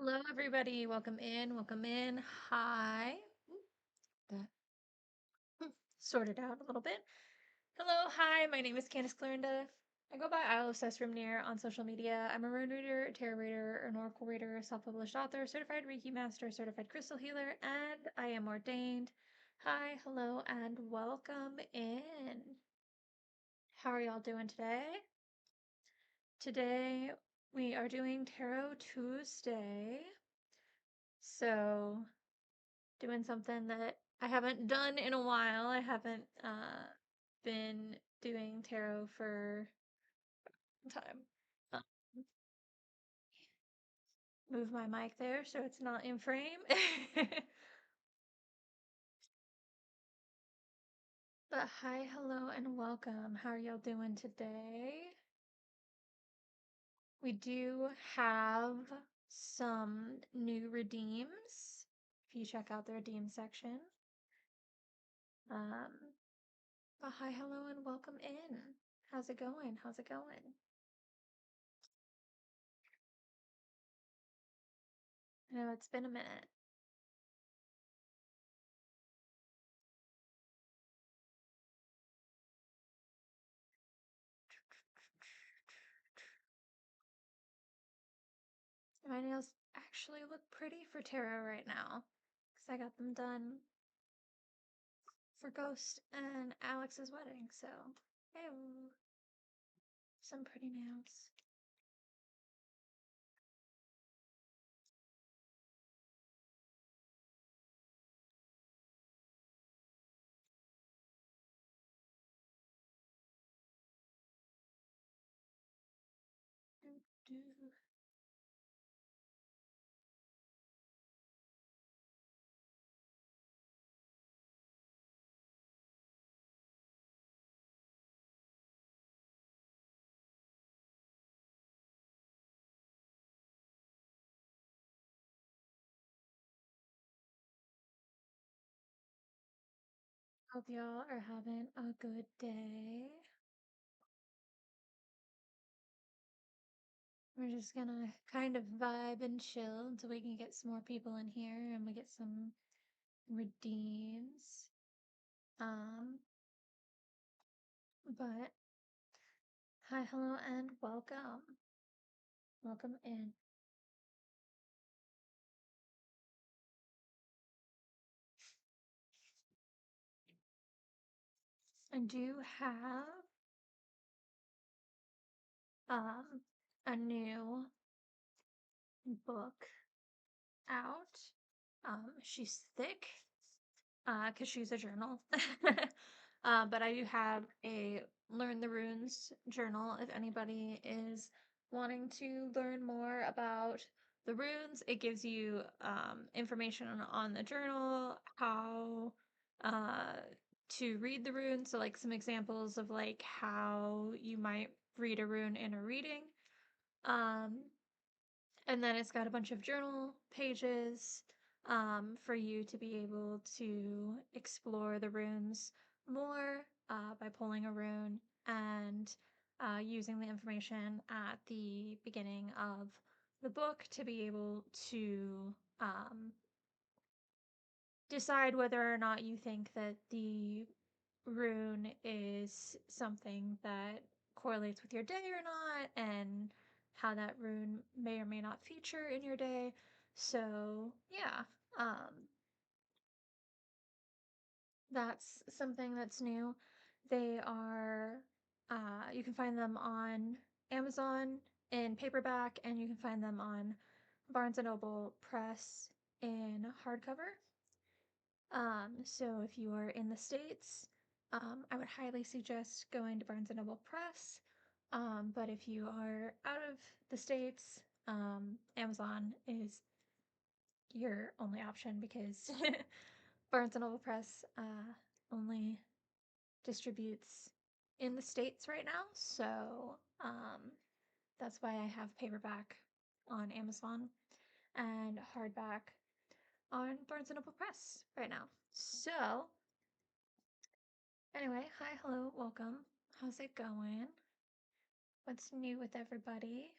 Hello, everybody. Welcome in. Welcome in. Hi. That sorted out a little bit. Hello. Hi. My name is Candice Clarinda. I go by Isle of Sessrumnir on social media. I'm a rune reader, a tarot reader, an oracle reader, a self-published author, certified Reiki master, certified crystal healer, and I am ordained. Hi, hello, and welcome in. How are y'all doing today? Today we are doing Tarot Tuesday. So doing something that I haven't done in a while. I haven't been doing tarot for time. Uh, Move my mic there so it's not in frame. But hi, hello, and welcome. How are y'all doing today? We do have some new redeems if you check out the redeem section. Um, but hi, hello, and welcome in. How's it going? How's it going? I know it's been a minute. My nails actually look pretty for tarot right now because I got them done for Ghost and Alex's wedding. So, hey, some pretty nails. Do. Hope y'all are having a good day. We're just gonna kind of vibe and chill until we can get some more people in here and we get some redeems. But hi, hello, and welcome. Welcome in. I do have um a new book out. She's thick because she's a journal. But I do have a Learn the Runes journal if anybody is wanting to learn more about the runes. It gives you information on the journal, how uh, to read the runes. So, like some examples of like how you might read a rune in a reading. Um, and then it's got a bunch of journal pages for you to be able to explore the runes more by pulling a rune and using the information at the beginning of the book to be able to decide whether or not you think that the rune is something that correlates with your day or not, and how that rune may or may not feature in your day. So, yeah, that's something that's new. They are, you can find them on Amazon in paperback, and you can find them on Barnes and Noble Press in hardcover. So if you are in the States, I would highly suggest going to Barnes& Noble Press. But if you are out of the States, Amazon is your only option because Barnes& Noble Press only distributes in the States right now. So that's why I have paperback on Amazon and hardback on Barnes& Noble Press right now. So anyway, hi, hello, welcome. How's it going? What's new with everybody?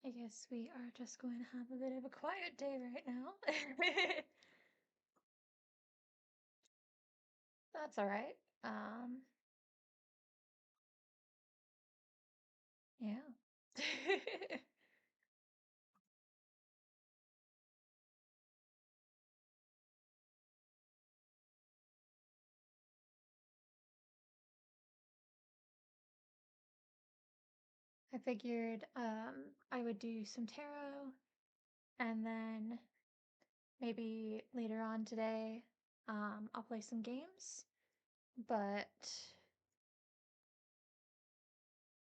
I guess we are just going to have a bit of a quiet day right now. That's all right. Yeah. I figured I would do some tarot and then maybe later on today I'll play some games. But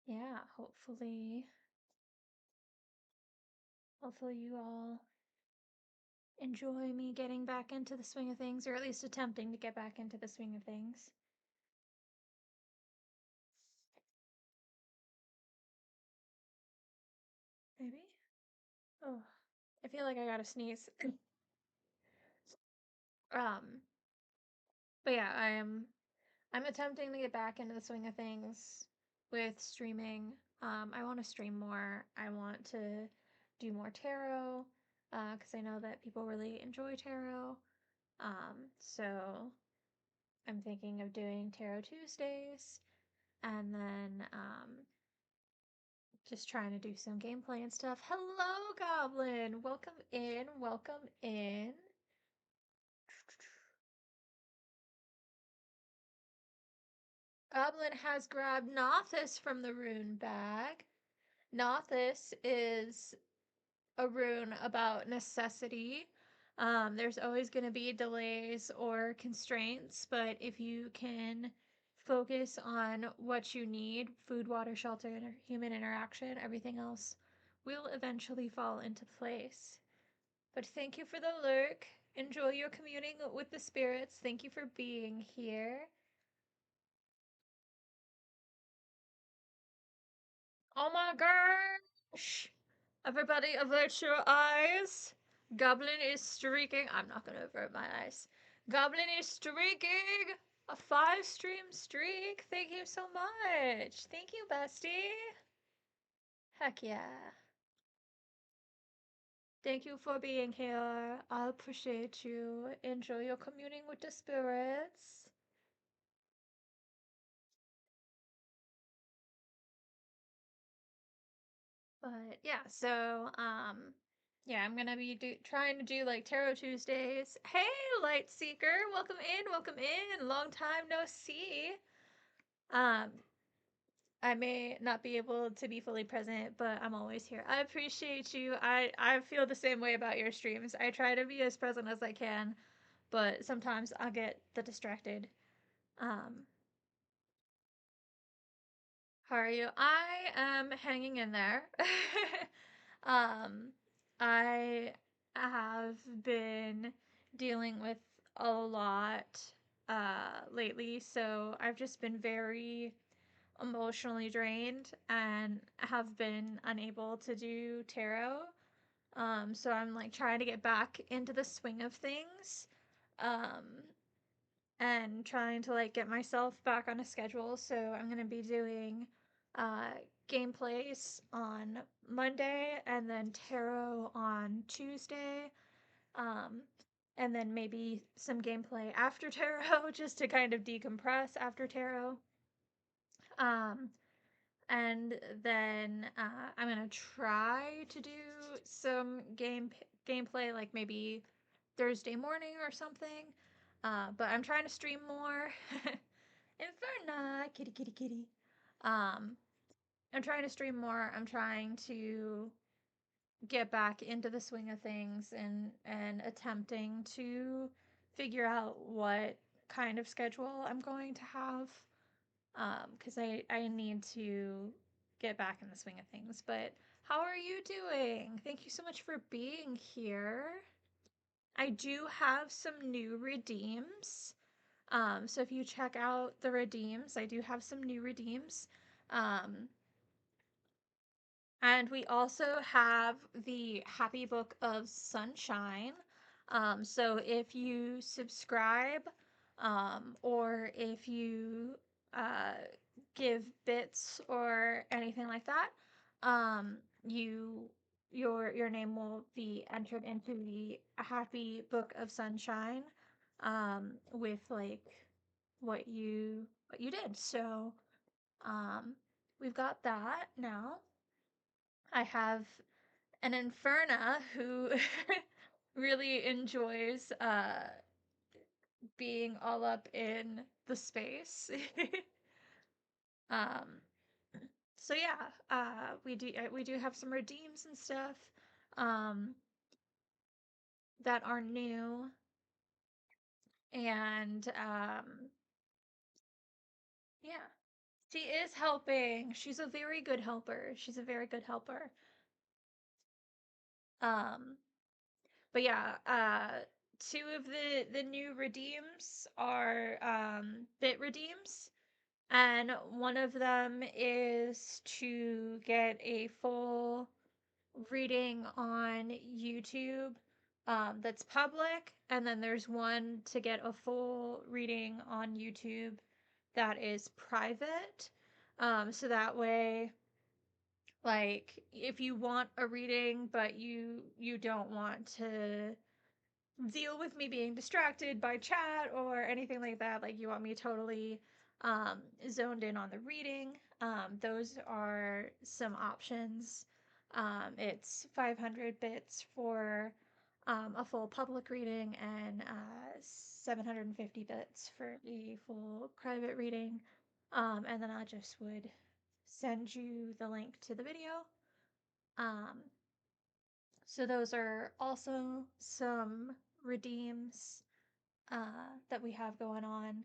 yeah, hopefully you all enjoy me getting back into the swing of things, or at least attempting to get back into the swing of things. Maybe? Oh, I feel like I gotta sneeze. um, but yeah, I'm attempting to get back into the swing of things with streaming. I want to stream more. I want to do more tarot because I know that people really enjoy tarot. So I'm thinking of doing Tarot Tuesdays and then just trying to do some gameplay and stuff. Hello, Goblin! Welcome in, welcome in. Goblin has grabbed Nothus from the rune bag. Nothus is a rune about necessity. There's always going to be delays or constraints, but if you can focus on what you need food, water, shelter, and human interaction everything else will eventually fall into place. But thank you for the lurk. Enjoy your communing with the spirits. Thank you for being here. Oh my gosh! Everybody avert your eyes. Goblin is streaking. I'm not gonna avert my eyes. Goblin is streaking a 5 stream streak. Thank you so much. Thank you, bestie. Heck yeah. Thank you for being here. I appreciate you. Enjoy your communing with the spirits. But yeah, so yeah, I'm gonna be trying to do like Tarot Tuesdays. Hey, Light Seeker, welcome in, welcome in. Long time no see. Um, I may not be able to be fully present, but I'm always here. I appreciate you. I feel the same way about your streams. I try to be as present as I can, but sometimes I get distracted. Um, How are you? I am hanging in there. um, I have been dealing with a lot lately, so I've just been very emotionally drained and have been unable to do tarot. So I'm like trying to get back into the swing of things. Um, and trying to like get myself back on a schedule. So I'm gonna be doing uh, gameplays on Monday and then tarot on Tuesday. Um, and then maybe some gameplay after tarot just to kind of decompress after tarot. Um, and then I'm gonna try to do some gameplay like maybe Thursday morning or something. But I'm trying to stream more. Inferna, kitty, kitty, kitty. Um, I'm trying to stream more. I'm trying to get back into the swing of things and attempting to figure out what kind of schedule I'm going to have. Because I need to get back in the swing of things. But how are you doing? Thank you so much for being here. I do have some new redeems. So if you check out the redeems, I do have some new redeems. Um, and we also have the Happy Book of Sunshine. So if you subscribe, or if you give bits or anything like that, you your name will be entered into the Happy Book of Sunshine, with like what you did. So we've got that now. I have an Inferna who really enjoys being all up in the space. um so yeah, we do have some redeems and stuff um that are new, and yeah, she is helping. She's a very good helper. She's a very good helper. um but yeah, two of the new redeems are bit redeems, and one of them is to get a full reading on YouTube, that's public, and then there's one to get a full reading on YouTube that is private. So that way, like, if you want a reading but you don't want to deal with me being distracted by chat or anything like that, like you want me totally zoned in on the reading, those are some options. It's 500 bits for a full public reading, and 750 bits for a full private reading. And then I just would send you the link to the video. um, so those are also some redeems that we have going on.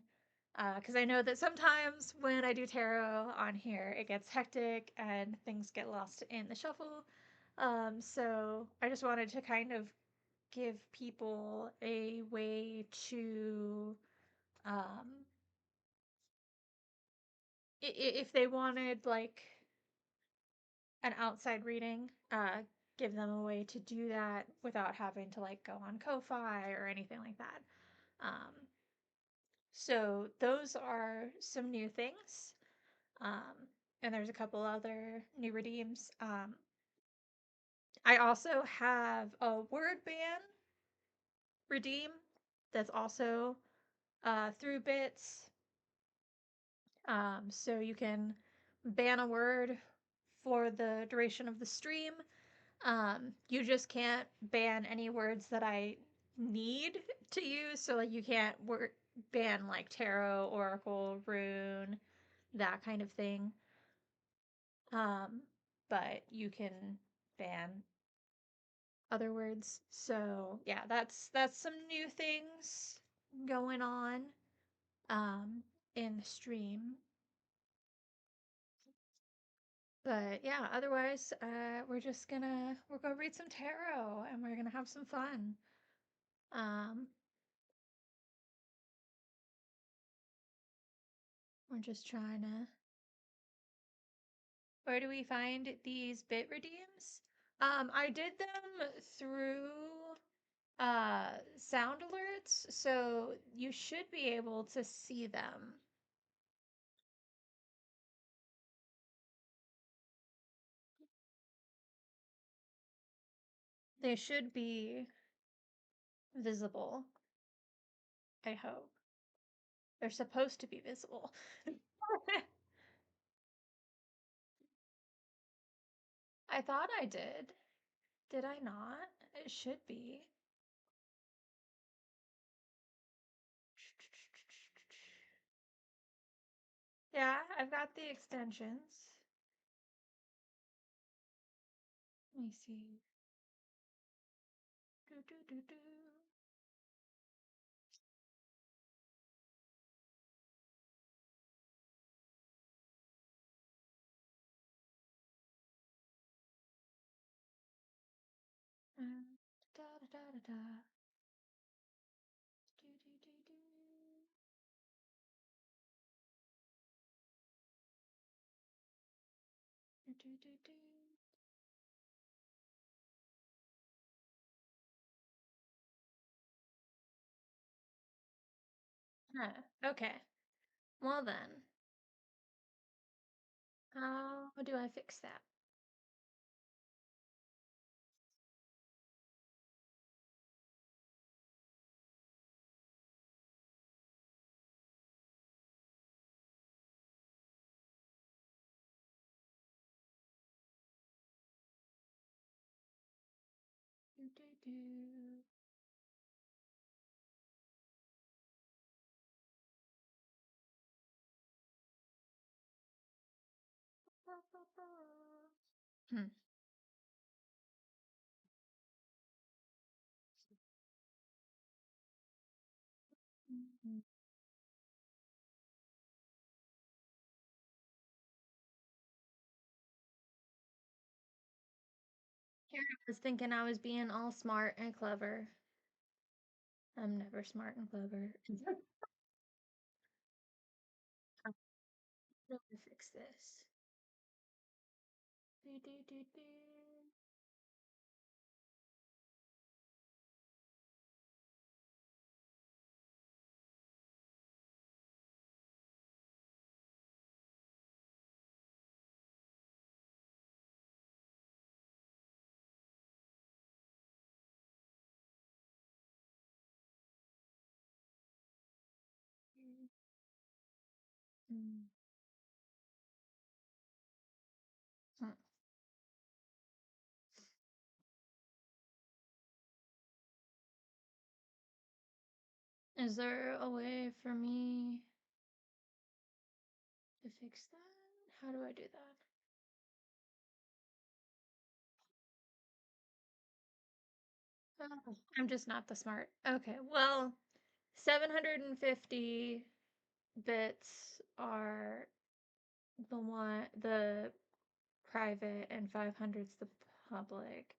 Because I know that sometimes when I do tarot on here, it gets hectic and things get lost in the shuffle. So I just wanted to kind of give people a way to, um, if they wanted like an outside reading, give them a way to do that without having to like go on Ko-fi or anything like that. Um, so those are some new things. Um, and there's a couple other new redeems. I also have a word ban redeem that's also through bits. So you can ban a word for the duration of the stream. You just can't ban any words that I need to use. So like you can't ban like tarot, oracle, rune, that kind of thing. Um, but you can ban other words. So yeah, that's some new things going on um in the stream. But yeah, otherwise, we're gonna read some tarot and we're gonna have some fun. Um, we're just trying to. Where do we find these bit redeems? I did them through sound alerts, so you should be able to see them. They should be visible, I hope. They're supposed to be visible. I thought I did. Did I not? It should be. Yeah, I've got the extensions. Let me see. Do, do, do, do. Da, da, da, da, da. Do, do, do, do. Do, do, do, do. Okay. Well then, how do I fix that? do. Hmm. Mhm. Here I was thinking I was being all smart and clever. I'm never smart and clever. How do I fix this? Do, do, do, do. Mm. Hmm. Is there a way for me to fix that? How do I do that? Oh, I'm just not the smart. Okay, well, 750 bits are the private, and 500's the public.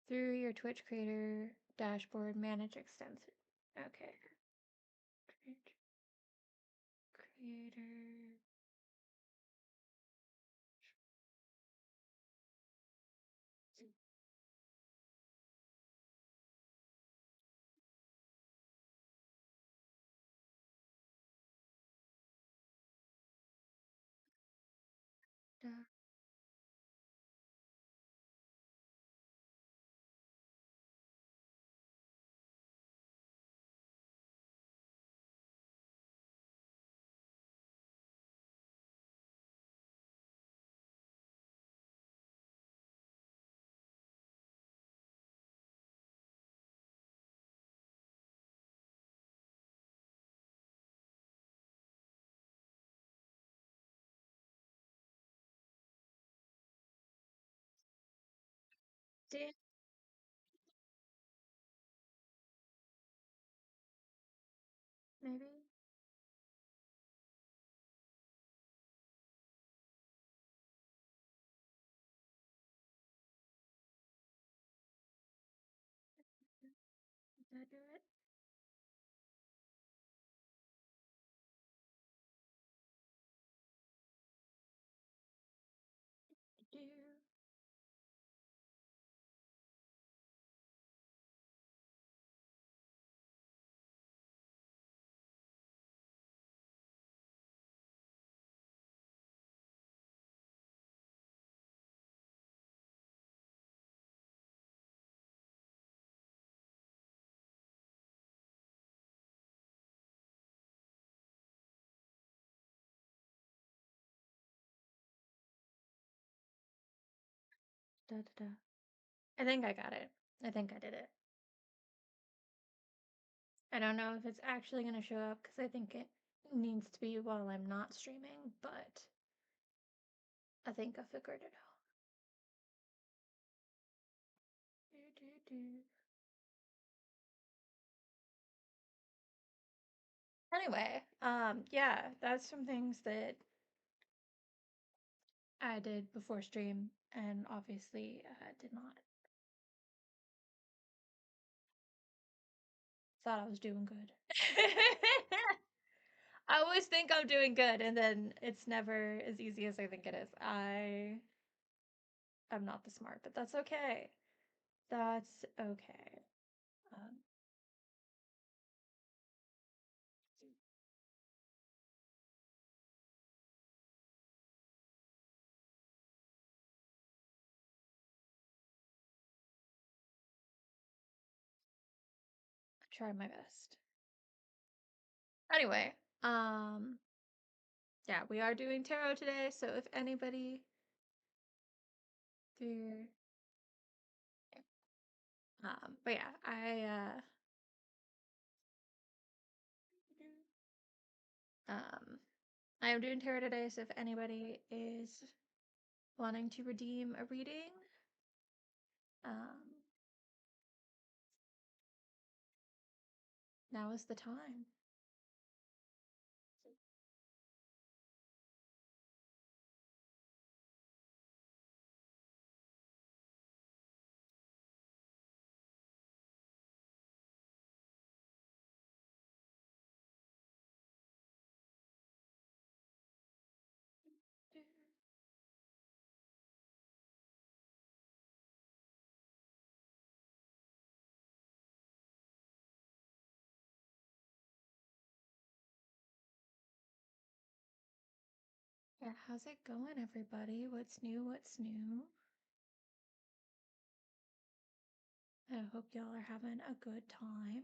Through your Twitch creator dashboard, manage extensive. Okay. Twitch creator. Da- Did maybe? Did that do it? Do. Da da da. I think I got it. I think I did it. I don't know if it's actually going to show up because I think it needs to be while I'm not streaming, but I think I figured it out. Do, do, do. Anyway, yeah, that's some things that I did before stream and obviously did not. Thought I was doing good. I always think I'm doing good, and then it's never as easy as I think it is. I'm not the smart, but that's okay. That's okay. Um, I tried my best. Anyway, um, yeah, we are doing tarot today, so if anybody there, But yeah, um, I am doing tarot today, so if anybody is wanting to redeem a reading, um, now is the time. Yeah, how's it going, everybody? What's new? What's new? I hope y'all are having a good time.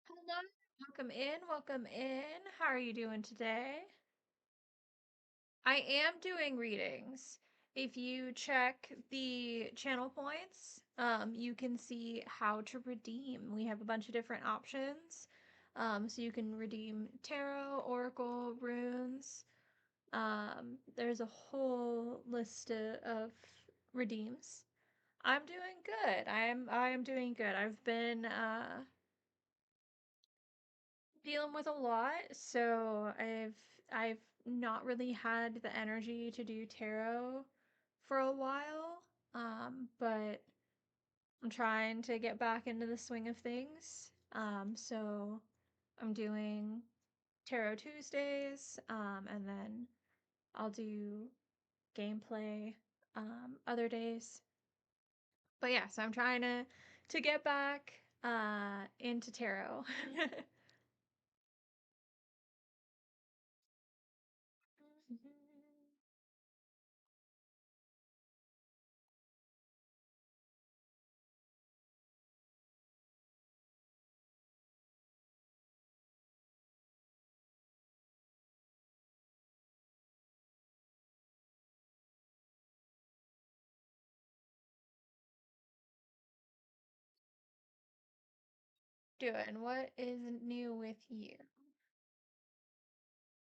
Hello, welcome in, welcome in. How are you doing today? I am doing readings. If you check the channel points, you can see how to redeem. We have a bunch of different options. So you can redeem tarot, oracle, runes. There's a whole list of redeems. I'm doing good. I am doing good. I've been dealing with a lot, so I've not really had the energy to do tarot for a while. But I'm trying to get back into the swing of things. So I'm doing Tarot Tuesdays, and then I'll do gameplay other days. But yeah, so I'm trying to get back into tarot. Doing what is new with you?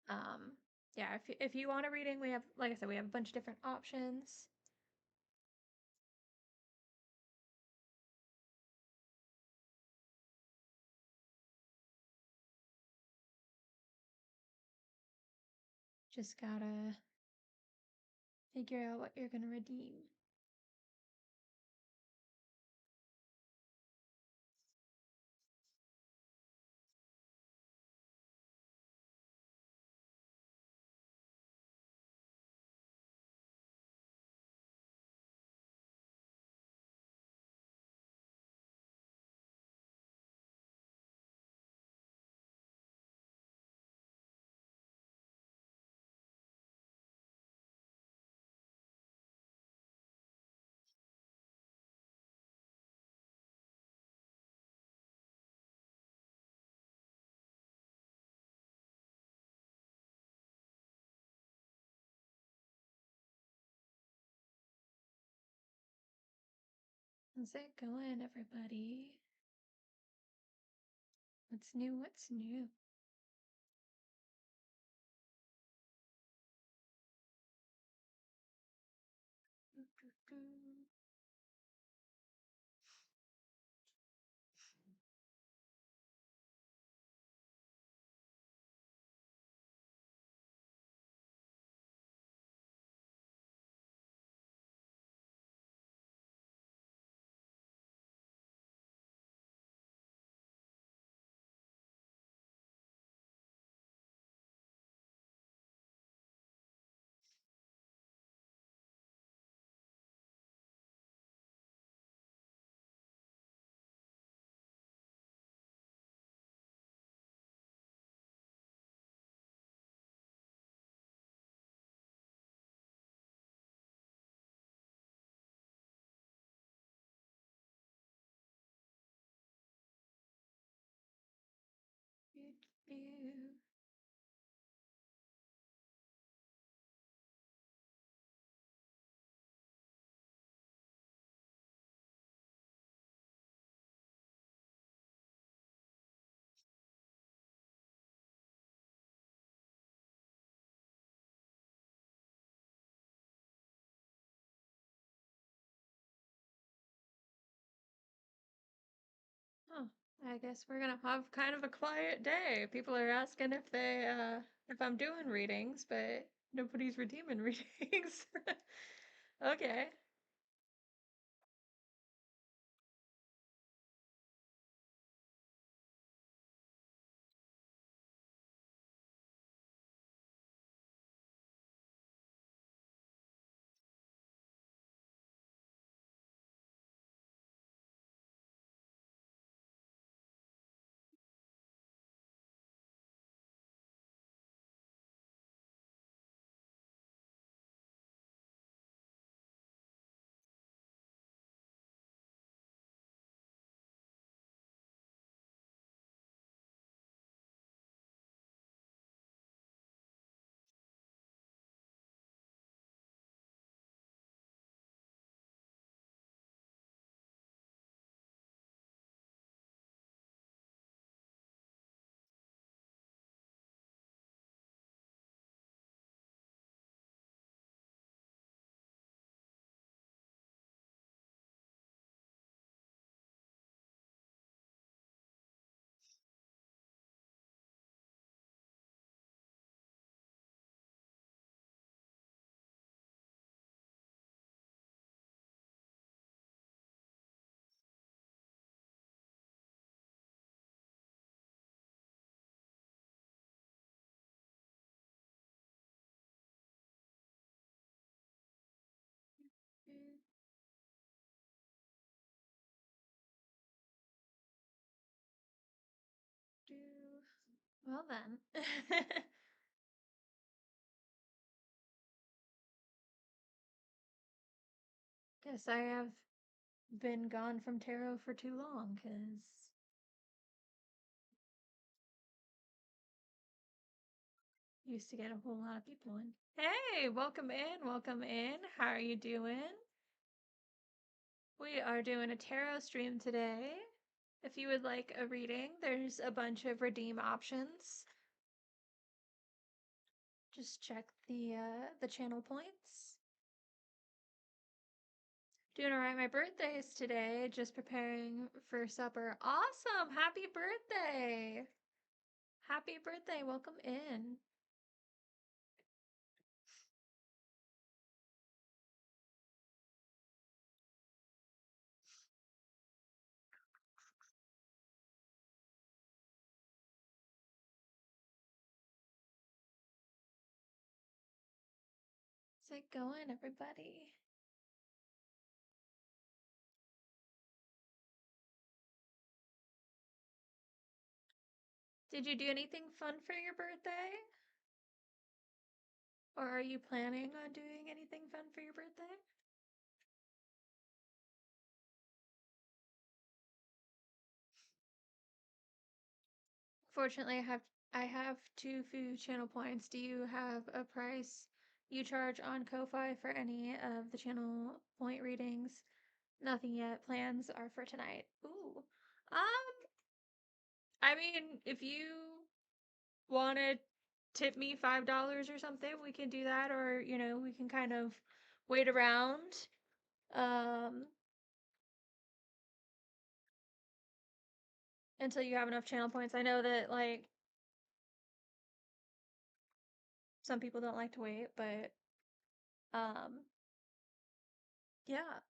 Um, yeah, if you want a reading, we have, like I said, we have a bunch of different options. Just gotta figure out what you're gonna redeem. How's it going, everybody? What's new? What's new? You. Oh, I guess we're gonna have kind of a quiet day. People are asking if I'm doing readings, but nobody's redeeming readings. Okay. Mm, do. Well then. Guess I have been gone from tarot for too long, because used to get a whole lot of people in. Hey, welcome in, welcome in. How are you doing? We are doing a tarot stream today. If you would like a reading, there's a bunch of redeem options. Just check the channel points. Doing all right. My birthday is today. Just preparing for supper. Awesome! Happy birthday! Happy birthday! Welcome in. How's it going, everybody? Did you do anything fun for your birthday? Or are you planning on doing anything fun for your birthday? Fortunately, I have 2 channel points. Do you have a price you charge on Ko-Fi for any of the channel point readings? Nothing yet. Plans are for tonight. Ooh. I mean, if you want to tip me $5 or something, we can do that, or we can kind of wait around um until you have enough channel points. I know that like some people don't like to wait, but um yeah.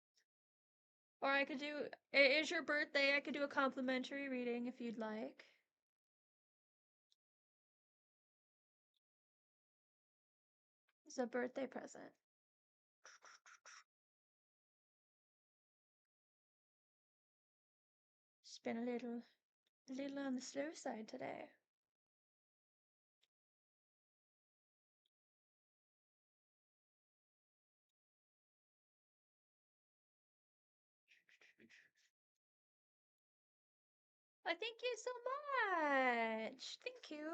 Or I could do it is your birthday, I could do a complimentary reading if you'd like. It's a birthday present. It's been a little on the slow side today. Thank you so much. Thank you.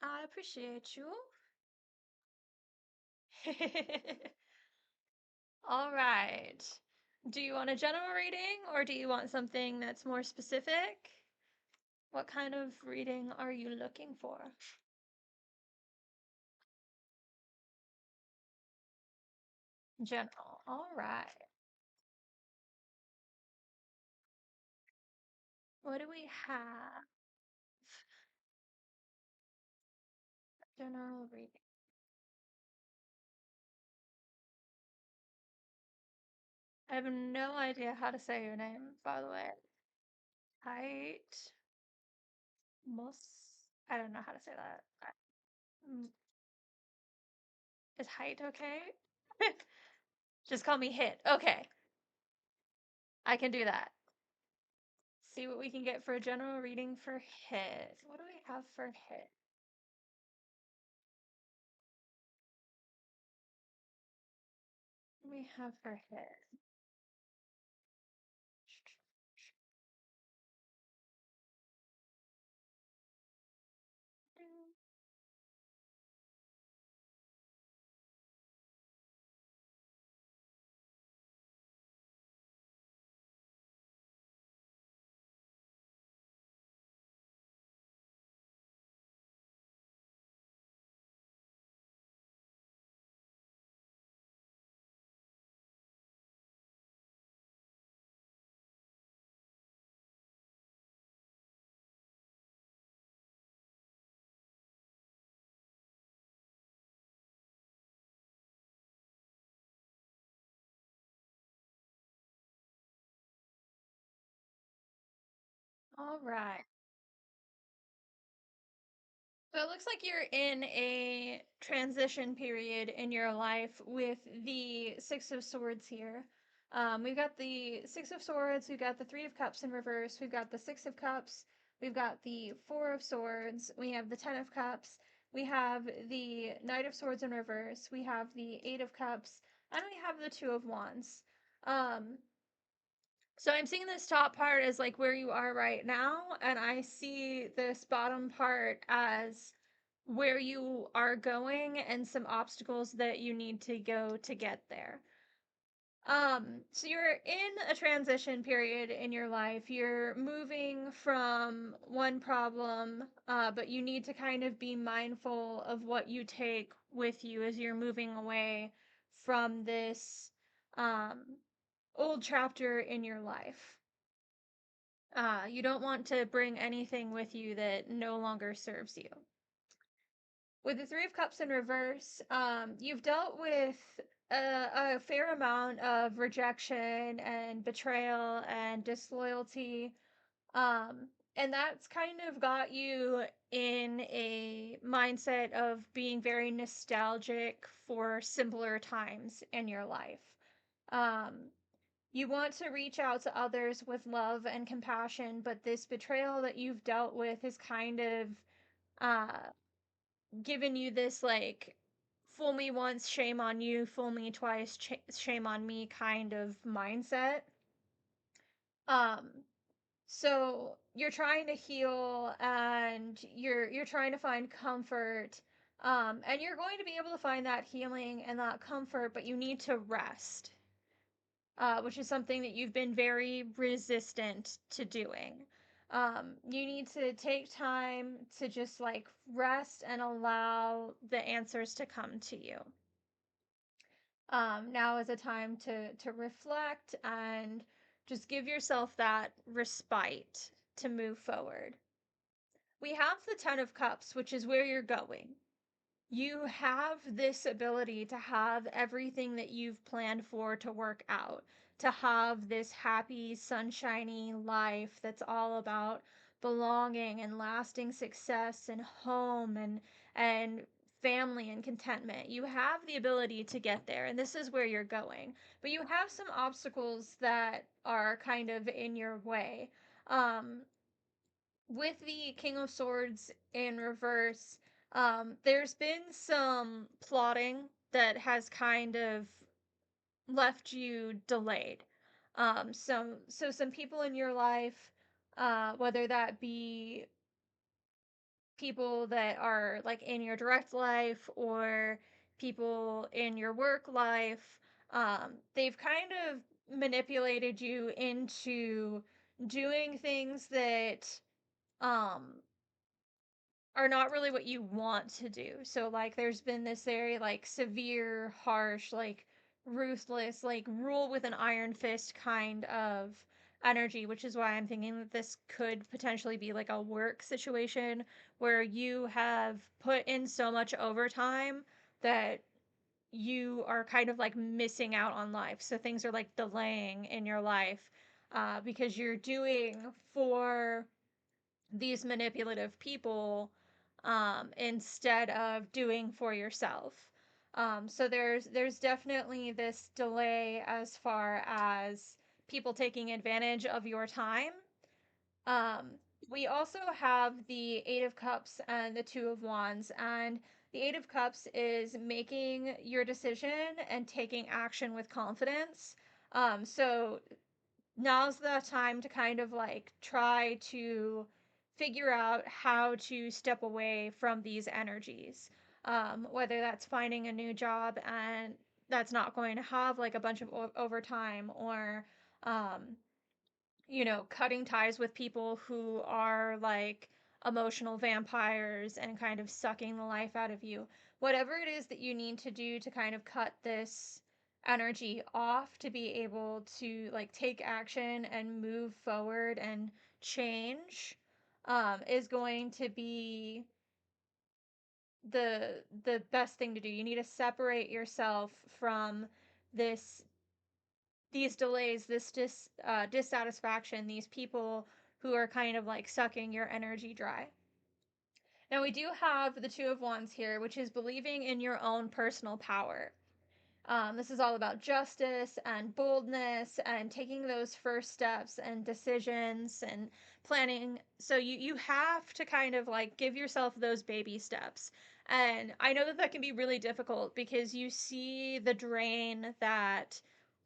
I appreciate you. All right. Do you want a general reading or do you want something that's more specific? What kind of reading are you looking for? General. All right. What do we have? General reading. I have no idea how to say your name, by the way. Height. Mus. I don't know how to say that. Mm, is height okay? Just call me Hit. Okay, I can do that. See what we can get for a general reading for Hit. What do we have for Hit? What do we have for Hit? All right. So it looks like you're in a transition period in your life with the Six of Swords here. We've got the Six of Swords, we've got the Three of Cups in reverse, we've got the Six of Cups, we've got the Four of Swords, we have the Ten of Cups, we have the Knight of Swords in reverse, we have the Eight of Cups, and we have the Two of Wands. Um, so I'm seeing this top part as like where you are right now, and I see this bottom part as where you are going and some obstacles that you need to go to get there. So you're in a transition period in your life. You're moving from one problem, but you need to kind of be mindful of what you take with you as you're moving away from this um, old chapter in your life. You don't want to bring anything with you that no longer serves you. With the Three of Cups in reverse, you've dealt with a fair amount of rejection and betrayal and disloyalty. And that's kind of got you in a mindset of being very nostalgic for simpler times in your life. Um, you want to reach out to others with love and compassion, but this betrayal that you've dealt with is kind of uh, given you this like fool me once, shame on you, fool me twice, shame on me kind of mindset. Um, so you're trying to heal and you're trying to find comfort. And you're going to be able to find that healing and that comfort, but you need to rest, which is something that you've been very resistant to doing. You need to take time to just like rest and allow the answers to come to you. Now is a time to reflect and just give yourself that respite to move forward. We have the Ten of Cups, which is where you're going. You have this ability to have everything that you've planned for to work out, to have this happy, sunshiny life that's all about belonging and lasting success and home and family and contentment. You have the ability to get there, and this is where you're going. But you have some obstacles that are kind of in your way. Um, with the King of Swords in reverse, there's been some plotting that has kind of left you delayed. Some people in your life, whether that be people that are like in your direct life or people in your work life, they've kind of manipulated you into doing things that um are not really what you want to do. So like there's been this very like severe, harsh, like ruthless, like rule with an iron fist kind of energy, which is why I'm thinking that this could potentially be like a work situation where you have put in so much overtime that you are kind of like missing out on life. So things are like delaying in your life because you're doing for these manipulative people instead of doing for yourself. So there's definitely this delay as far as people taking advantage of your time. Um, we also have the Eight of Cups and the Two of Wands, and the Eight of Cups is making your decision and taking action with confidence. So now's the time to kind of like try to figure out how to step away from these energies. Whether that's finding a new job and that's not going to have like a bunch of overtime, or um, cutting ties with people who are like emotional vampires and kind of sucking the life out of you. Whatever it is that you need to do to kind of cut this energy off to be able to like take action and move forward and change is going to be the best thing to do. You need to separate yourself from this these delays, this dissatisfaction, these people who are kind of like sucking your energy dry. Now, we do have the Two of Wands here, which is believing in your own personal power. This is all about justice and boldness and taking those first steps and decisions and planning. So you have to kind of like give yourself those baby steps. And I know that that can be really difficult because you see the drain that,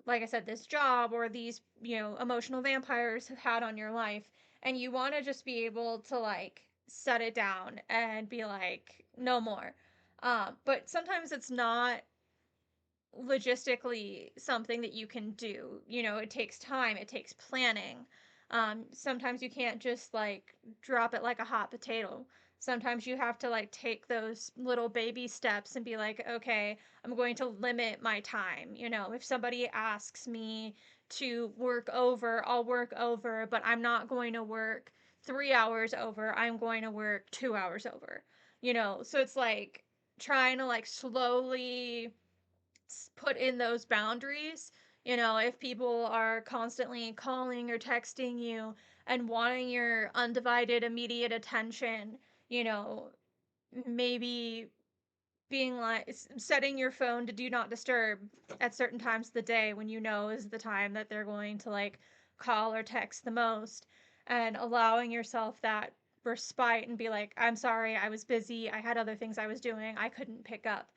like I said, this job or these, emotional vampires have had on your life. And you want to just be able to like set it down and be like, no more. But sometimes it's not logistically something that you can do. It takes time, it takes planning. Sometimes you can't just like drop it like a hot potato. Sometimes you have to like take those little baby steps and be like, okay, I'm going to limit my time. If somebody asks me to work over, I'll work over, but I'm not going to work 3 hours over. I'm going to work 2 hours over. So it's like trying to like slowly put in those boundaries. If people are constantly calling or texting you and wanting your undivided, immediate attention, you know, maybe being like setting your phone to do not disturb at certain times of the day when is the time that they're going to like call or text the most, and allowing yourself that respite and be like, I'm sorry, I was busy, I had other things I was doing, I couldn't pick up.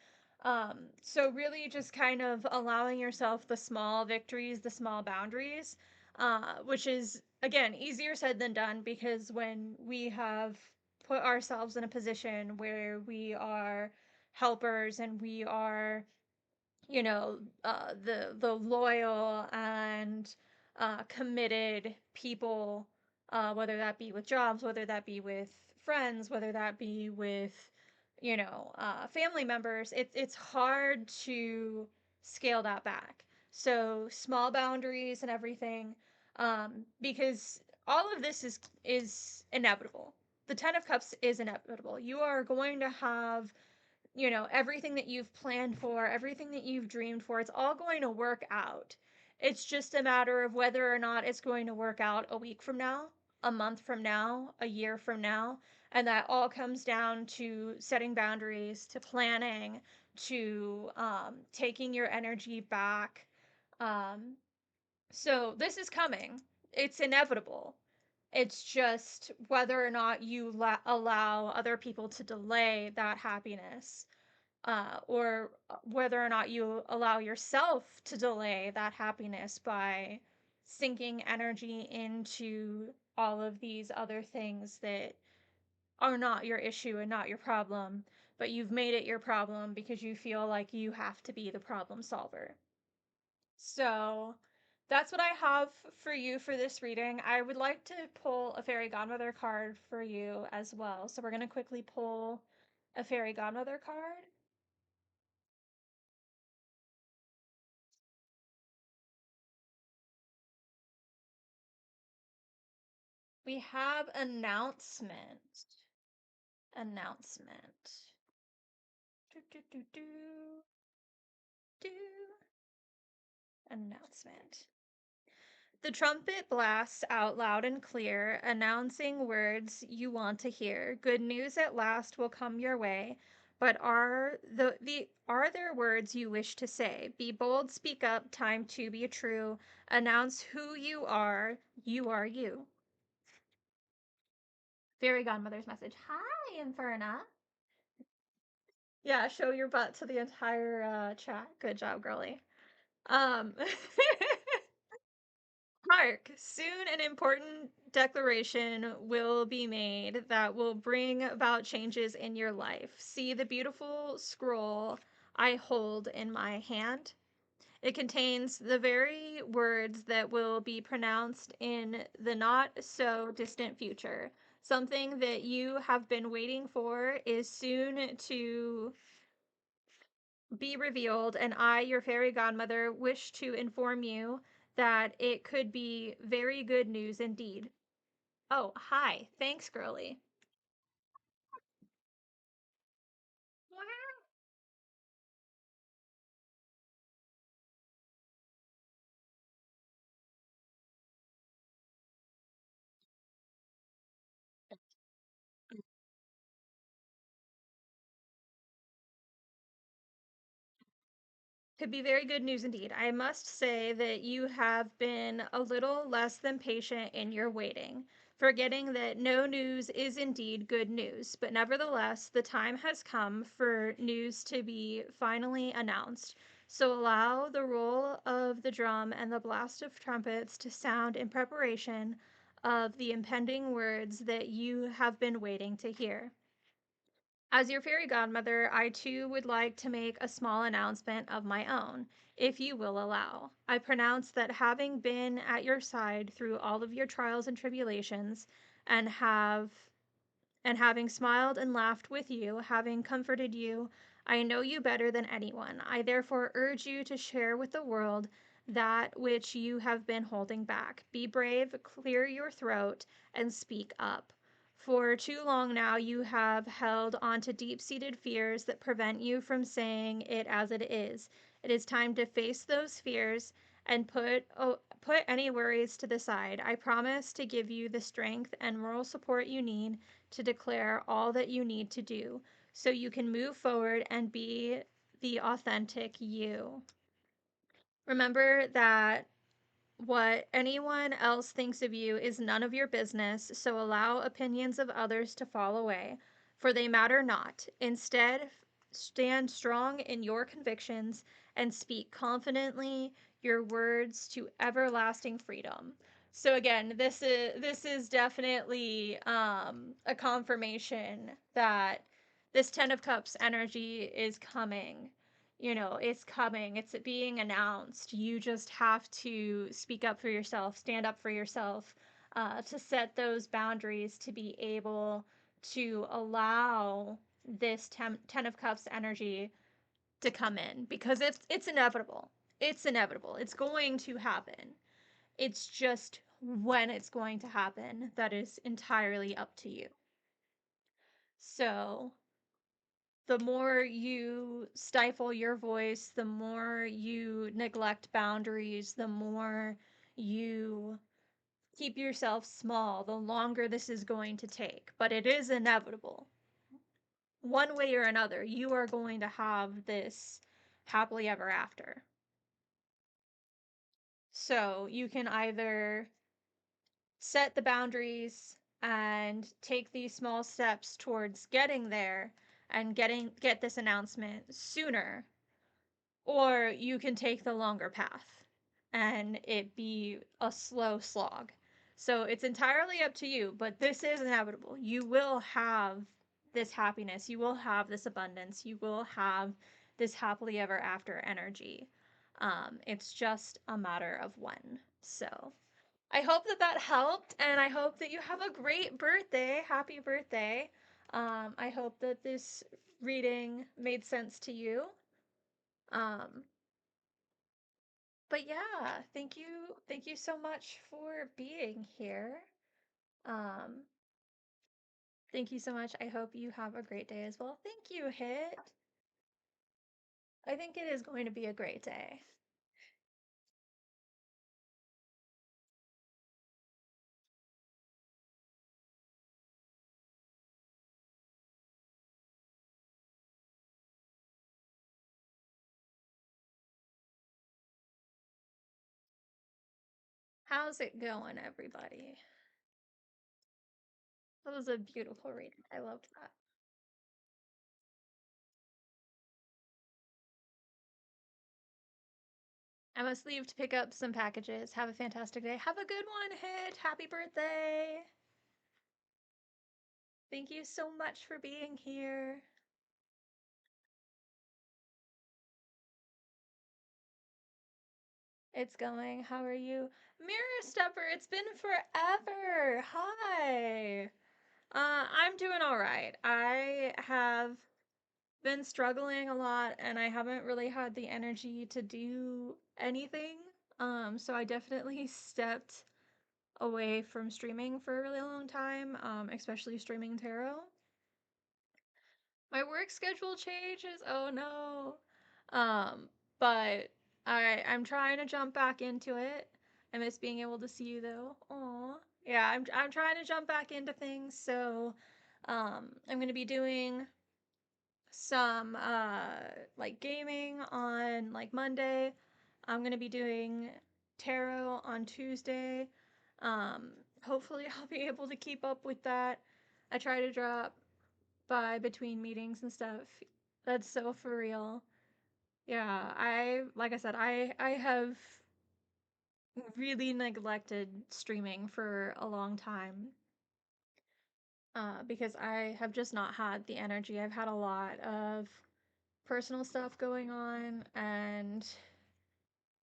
So really just kind of allowing yourself the small victories, the small boundaries, which is again easier said than done, because when we have put ourselves in a position where we are helpers and we are, the loyal and committed people, whether that be with jobs, whether that be with friends, whether that be with, family members, it's hard to scale that back. So small boundaries and everything, because all of this is inevitable. The Ten of Cups is inevitable. You are going to have, everything that you've planned for, everything that you've dreamed for, it's all going to work out. It's just a matter of whether or not it's going to work out a week from now, a month from now, a year from now. And that all comes down to setting boundaries, to planning, to taking your energy back. Um, so this is coming. It's inevitable. It's just whether or not you allow other people to delay that happiness, or whether or not you allow yourself to delay that happiness by sinking energy into all of these other things that are not your issue and not your problem, but you've made it your problem because you feel like you have to be the problem solver. So that's what I have for you for this reading. I would like to pull a fairy godmother card for you as well. So we're going to quickly pull a fairy godmother card. We have announcement. Announcement. Do, do, do, do, do. Announcement. The trumpet blasts out loud and clear, announcing words you want to hear. Good news at last will come your way. But are there words you wish to say? Be bold, speak up, time to be true. Announce who you are. You are you. Fairy godmother's message. Hi, Inferna. Yeah, show your butt to the entire chat. Good job, girly. Um Hark, soon an important declaration will be made that will bring about changes in your life. See the beautiful scroll I hold in my hand. It contains the very words that will be pronounced in the not so distant future. Something that you have been waiting for is soon to be revealed, and I, your fairy godmother, wish to inform you that it could be very good news indeed. Oh, hi. Thanks, girly. Could be very good news indeed. I must say that you have been a little less than patient in your waiting, forgetting that no news is indeed good news. But nevertheless, the time has come for news to be finally announced. So allow the roll of the drum and the blast of trumpets to sound in preparation of the impending words that you have been waiting to hear. As your fairy godmother, I too would like to make a small announcement of my own, if you will allow. I pronounce that having been at your side through all of your trials and tribulations, and having smiled and laughed with you, having comforted you, I know you better than anyone. I therefore urge you to share with the world that which you have been holding back. Be brave, clear your throat, and speak up. For too long now, you have held on to deep seated fears that prevent you from saying it as it is. It is time to face those fears and put any worries to the side. I promise to give you the strength and moral support you need to declare all that you need to do so you can move forward and be the authentic you. Remember that what anyone else thinks of you is none of your business, so allow opinions of others to fall away, for they matter not. Instead, stand strong in your convictions and speak confidently your words to everlasting freedom. So again, this is definitely a confirmation that this 10 of cups energy is coming. It's coming, it's being announced. You just have to speak up for yourself, stand up for yourself, to set those boundaries to be able to allow this 10 of cups energy to come in, because it's inevitable. It's inevitable. It's going to happen. It's just when it's going to happen that is entirely up to you. So the more you stifle your voice, the more you neglect boundaries, the more you keep yourself small, the longer this is going to take. But it is inevitable. One way or another, you are going to have this happily ever after. So you can either set the boundaries and take these small steps towards getting there and get this announcement sooner, or you can take the longer path. and it be a slow slog. So it's entirely up to you, but this is inevitable. You will have this happiness, you will have this abundance, you will have this happily ever after energy. It's just a matter of when. So I hope that that helped, and I hope that you have a great birthday. Happy birthday. I hope that this reading made sense to you. Um, but yeah, thank you so much for being here. Um, thank you so much. I hope you have a great day as well. Thank you, Hit. I think it is going to be a great day. How's it going, everybody? That was a beautiful reading. I loved that. I must leave to pick up some packages. Have a fantastic day. Have a good one, Hit. Happy birthday. Thank you so much for being here. It's going. How are you? Mirror Stepper, it's been forever. Hi. I'm doing all right. I have been struggling a lot and I haven't really had the energy to do anything. So I definitely stepped away from streaming for a really long time, especially streaming tarot. My work schedule changes. Oh no. Um, but I'm trying to jump back into it. I miss being able to see you though. Aw. Yeah, I'm trying to jump back into things. So I'm gonna be doing some like gaming on like Monday. I'm gonna be doing tarot on Tuesday. Um, hopefully I'll be able to keep up with that. I try to drop by between meetings and stuff. That's so for real. Yeah, like I said, I have really neglected streaming for a long time. Because I have just not had the energy. I've had a lot of personal stuff going on, and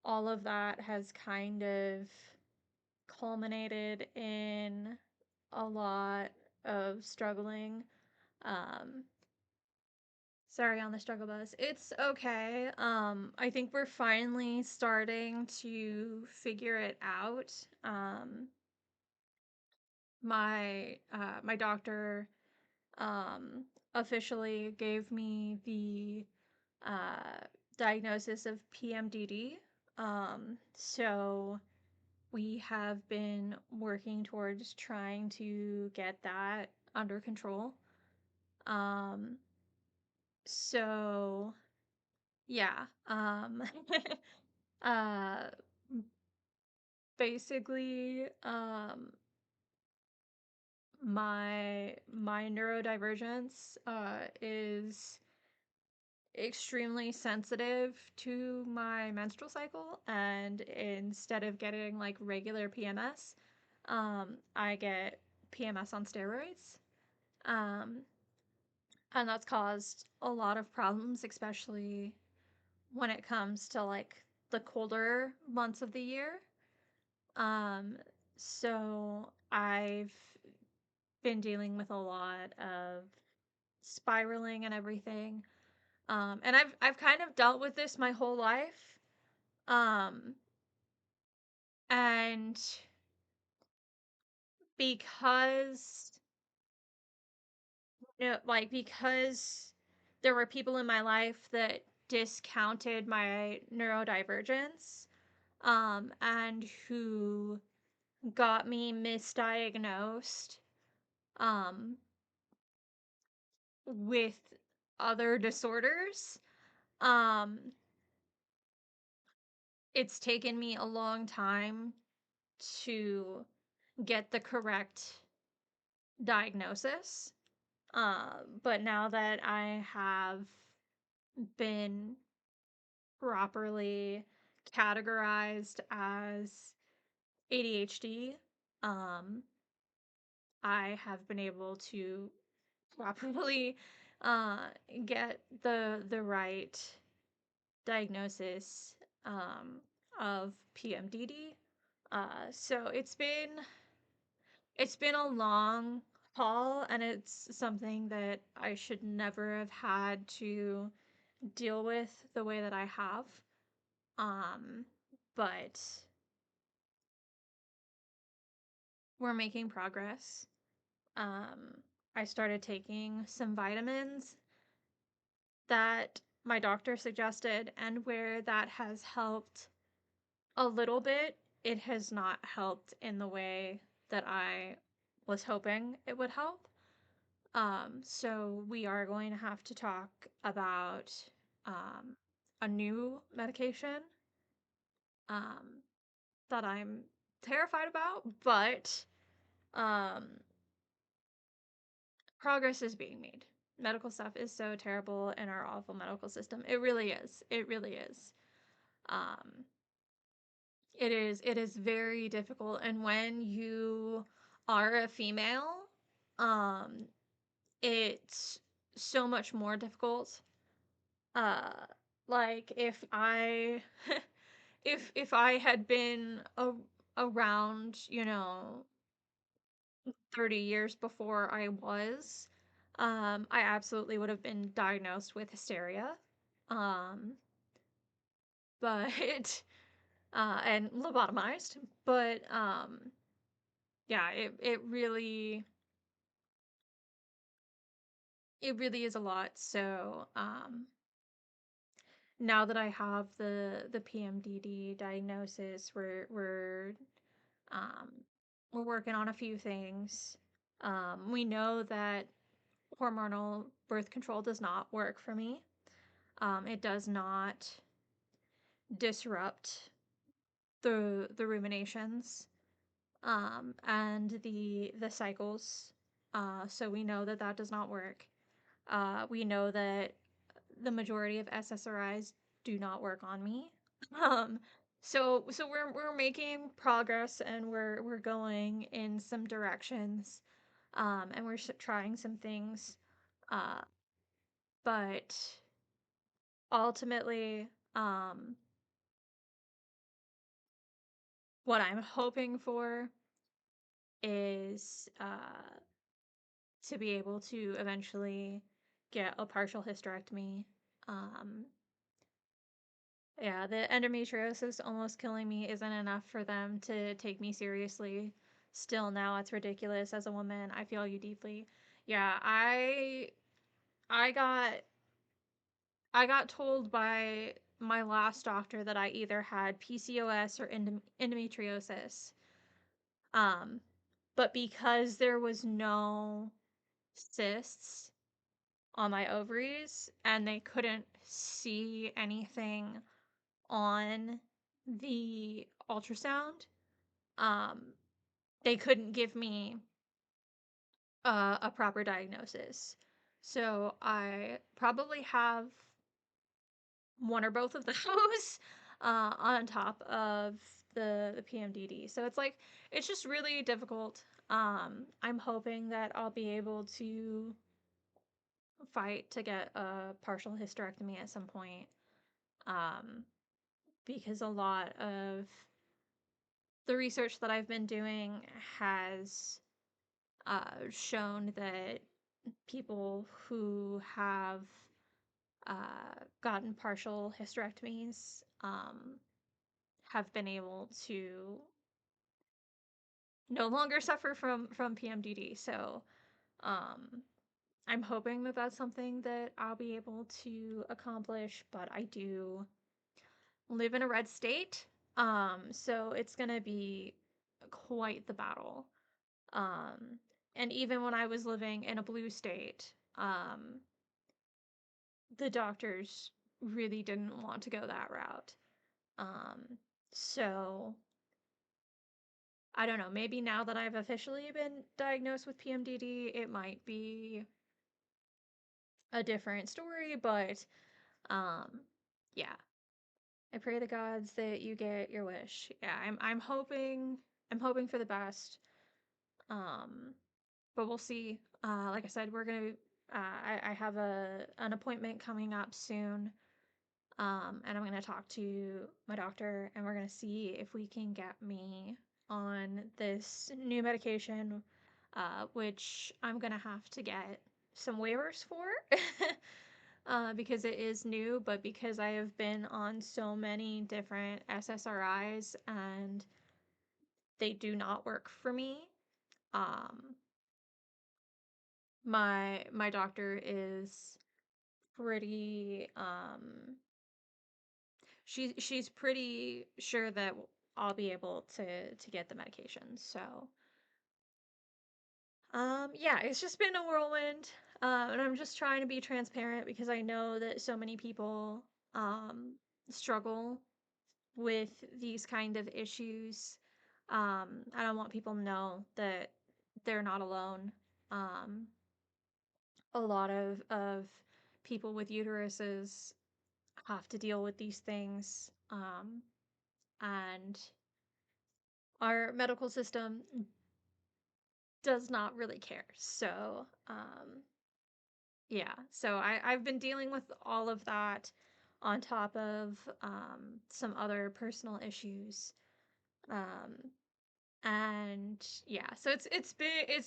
all of that has kind of culminated in a lot of struggling. Um, Sorry on the struggle bus. It's okay. I think we're finally starting to figure it out. My doctor um officially gave me the uh diagnosis of PMDD. So we have been working towards trying to get that under control. Um so yeah. Uh, basically, my neurodivergence is extremely sensitive to my menstrual cycle, and instead of getting like regular PMS, I get PMS on steroids. Um, and that's caused a lot of problems, especially when it comes to like the colder months of the year. Um, so I've been dealing with a lot of spiraling and everything. And I've kind of dealt with this my whole life. Um, and because because there were people in my life that discounted my neurodivergence, and who got me misdiagnosed, um, with other disorders. Um, it's taken me a long time to get the correct diagnosis. But now that I have been properly categorized as ADHD. Um, I have been able to properly uh, get the right diagnosis um, of PMDD. So it's been a long haul, and it's something that I should never have had to deal with the way that I have. Um, but we're making progress. I started taking some vitamins that my doctor suggested, and where that has helped a little bit, it has not helped in the way that I was hoping it would help. So we are going to have to talk about um, a new medication um, that I'm terrified about, but um, progress is being made. Medical stuff is so terrible in our awful medical system. It really is. It really is. Um, it is very difficult, and when you are a female, um, it's so much more difficult. Uh, like if I had been around, 30 years before I was, I absolutely would have been diagnosed with hysteria. Um, but and lobotomized. But yeah, it really is a lot. So now that I have the PMDD diagnosis, um we're working on a few things. We know that hormonal birth control does not work for me. It does not disrupt the ruminations and the cycles. So we know that that does not work. We know that the majority of SSRIs do not work on me. Um, so we're making progress, and we're going in some directions, and we're trying some things. Uh, but ultimately, what I'm hoping for is to be able to eventually get a partial hysterectomy. Um, yeah, the endometriosis almost killing me isn't enough for them to take me seriously. Still, now it's ridiculous. As a woman, I feel you deeply. Yeah, I got I got told by my last doctor that I either had PCOS or endometriosis. Um, but because there was no cysts on my ovaries and they couldn't see anything on the ultrasound, um, they couldn't give me a proper diagnosis. So I probably have one or both of those on top of the PMDD. So it's just really difficult. I'm hoping that I'll be able to fight to get a partial hysterectomy at some point. Um, because a lot of the research that I've been doing has shown that people who have gotten partial hysterectomies have been able to no longer suffer from PMDD. So um, I'm hoping that that's something that I'll be able to accomplish. But I do live in a red state, so it's gonna be quite the battle. Um, and even when I was living in a blue state, the doctors really didn't want to go that route. Um, so I don't know, maybe now that I've officially been diagnosed with PMDD, it might be a different story, but um, yeah. I pray the gods that you get your wish. Yeah, I'm hoping for the best. Um, but we'll see. Like I said, we're gonna. I have an appointment coming up soon. And I'm gonna talk to my doctor, and we're gonna see if we can get me on this new medication, which I'm gonna have to get some waivers for. Because it is new, but because I have been on so many different SSRIs and they do not work for me. Um, my doctor is pretty she's pretty sure that I'll be able to get the medication. So, yeah, it's just been a whirlwind. And I'm just trying to be transparent because I know that so many people um struggle with these kind of issues. I don't want people to know that they're not alone. Um, a lot of people with uteruses have to deal with these things. And our medical system does not really care. So, yeah. So I've been dealing with all of that on top of some other personal issues. Um, and yeah, so it's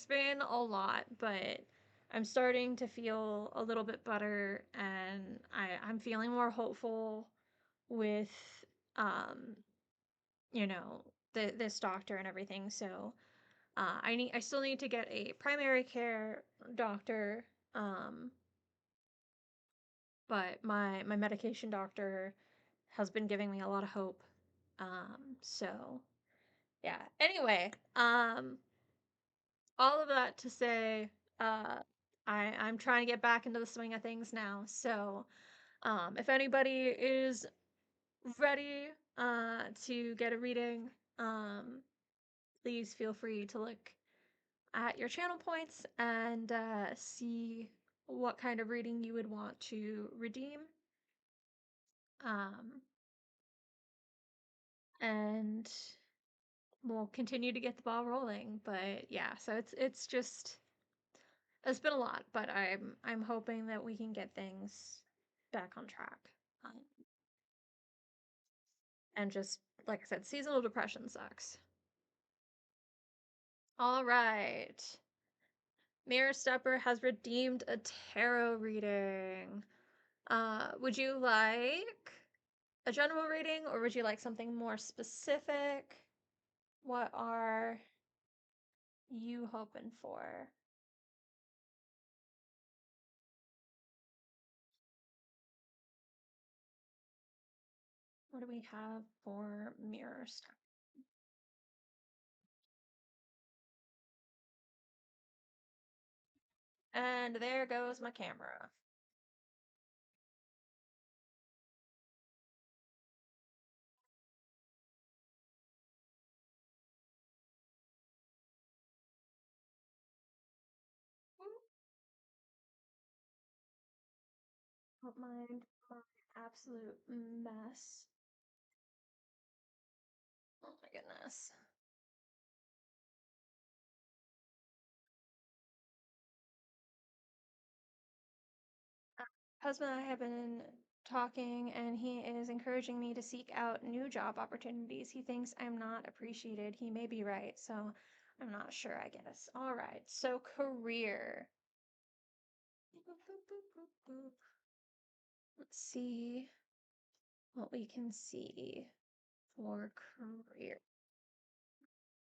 been a lot, but I'm starting to feel a little bit better, and I'm feeling more hopeful with um, you know, this doctor and everything. So I still need to get a primary care doctor, um, but my medication doctor has been giving me a lot of hope. So yeah. Anyway, all of that to say, uh, I'm trying to get back into the swing of things now. So if anybody is ready to get a reading, please feel free to look at your channel points and see what kind of reading you would want to redeem. Um, and we'll continue to get the ball rolling. But yeah, so it's been a lot, but I'm hoping that we can get things back on track. Um, and just like I said, seasonal depression sucks. All right. Mirror Stepper has redeemed a tarot reading. Would you like a general reading or would you like something more specific? What are you hoping for? What do we have for Mirror Stepper? And there goes my camera. Don't mind my absolute mess. Oh my goodness. Husband and I have been talking, and he is encouraging me to seek out new job opportunities. He thinks I'm not appreciated. He may be right, so I'm not sure, I guess. All right, so career. Boop, boop, boop, boop, boop. Let's see what we can see for career.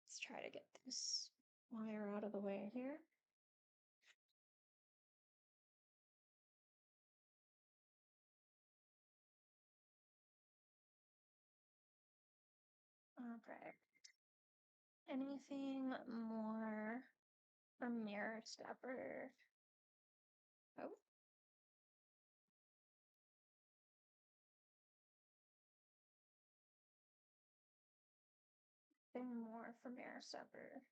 Let's try to get this wire out of the way here. Okay. Anything more from Mirror Stepper? Oh, nothing more from Mirror Stepper.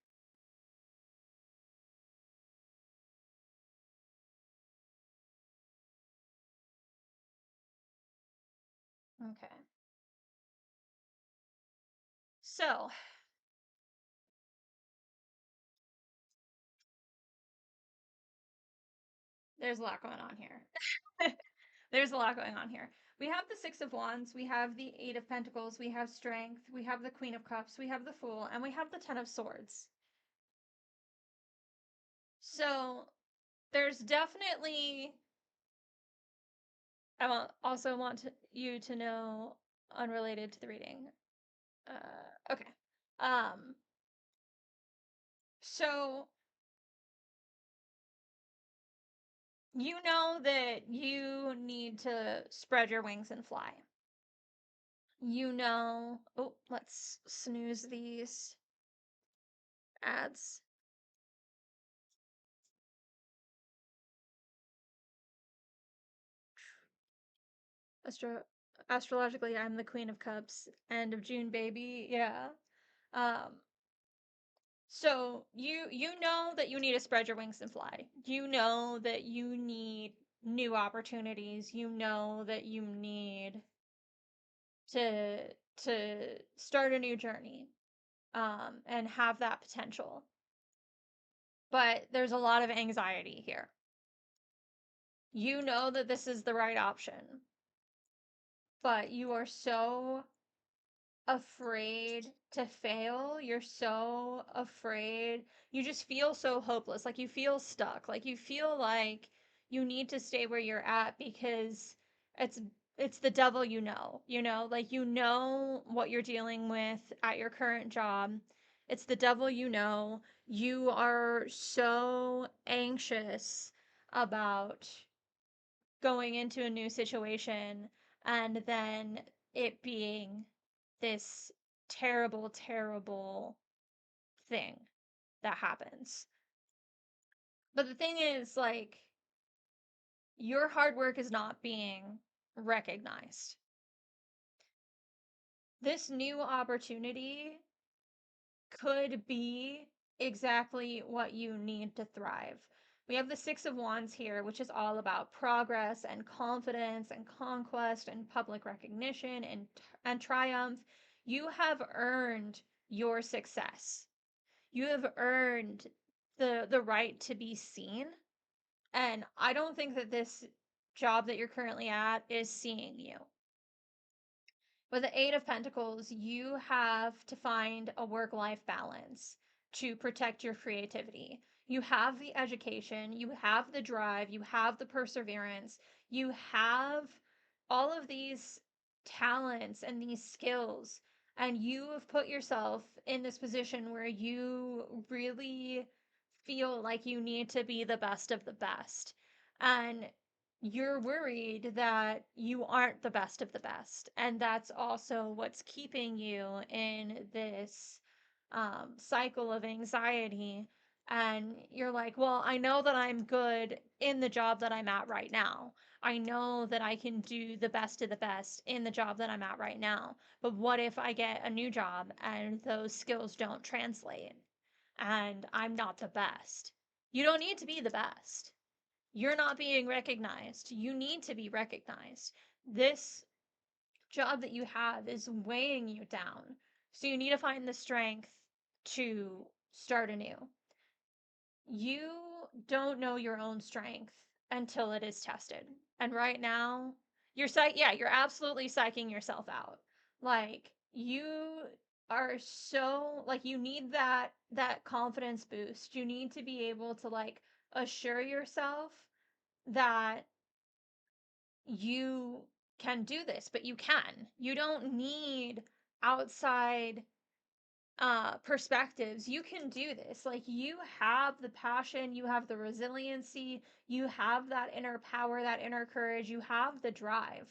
Okay. So, there's a lot going on here. There's a lot going on here. We have the Six of Wands, we have the Eight of Pentacles, we have Strength, we have the Queen of Cups, we have the Fool, and we have the Ten of Swords. So, there's definitely. Also want you to know, unrelated to the reading. Okay. Um, so you know that you need to spread your wings and fly. You know, oh, let's snooze these ads. Astro Astrologically, I'm the Queen of Cups. End of June, baby. Yeah. Um, so you know that you need to spread your wings and fly. You know that you need new opportunities. You know that you need to to start a new journey, and have that potential. But there's a lot of anxiety here. You know that this is the right option, but you are so afraid to fail. You're so afraid. You just feel so hopeless. Like you feel stuck. Like you feel like you need to stay where you're at because it's it's the devil, you know, like you know what you're dealing with at your current job. It's the devil, you are so anxious about going into a new situation and then it being this terrible, terrible thing that happens. But the thing is, like, your hard work is not being recognized. This new opportunity could be exactly what you need to thrive. We have the Six of Wands here, which is all about progress and confidence and conquest and public recognition and triumph. You have earned your success. You have earned the right to be seen. And I don't think that this job that you're currently at is seeing you. With the Eight of Pentacles, you have to find a work life balance to protect your creativity. You have the education, you have the drive, you have the perseverance, you have all of these talents and these skills, and you have put yourself in this position where you really feel like you need to be the best of the best. And you're worried that you aren't the best of the best. And that's also what's keeping you in this cycle of anxiety. And you're like, well, I know that I'm good in the job that I'm at right now. I know that I can do the best of the best in the job that I'm at right now. But what if I get a new job and those skills don't translate and I'm not the best? You don't need to be the best. You're not being recognized. You need to be recognized. This job that you have is weighing you down. So you need to find the strength to start anew. You don't know your own strength until it is tested. And right now, you're absolutely psyching yourself out. Like you are so like you need that confidence boost. You need to be able to like assure yourself that you can do this, but you can. You don't need outside perspectives. You can do this. Like you have the passion, you have the resiliency, you have that inner power, that inner courage, you have the drive.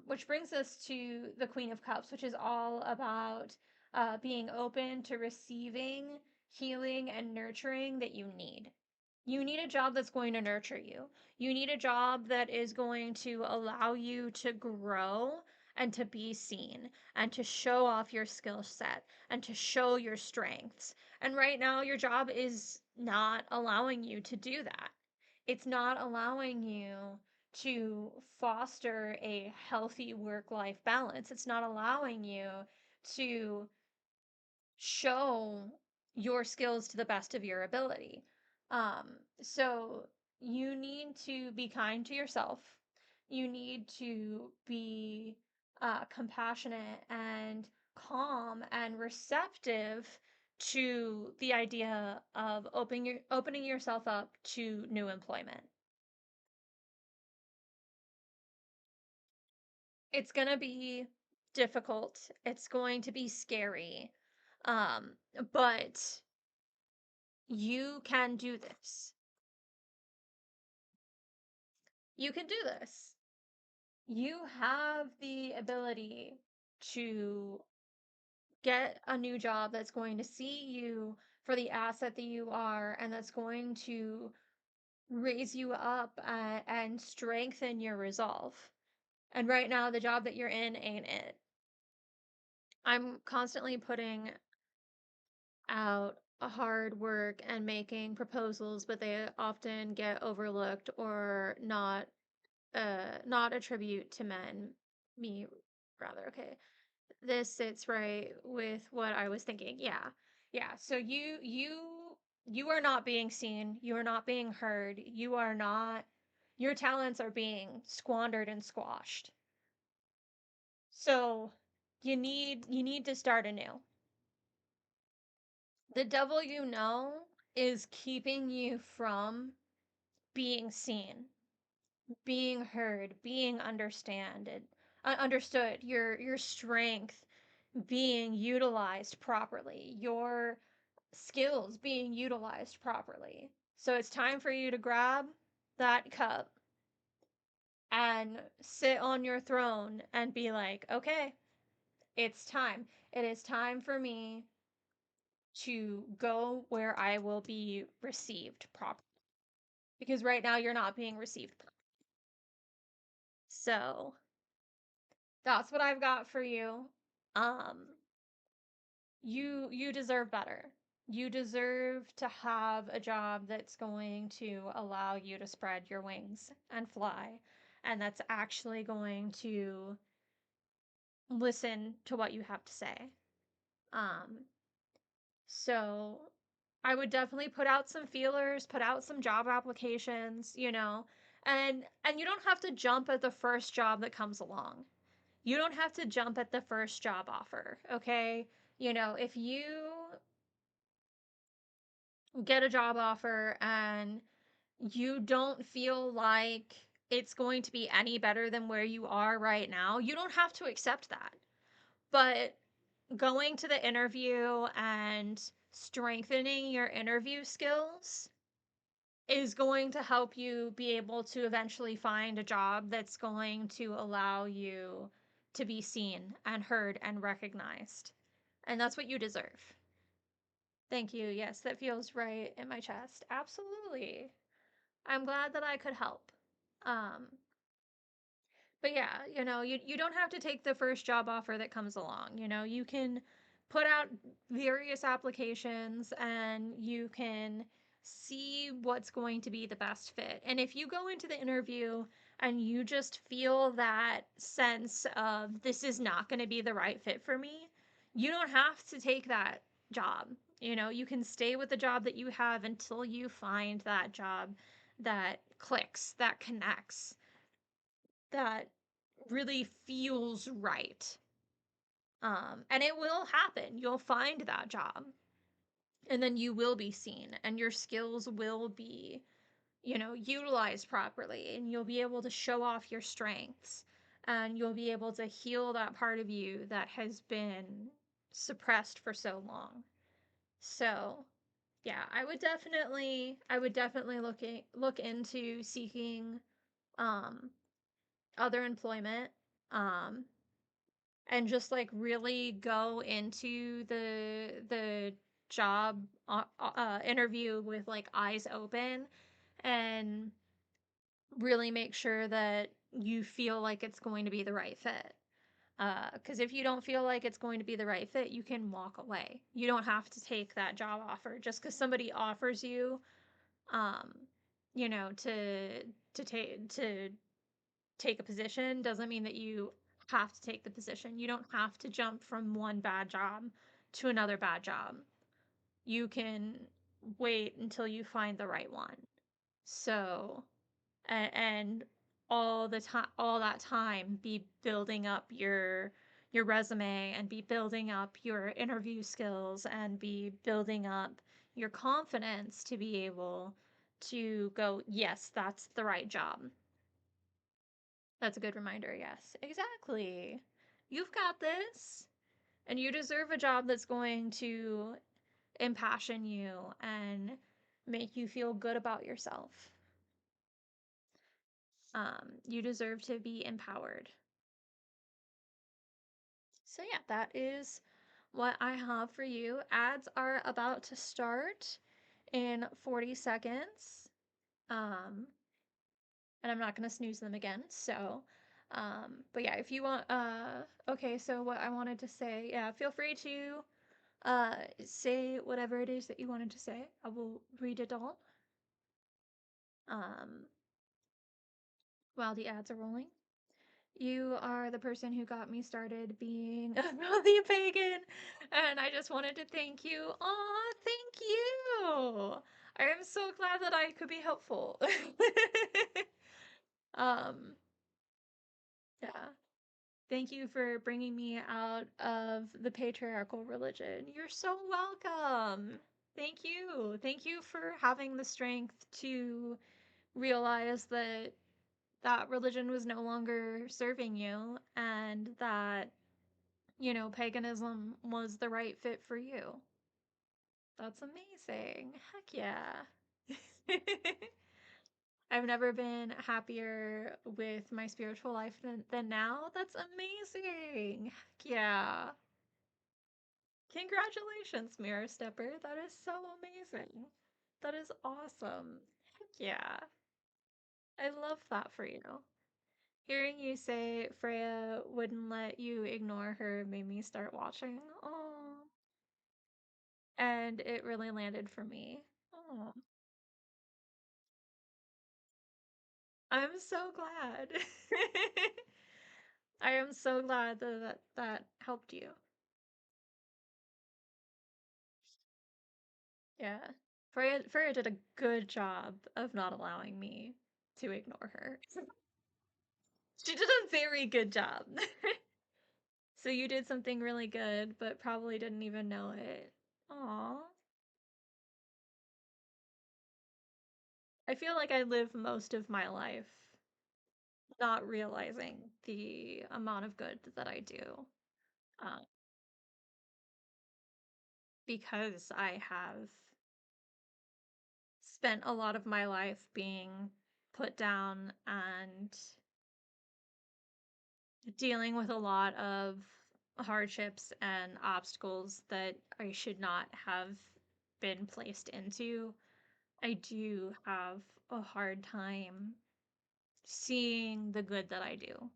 Which brings us to the Queen of Cups, which is all about being open to receiving healing and nurturing that you need. You need a job that's going to nurture you. You need a job that is going to allow you to grow and to be seen and to show off your skill set and to show your strengths. And right now, your job is not allowing you to do that. It's not allowing you to foster a healthy work life balance. It's not allowing you to show your skills to the best of your ability. So you need to be kind to yourself. You need to be compassionate and calm and receptive to the idea of opening yourself up to new employment. It's going to be difficult. It's going to be scary. Um, but you can do this. You can do this. You have the ability to get a new job that's going to see you for the asset that you are and that's going to raise you up and strengthen your resolve. And right now, the job that you're in ain't it. I'm constantly putting out hard work and making proposals, but they often get overlooked or not attribute to men. Me rather. Okay, this sits right with what I was thinking. Yeah, yeah. So you are not being seen, you are not being heard, you are not, your talents are being squandered and squashed. So you need to start anew. The devil you know is keeping you from being seen, being heard, being understood, your strength being utilized properly, your skills being utilized properly. So it's time for you to grab that cup and sit on your throne and be like, okay, it's time. It is time for me to go where I will be received properly. Because right now you're not being received properly. So that's what I've got for you. Um, you deserve better. You deserve to have a job that's going to allow you to spread your wings and fly, and that's actually going to listen to what you have to say. Um, so I would definitely put out some feelers, put out some job applications, and you don't have to jump at the first job that comes along. You don't have to jump at the first job offer, okay? If you get a job offer and you don't feel like it's going to be any better than where you are right now, you don't have to accept that. But going to the interview and strengthening your interview skills is going to help you be able to eventually find a job that's going to allow you to be seen and heard and recognized. And that's what you deserve. Thank you. Yes, that feels right in my chest. Absolutely. I'm glad that I could help. Um, but yeah, you don't have to take the first job offer that comes along. You can put out various applications and you can see what's going to be the best fit. And if you go into the interview and you just feel that sense of this is not going to be the right fit for me, you don't have to take that job. You can stay with the job that you have until you find that job that clicks, that connects, that really feels right. And it will happen. You'll find that job. And then you will be seen and your skills will be, utilized properly and you'll be able to show off your strengths and you'll be able to heal that part of you that has been suppressed for so long. So, yeah, I would definitely look into seeking um other employment, um and just like really go into the job interview with like eyes open and really make sure that you feel like it's going to be the right fit. Because if you don't feel like it's going to be the right fit, you can walk away. You don't have to take that job offer just because somebody offers you, um, to take a position doesn't mean that you have to take the position. You don't have to jump from one bad job to another bad job. You can wait until you find the right one. So, and all the time, all that time, be building up your resume and be building up your interview skills and be building up your confidence to be able to go, yes, that's the right job. That's a good reminder. Yes, exactly. You've got this, and you deserve a job that's going to impassion you and make you feel good about yourself. You deserve to be empowered. So, yeah, that is what I have for you. Ads are about to start in 40 seconds. Um, and I'm not going to snooze them again. So, but yeah, if you want, okay, so what I wanted to say, yeah, feel free to say whatever it is that you wanted to say. I will read it all um, while the ads are rolling. You are the person who got me started being a healthy pagan, and I just wanted to thank you. Aw, thank you. I am so glad that I could be helpful. um, yeah. Thank you for bringing me out of the patriarchal religion. You're so welcome. Thank you. Thank you for having the strength to realize that that religion was no longer serving you and that, paganism was the right fit for you. That's amazing. Heck yeah. I've never been happier with my spiritual life than now. That's amazing. Heck yeah. Congratulations, Mirror Stepper. That is so amazing. That is awesome. Heck yeah. I love that for you. Hearing you say Freya wouldn't let you ignore her made me start watching. Oh. And it really landed for me. Oh. I'm so glad. I am so glad that helped you. Yeah. Freya did a good job of not allowing me to ignore her. She did a very good job. So you did something really good, but probably didn't even know it. Aw. I feel like I live most of my life not realizing the amount of good that I do. Uh, because I have spent a lot of my life being put down and dealing with a lot of hardships and obstacles that I should not have been placed into. I do have a hard time seeing the good that I do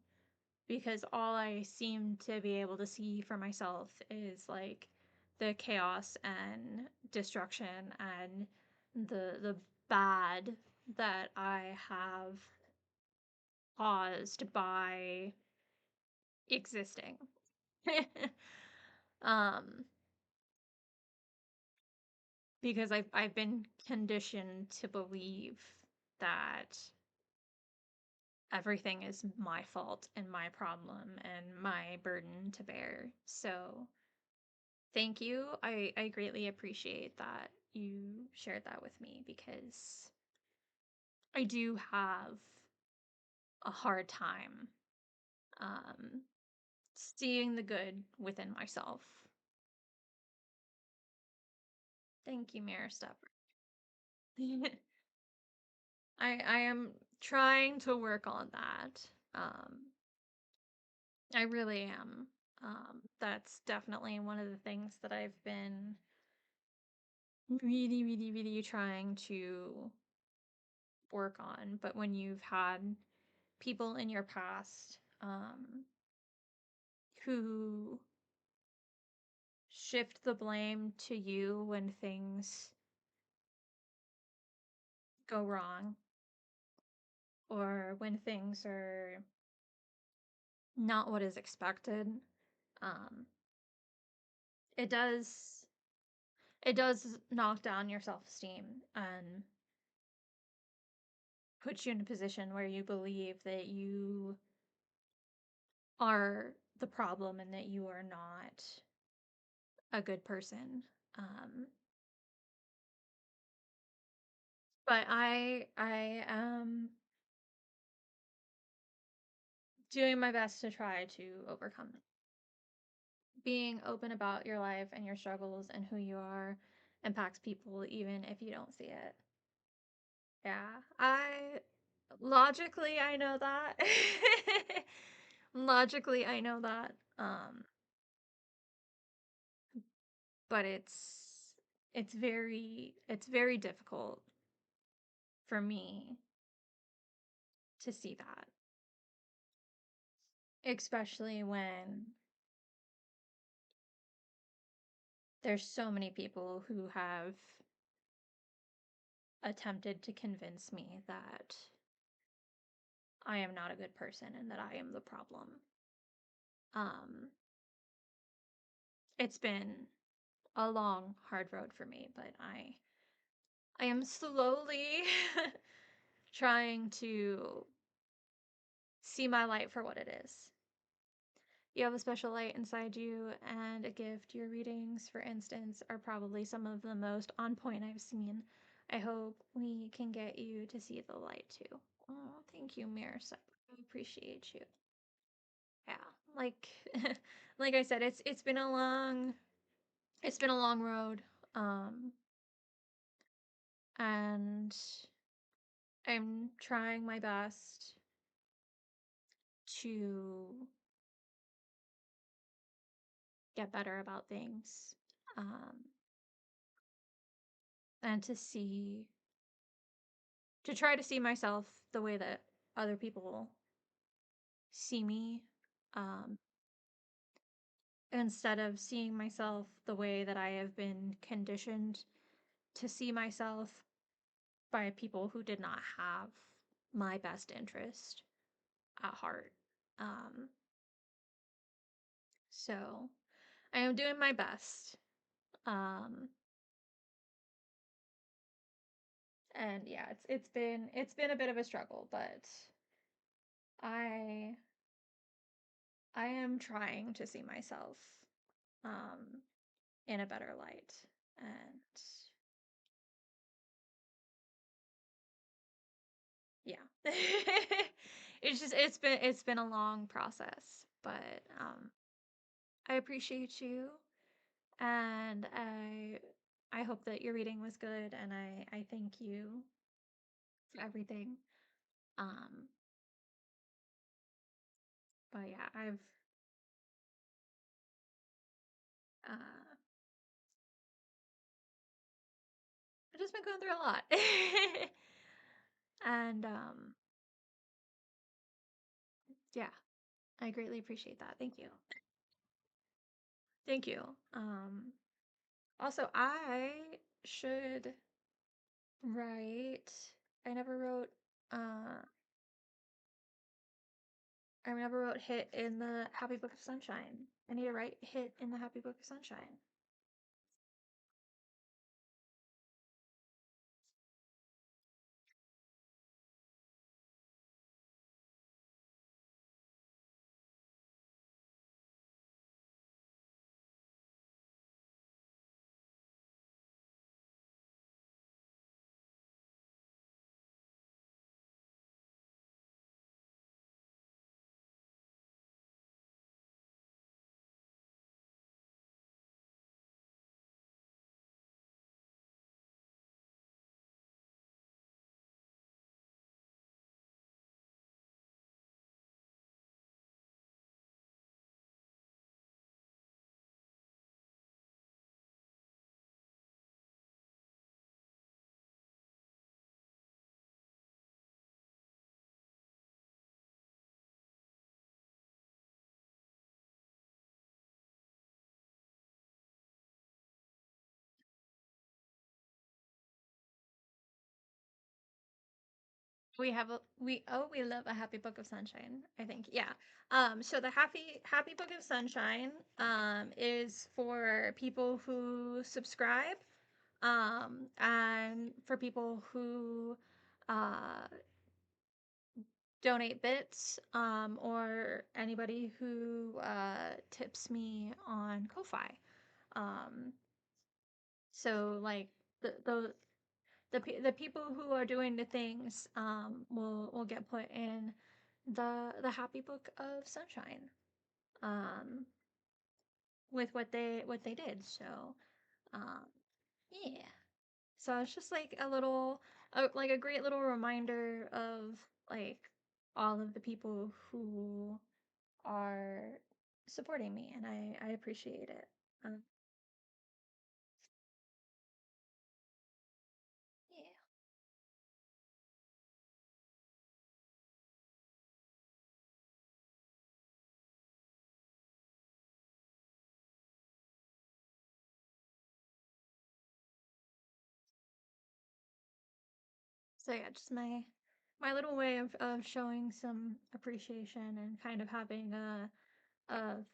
because all I seem to be able to see for myself is like the chaos and destruction and the bad that I have caused by existing. um because I've been conditioned to believe that everything is my fault and my problem and my burden to bear. So thank you. I greatly appreciate that you shared that with me because I do have a hard time um, seeing the good within myself. Thank you, Mirror Stepper. I am trying to work on that. I really am. That's definitely one of the things that I've been really, really, really trying to work on. But when you've had people in your past who shift the blame to you when things go wrong or when things are not what is expected, um, it does knock down your self-esteem and put you in a position where you believe that you are the problem and that you are not a good person. Um, but I am doing my best to try to overcome it. Being open about your life and your struggles and who you are impacts people even if you don't see it. Yeah, I know that. Logically I know that. But it's very difficult for me to see that, especially when there's so many people who have attempted to convince me that I am not a good person and that I am the problem. Um, it's been a long, hard road for me, but I am slowly trying to see my light for what it is. You have a special light inside you and a gift. Your readings, for instance, are probably some of the most on point I've seen. I hope we can get you to see the light too. Oh, thank you, Mirror. I appreciate you. Yeah, like like I said, it's been a long road. Um, and I'm trying my best to get better about things. Um, and to try to see myself the way that other people see me, um, instead of seeing myself the way that I have been conditioned to see myself by people who did not have my best interest at heart. Um, so I am doing my best. Um, and yeah, it's been a bit of a struggle, but I I am trying to see myself um in a better light. And yeah. It's been a long process, but I appreciate you and I hope that your reading was good and I thank you for everything. Um but yeah, uh I've just been going through a lot. And yeah, I greatly appreciate that. Thank you. Thank you. Also I should write I never wrote uh I never wrote hit in the Happy Book of Sunshine. I need to write hit in the Happy Book of Sunshine. we love a happy book of sunshine, I think. Yeah. So the happy book of sunshine is for people who subscribe, and for people who uh donate bits, or anybody who tips me on Ko-fi. Um so like the the people who are doing the things will get put in the happy book of sunshine, um with what they did. So um yeah, so it's just like a little, like a great little reminder of like all of the people who are supporting me, and I appreciate it. um, yeah. So yeah, just my little way of showing some appreciation and kind of having a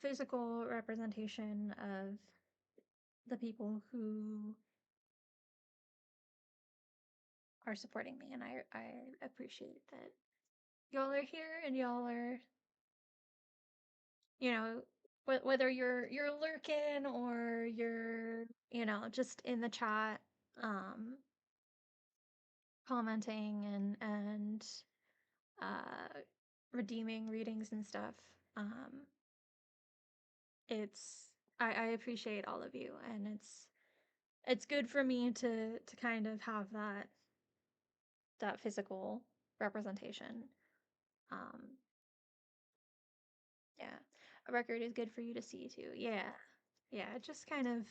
physical representation of the people who are supporting me, and I appreciate that y'all are here, and y'all are, you know, whether you're lurking or you're, just in the chat, um commenting and uh redeeming readings and stuff. It's I appreciate all of you, and it's good for me to kind of have that physical representation. Um, yeah, a record is good for you to see too. Yeah, yeah, it just kind of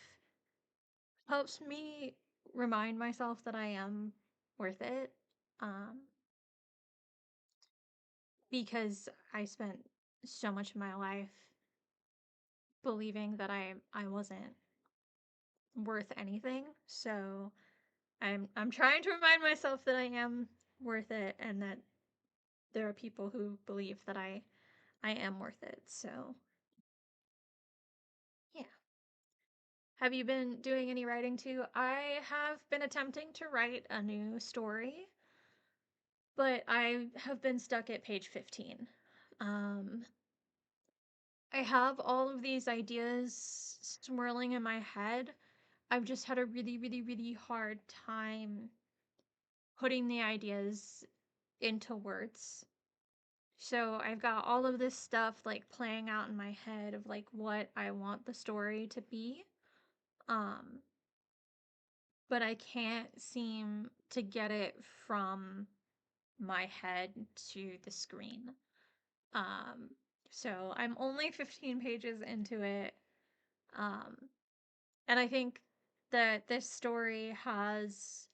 helps me remind myself that I am worth it. Um, because I spent so much of my life believing that I wasn't worth anything. So I'm trying to remind myself that I am worth it, and that there are people who believe that I am worth it. So, yeah. Have you been doing any writing too? I have been attempting to write a new story, but I have been stuck at page 15. Um, I have all of these ideas swirling in my head. I've just had a really, really, really hard time putting the ideas into words. So I've got all of this stuff like playing out in my head of like what I want the story to be. Um, but I can't seem to get it from my head to the screen. Um, so I'm only 15 pages into it. Um, and I think that this story has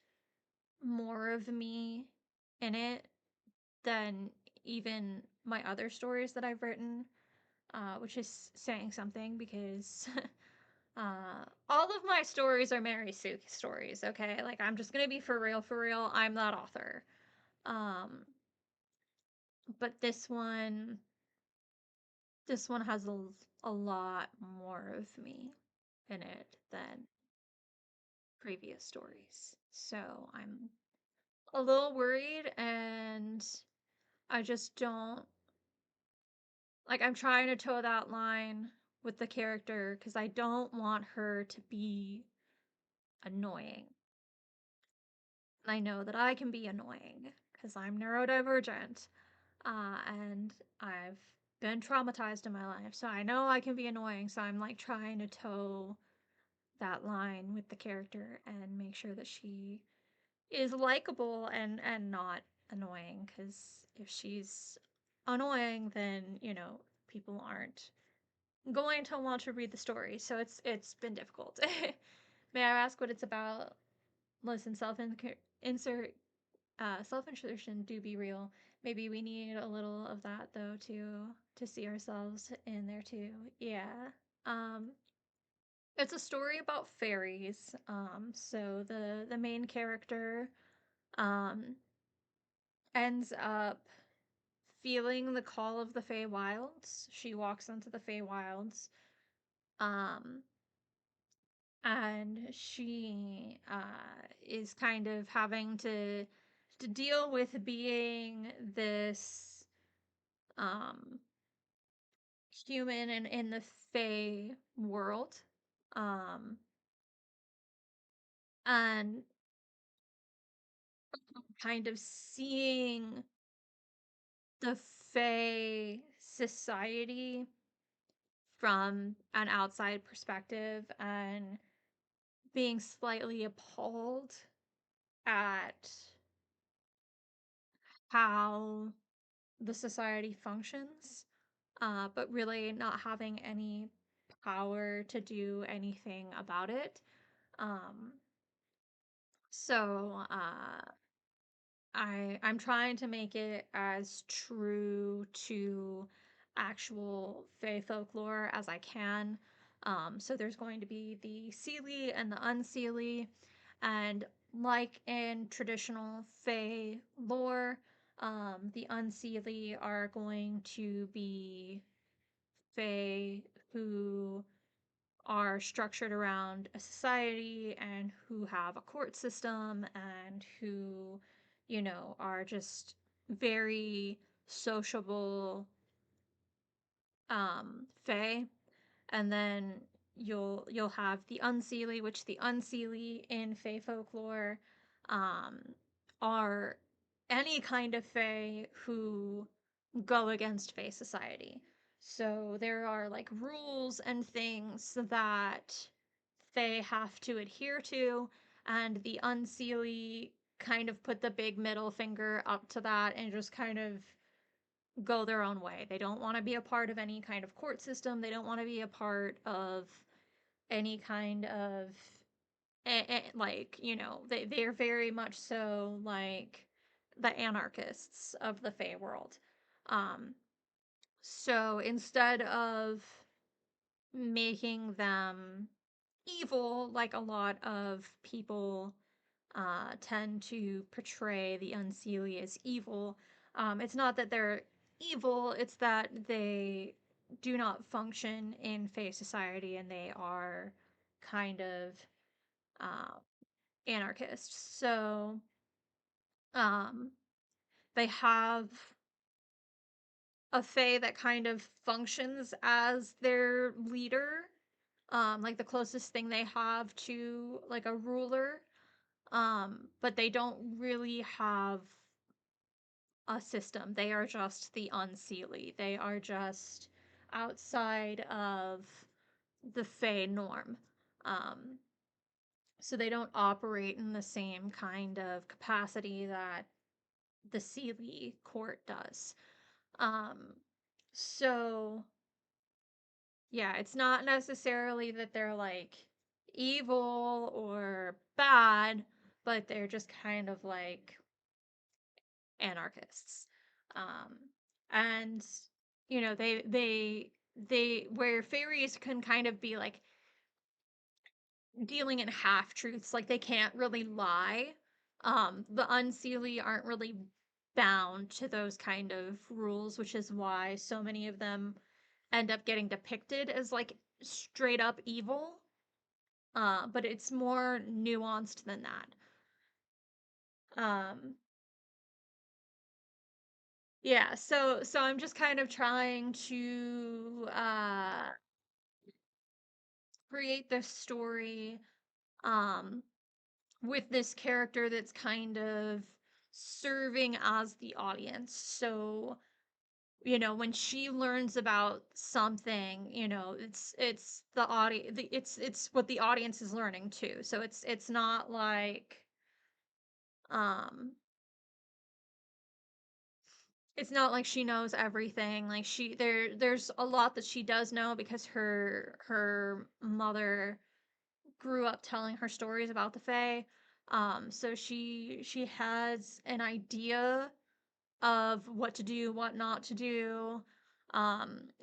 more of me in it than even my other stories that I've written, which is saying something because all of my stories are Mary Sue stories, okay? Like, I'm just gonna be for real, for real. I'm that author. Um, but this one has a lot more of me in it than previous stories. So I'm a little worried, and I just don't like, I'm trying to toe that line with the character because I don't want her to be annoying. I know that I can be annoying because I'm neurodivergent, and I've been traumatized in my life, so I know I can be annoying. So I'm like trying to toe that line with the character and make sure that she is likable and not annoying. Because if she's annoying, then people aren't going to want to read the story. So it's been difficult. May I ask what it's about? Listen, insert self insertion do be real. Maybe we need a little of that though to see ourselves in there too. Yeah. Um, it's a story about fairies. So the main character, um, ends up feeling the call of the Feywilds. She walks into the Feywilds, um, and she is kind of having to deal with being this um, human in the Fey world, um, and kind of seeing the Fey society from an outside perspective and being slightly appalled at how the society functions, but really not having any power to do anything about it. Um, so I'm trying to make it as true to actual Fae folklore as I can. So there's going to be the Seelie and the Unseelie, and like in traditional Fae lore, the Unseelie are going to be Fae who are structured around a society and who have a court system and who, are just very sociable fae. And then you'll have the unseelie, which the unseelie in fae folklore um are any kind of fae who go against fae society. So there are like rules and things that they have to adhere to, and the unseelie kind of put the big middle finger up to that and just kind of go their own way. They don't want to be a part of any kind of court system. They don't want to be a part of any kind of like, they're very much so like the anarchists of the Fey world. Um so instead of making them evil like a lot of people tend to portray the Unseelie as evil. It's not that they're evil, it's that they do not function in Fae society and they are kind of uh, anarchists. So um, they have a Fae that kind of functions as their leader, like the closest thing they have to like a ruler. But they don't really have a system. They are just the Unseelie. They are just outside of the Fey norm. Um, so they don't operate in the same kind of capacity that the Seelie court does. Um, so yeah, it's not necessarily that they're like evil or bad, but they're just kind of like anarchists. Um, and they where fairies can kind of be like dealing in half truths, like they can't really lie. The Unseelie aren't really bound to those kind of rules, which is why so many of them end up getting depicted as like straight up evil. But it's more nuanced than that. Yeah, so I'm just kind of trying to create this story um with this character that's kind of serving as the audience. So, when she learns about something, it's the audience, it's what the audience is learning too. So it's not like um it's not like she knows everything. Like there's a lot that she does know because her mother grew up telling her stories about the Fae. So she has an idea of what to do, what not to do.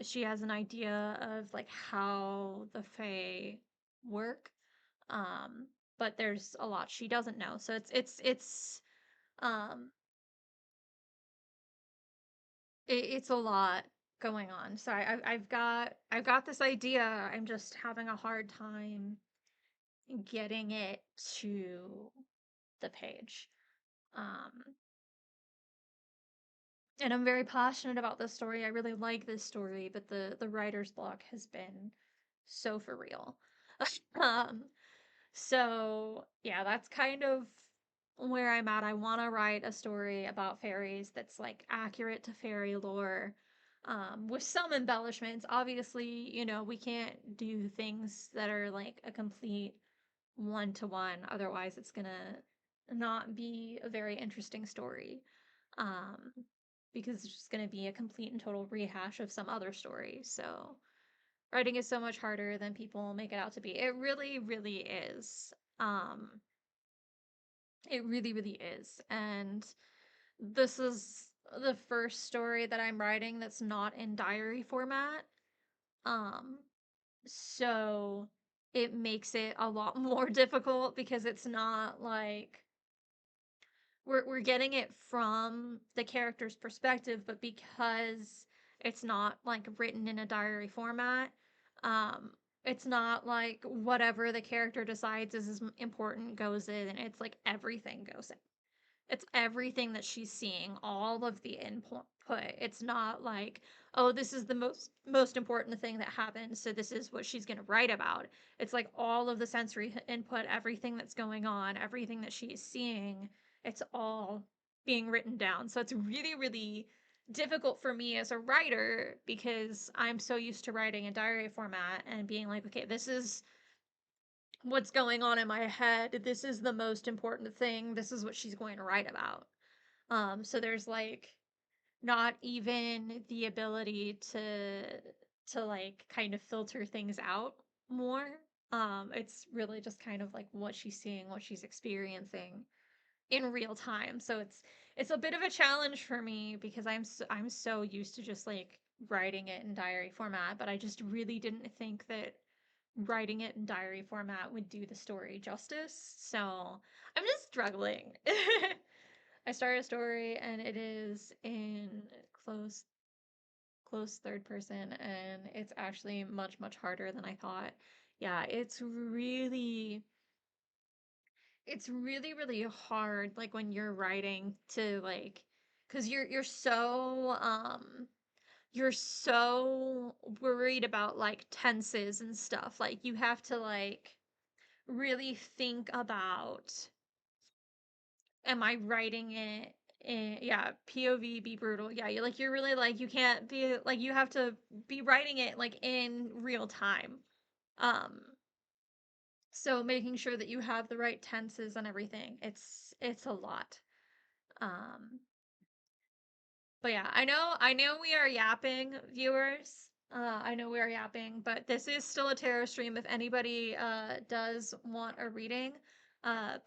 She has an idea of like how the Fae work. Um, but there's a lot she doesn't know. So it's it's a lot going on. So I've got this idea. I'm just having a hard time getting it to the page. Um, and I'm very passionate about this story. I really like this story, but the writer's block has been so for real. um, so yeah, that's kind of where I'm at. I want to write a story about fairies that's like accurate to fairy lore, with some embellishments. Obviously, you know, we can't do things that are like a complete one to one. Otherwise, it's gonna not be a very interesting story. Um, because it's just gonna be a complete and total rehash of some other story. So writing is so much harder than people make it out to be. It really, really is. Um, it really, really is. And this is the first story that I'm writing that's not in diary format. Um, so it makes it a lot more difficult because it's not like we're getting it from the character's perspective, but because it's not like written in a diary format, um, it's not like whatever the character decides is important goes in. It's like everything goes in. It's everything that she's seeing, all of the input. It's not like, oh, this is the most important thing that happened, so this is what she's going to write about. It's like all of the sensory input, everything that's going on, everything that she's seeing, it's all being written down. So it's really, really difficult for me as a writer because I'm so used to writing in diary format and being like, okay, this is what's going on in my head. This is the most important thing. This is what she's going to write about. So there's like not even the ability to like kind of filter things out more. It's really just kind of like what she's seeing, what she's experiencing in real time. So it's a bit of a challenge for me because I'm so used to just like writing it in diary format, but I just really didn't think that writing it in diary format would do the story justice. So I'm just struggling. I started a story and it is in close close third person and it's actually much harder than I thought. Yeah, it's really really hard like when you're writing to like cuz you're so worried about like tenses and stuff. Like you have to like really think about, am I writing it in, yeah, POV, be brutal. Yeah, you're really like you can't be like you have to be writing it like in real time. Um so making sure that you have the right tenses and everything. It's a lot. Um but yeah, I know we are yapping, viewers. I know we are yapping, but this is still a tarot stream. If anybody does want a reading,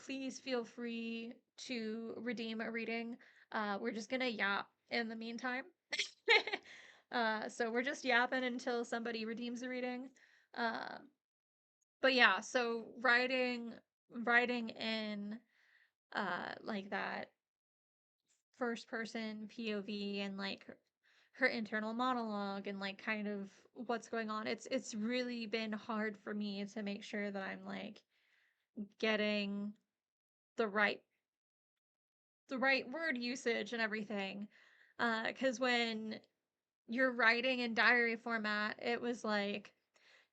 please feel free to redeem a reading. We're just gonna yap in the meantime. So we're just yapping until somebody redeems a reading. Uh, but yeah, so writing in like that first person POV and like her internal monologue and like kind of what's going on. It's really been hard for me to make sure that I'm like getting the right the right word usage and everything. Cuz when you're writing in diary format, it was like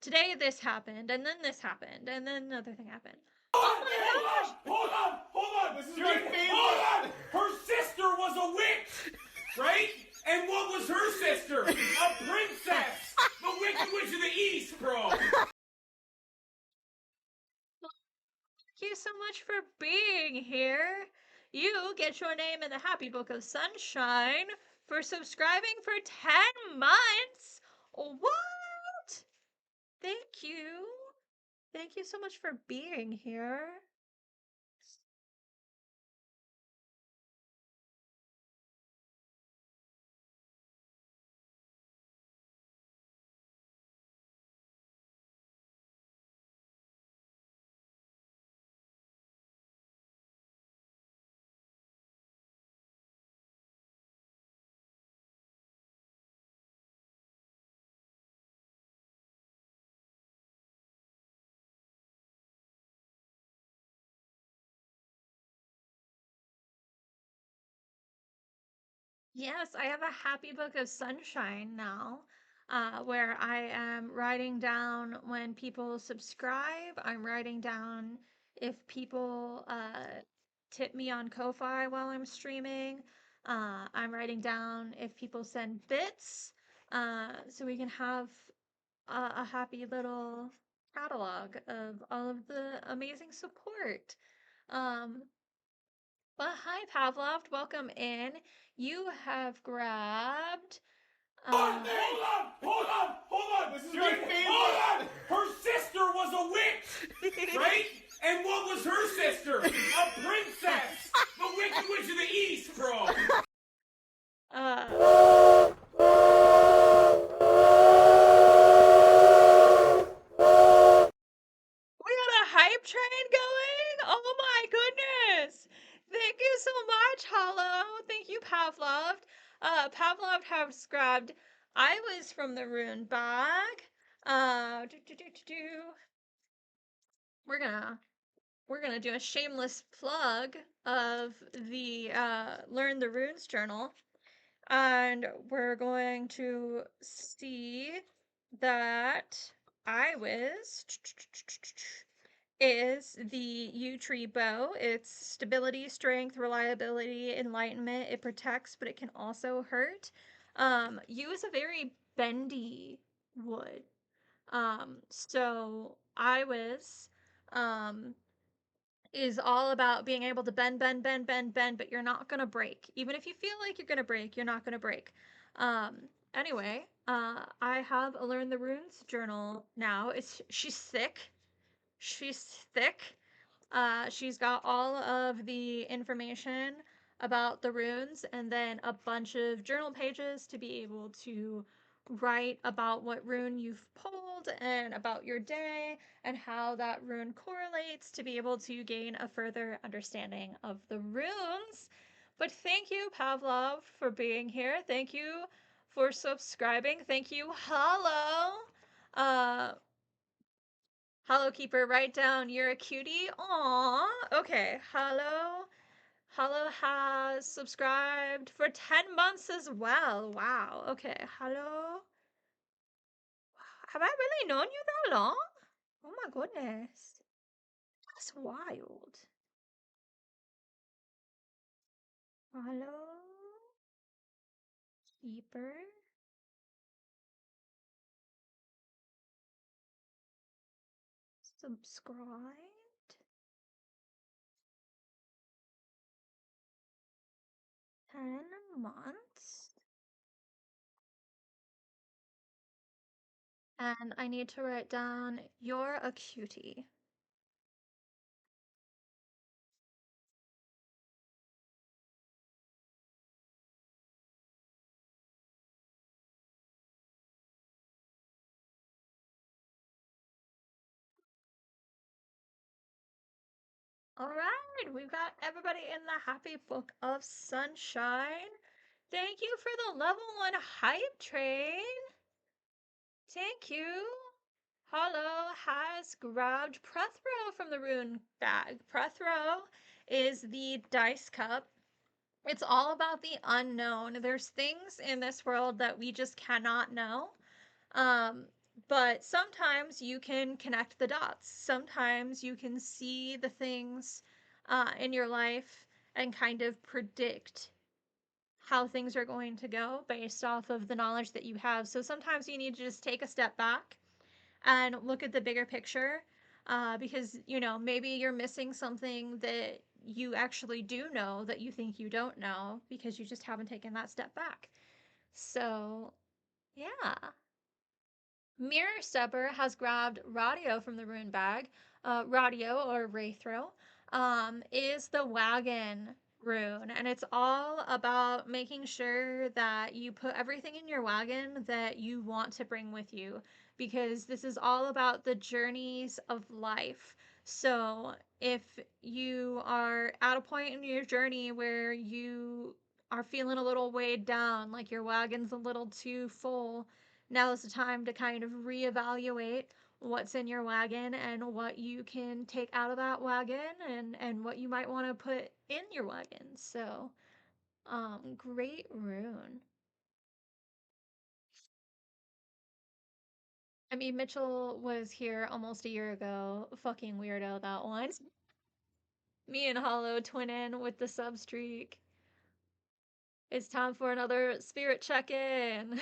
today this happened and then this happened and then another thing happened. Oh my gosh! Hold on! This is my favorite. Hold on! Her sister was a witch, right? And what was her sister? A princess! The Wicked Witch of the East, bro! Thank you so much for being here. You get your name in the Happy Book of Sunshine for subscribing for 10 months. What? Thank you. Thank you so much for being here. Yes, I have a happy book of sunshine now, where I am writing down when people subscribe. I'm writing down if people tip me on Ko-fi while I'm streaming. I'm writing down if people send bits, so we can have a happy little catalog of all of the amazing support. Um, but hi, Pavlov, welcome in. You have grabbed. Hold on! Hold on! Hold on! This is my favorite. Hold on! Her sister was a witch, right? And what was her sister? A princess! The Wicked Witch of the East, bro! We got a hype train going? Oh my goodness! Thank you so much, Hollow. Thank you, Pavlov. Pavlov has grabbed I was from the rune bag. We're gonna do a shameless plug of the Learn the Runes journal. And we're going to see that Iwiz is the yew tree bow. It's stability, strength, reliability, enlightenment. It protects, but it can also hurt. Yew is a very bendy wood. So Iwiz is all about being able to bend, bend, bend, bend, bend, but you're not gonna break. Even if you feel like you're gonna break, you're not gonna break. Anyway, I have a Learn the Runes journal now. She's thick. She's thick. She's got all of the information about the runes and then a bunch of journal pages to be able to write about what rune you've pulled and about your day and how that rune correlates to be able to gain a further understanding of the runes. But thank you, Pavlov, for being here. Thank you for subscribing. Thank you, Hollow. Hollow Keeper, write down you're a cutie. Aww. Okay, Hollow. Hollow has subscribed for 10 months as well. Wow. Okay, Hollow. Have I really known you that long? Oh my goodness. That's wild. Hollow Keeper. Subscribed. 10 months. And I need to write down you're a cutie. All right, we've got everybody in the happy book of sunshine. Thank you for the level 1 hype train. Thank you. Hollow has grabbed Prethro from the rune bag. Prethro is the dice cup. It's all about the unknown. There's things in this world that we just cannot know. But sometimes you can connect the dots. Sometimes you can see the things in your life and kind of predict how things are going to go based off of the knowledge that you have. So sometimes you need to just take a step back and look at the bigger picture because, you know, maybe you're missing something that you actually do know that you think you don't know because you just haven't taken that step back. So, yeah. Mirror Stepper has grabbed Radio from the rune bag. Radio, or Wraithro, is the wagon rune, and it's all about making sure that you put everything in your wagon that you want to bring with you, because this is all about the journeys of life. So, if you are at a point in your journey where you are feeling a little weighed down, like your wagon's a little too full, now is the time to kind of reevaluate what's in your wagon and what you can take out of that wagon and what you might want to put in your wagon. So, Great rune. I mean, Mitchell was here almost a year ago. Fucking weirdo, that one. Me and Hollow twinning with the sub streak. It's time for another spirit check-in.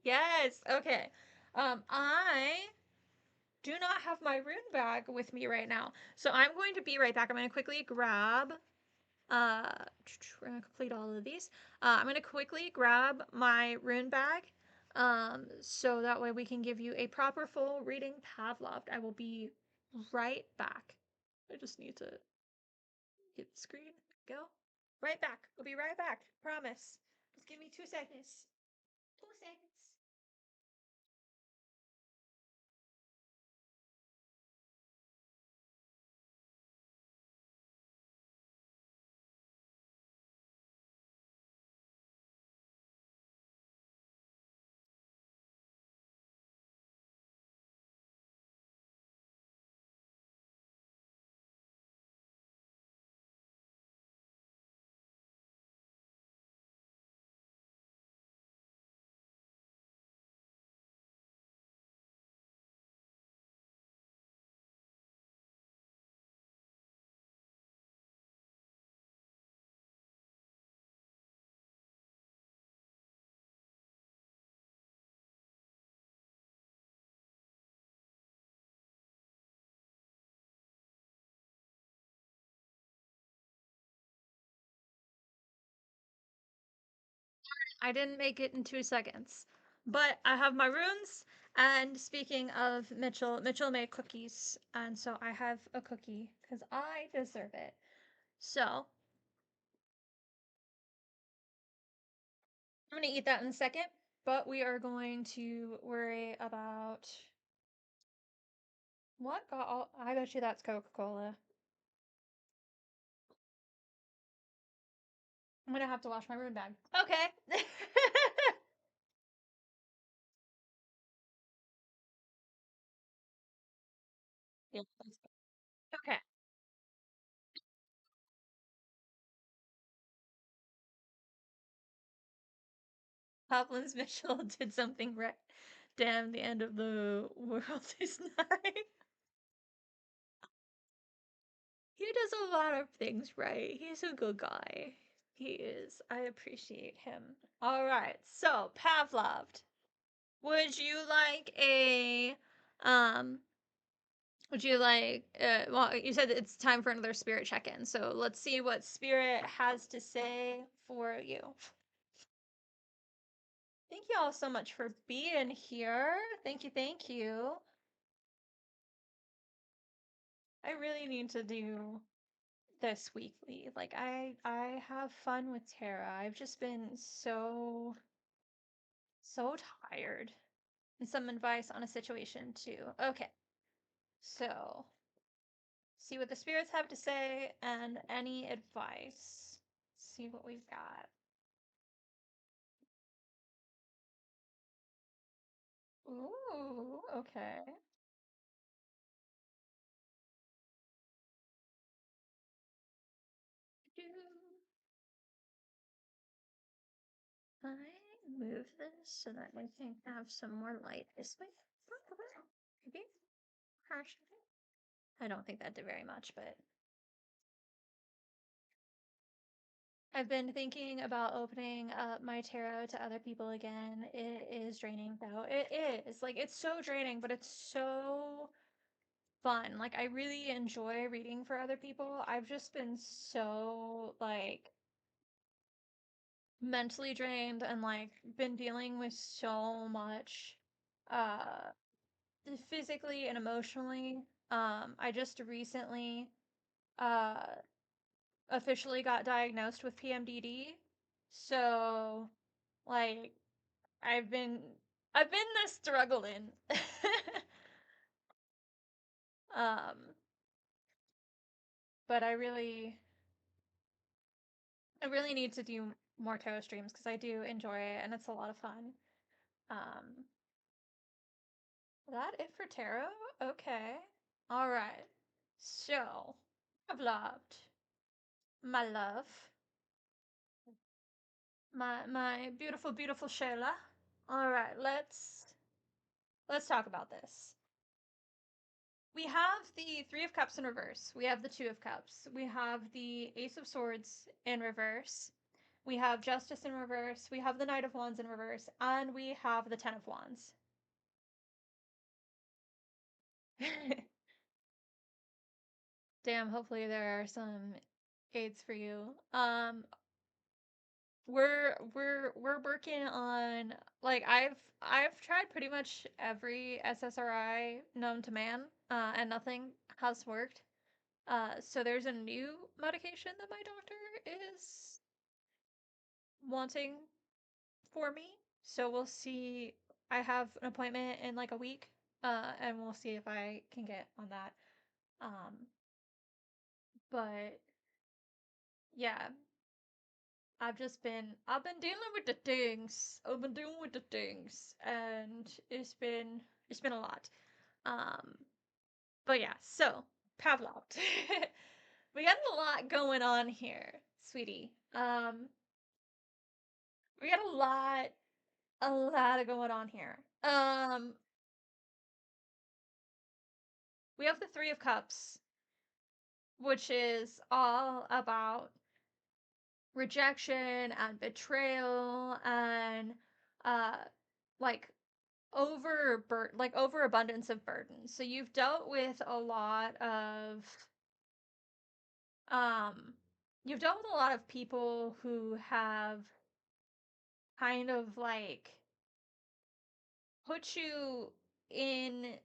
Yes. Okay. I do not have my rune bag with me right now, so I'm going to be right back. I'm going to quickly grab. We're gonna complete all of these. I'm gonna quickly grab my rune bag, so that way we can give you a proper full reading Pavloved. I will be right back. I just need to get the screen. Go. Right back. I'll be right back. Promise. Just give me 2 seconds. 2 seconds. I didn't make it in 2 seconds. But I have my runes, and speaking of Mitchell, Mitchell made cookies, and so I have a cookie because I deserve it. So I'm gonna eat that in a second, but we are going to worry about what got all. I bet you that's Coca Cola. I'm gonna have to wash my rune bag. Okay. Yeah, let's go. Okay. Hoplin's Mitchell did something right. Damn, the end of the world is nigh. He does a lot of things right. He's a good guy. He is. I appreciate him. All right. So, Pavloved, would you like a um would you like well, you said it's time for another spirit check-in. So, let's see what spirit has to say for you. Thank you all so much for being here. Thank you. Thank you. I really need to do this weekly. Like I have fun with Tara. I've just been so tired. And some advice on a situation too. Okay. So, see what the spirits have to say and any advice. See what we've got. Ooh, okay. I move this so that we can have some more light this way. Maybe. I don't think that did very much, but I've been thinking about opening up my tarot to other people again. It is draining though. It is. Like it's so draining, but it's so fun. Like I really enjoy reading for other people. I've just been so like mentally drained and like been dealing with so much uh physically and emotionally. I just recently uh officially got diagnosed with PMDD. So like I've been I've been struggling. um but I really need to do more tarot streams because I do enjoy it and it's a lot of fun. Um that it for tarot? Okay. All right. So, I've loved my love. My beautiful, beautiful Shayla. All right, let's talk about this. We have the Three of Cups in reverse. We have the Two of Cups. We have the Ace of Swords in reverse. We have Justice in reverse. We have the Knight of Wands in reverse, and we have the Ten of Wands. Damn, hopefully there are some aids for you. We're working on, like, I've tried pretty much every SSRI known to man, and nothing has worked. So there's a new medication that my doctor is wanting for me. So we'll see. I have an appointment in like a week, and we'll see if I can get on that. Um, but yeah, I've been dealing with the things. I've been dealing with the things, and it's been a lot. Um, but yeah, so Pavlov. We got a lot going on here, sweetie. We got a lot going on here. We have the Three of Cups, which is all about rejection and betrayal and uh like overabundance of burden. So you've dealt with a lot of um you've dealt with a lot of people who have kind of like put you in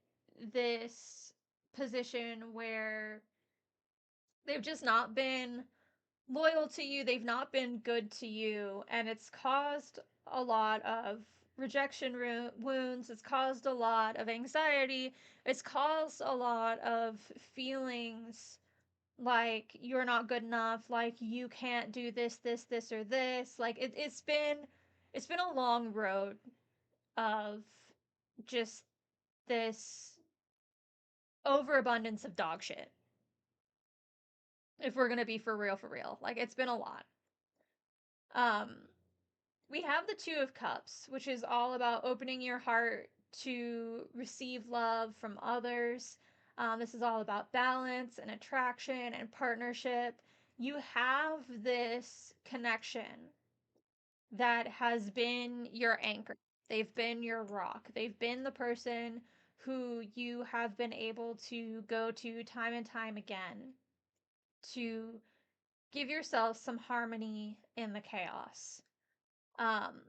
this position where they've just not been loyal to you, they've not been good to you, and it's caused a lot of wounds, it's caused a lot of anxiety, it's caused a lot of feelings like you're not good enough, like you can't do this, or this. Like it's been a long road of just this overabundance of dog shit. If we're gonna be for real. Like it's been a lot. Um we have the Two of Cups, which is all about opening your heart to receive love from others. This is all about balance and attraction and partnership. You have this connection that has been your anchor. They've been your rock. They've been the person who you have been able to go to time and time again to give yourself some harmony in the chaos. Um,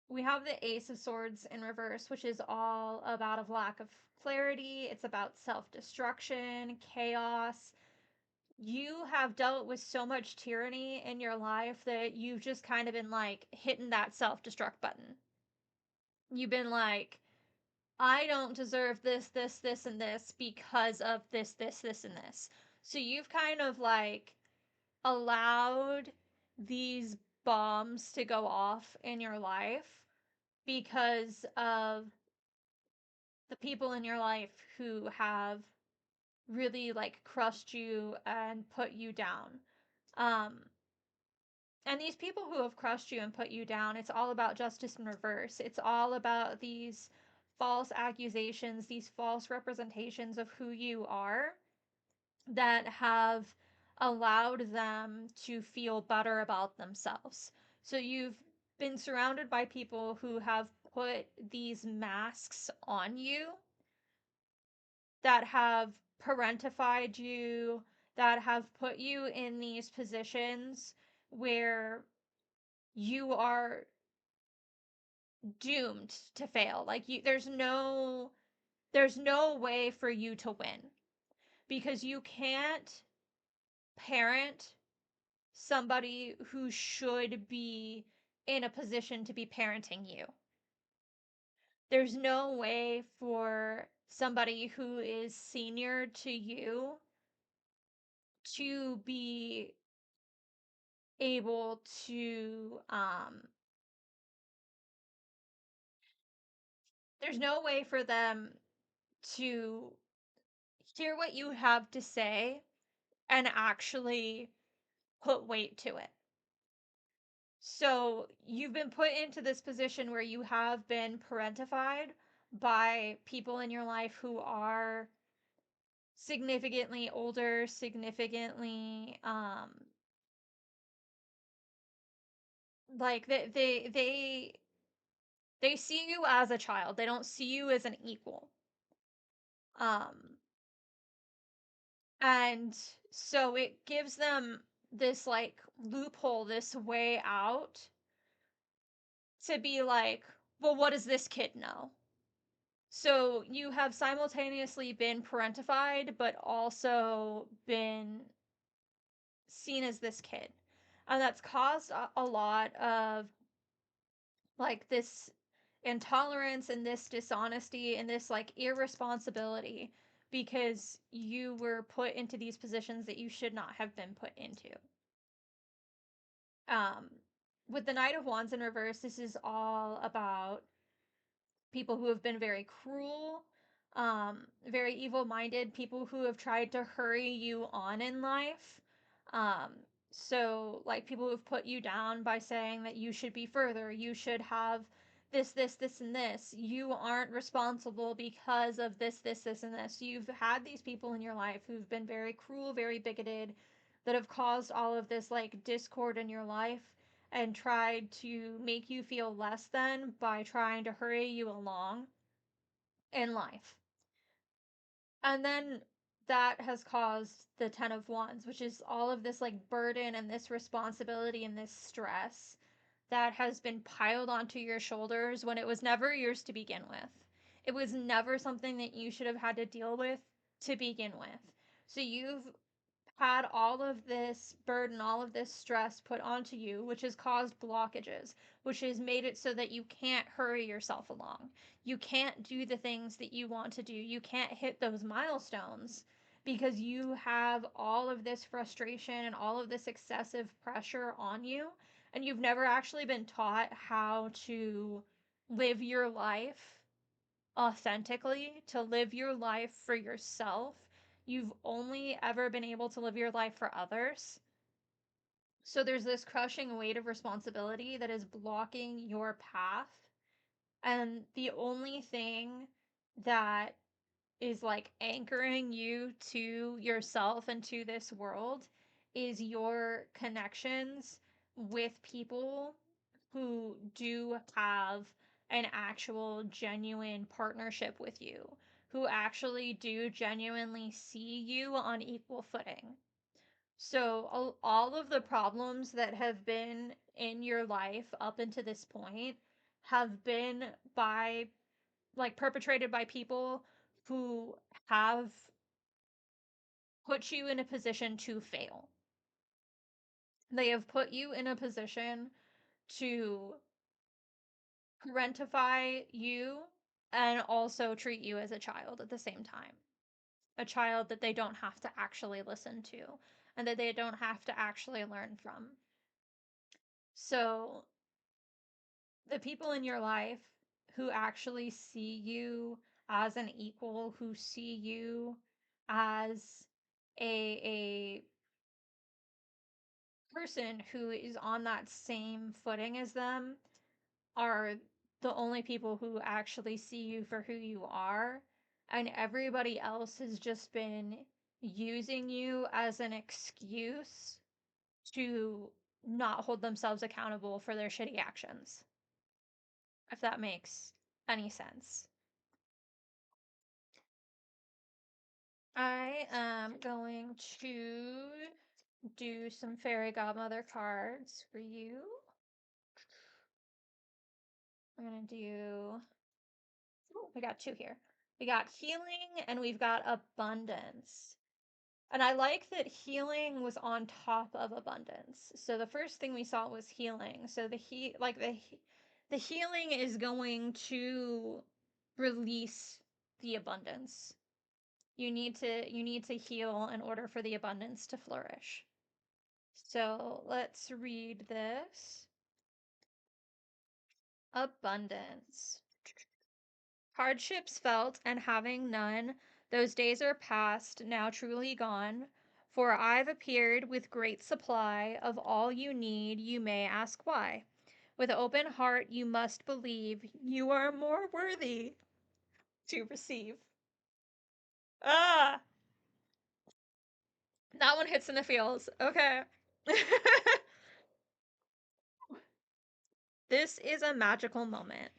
we have the Ace of Swords in reverse, which is all about a lack of clarity. It's about self destruction, chaos. You have dealt with so much tyranny in your life that you've just kind of been like hitting that self destruct button. You've been like, I don't deserve this, and this because of this, and this. So you've kind of like allowed these bombs to go off in your life because of the people in your life who have really like crushed you and put you down. Um, and these people who have crushed you and put you down, it's all about justice in reverse. It's all about these false accusations, these false representations of who you are that have allowed them to feel better about themselves. So you've been surrounded by people who have put these masks on you that have parentified you, that have put you in these positions where you are doomed to fail. Like there's no way for you to win because you can't parent somebody who should be in a position to be parenting you. There's no way for somebody who is senior to you to be able to there's no way for them to hear what you have to say and actually put weight to it. So you've been put into this position where you have been parentified by people in your life who are significantly older, significantly like they see you as a child. They don't see you as an equal. Um and so it gives them this like loophole, this way out to be like, well, what does this kid know? So you have simultaneously been parentified, but also been seen as this kid. And that's caused a lot of like this intolerance and this dishonesty and this like irresponsibility because you were put into these positions that you should not have been put into. Um, with the Knight of Wands in reverse, this is all about people who have been very cruel, very evil minded, people who have tried to hurry you on in life. Um, so, like, people who have put you down by saying that you should be further, you should have this, and this. You aren't responsible because of this, and this. You've had these people in your life who've been very cruel, very bigoted, that have caused all of this, like, discord in your life and tried to make you feel less than by trying to hurry you along in life. And then that has caused the 10 of Wands, which is all of this like burden and this responsibility and this stress that has been piled onto your shoulders when it was never yours to begin with. It was never something that you should have had to deal with to begin with. So you've had all of this burden, all of this stress put onto you, which has caused blockages, which has made it so that you can't hurry yourself along. You can't do the things that you want to do. You can't hit those milestones because you have all of this frustration and all of this excessive pressure on you. And you've never actually been taught how to live your life authentically, to live your life for yourself. You've only ever been able to live your life for others. So there's this crushing weight of responsibility that is blocking your path. And the only thing that is like anchoring you to yourself and to this world is your connections with people who do have an actual genuine partnership with you, who actually do genuinely see you on equal footing. So all of the problems that have been in your life up until this point have been by like perpetrated by people who have put you in a position to fail. They have put you in a position to parentify you and also treat you as a child at the same time. A child that they don't have to actually listen to and that they don't have to actually learn from. So, the people in your life who actually see you as an equal, who see you as a person who is on that same footing as them are the only people who actually see you for who you are. And everybody else has just been using you as an excuse to not hold themselves accountable for their shitty actions. If that makes any sense. I am going to do some fairy godmother cards for you. I'm going to do, oh, we got two here. We got healing and we've got abundance. And I like that healing was on top of abundance. So the first thing we saw was healing. So the healing is going to release the abundance. You need to heal in order for the abundance to flourish. So let's read this. Abundance. Hardships felt and having none, those days are past, now truly gone. For I've appeared with great supply of all you need, you may ask why. With open heart you must believe you are more worthy to receive. Ah, that one hits in the feels. Okay. This is a magical moment,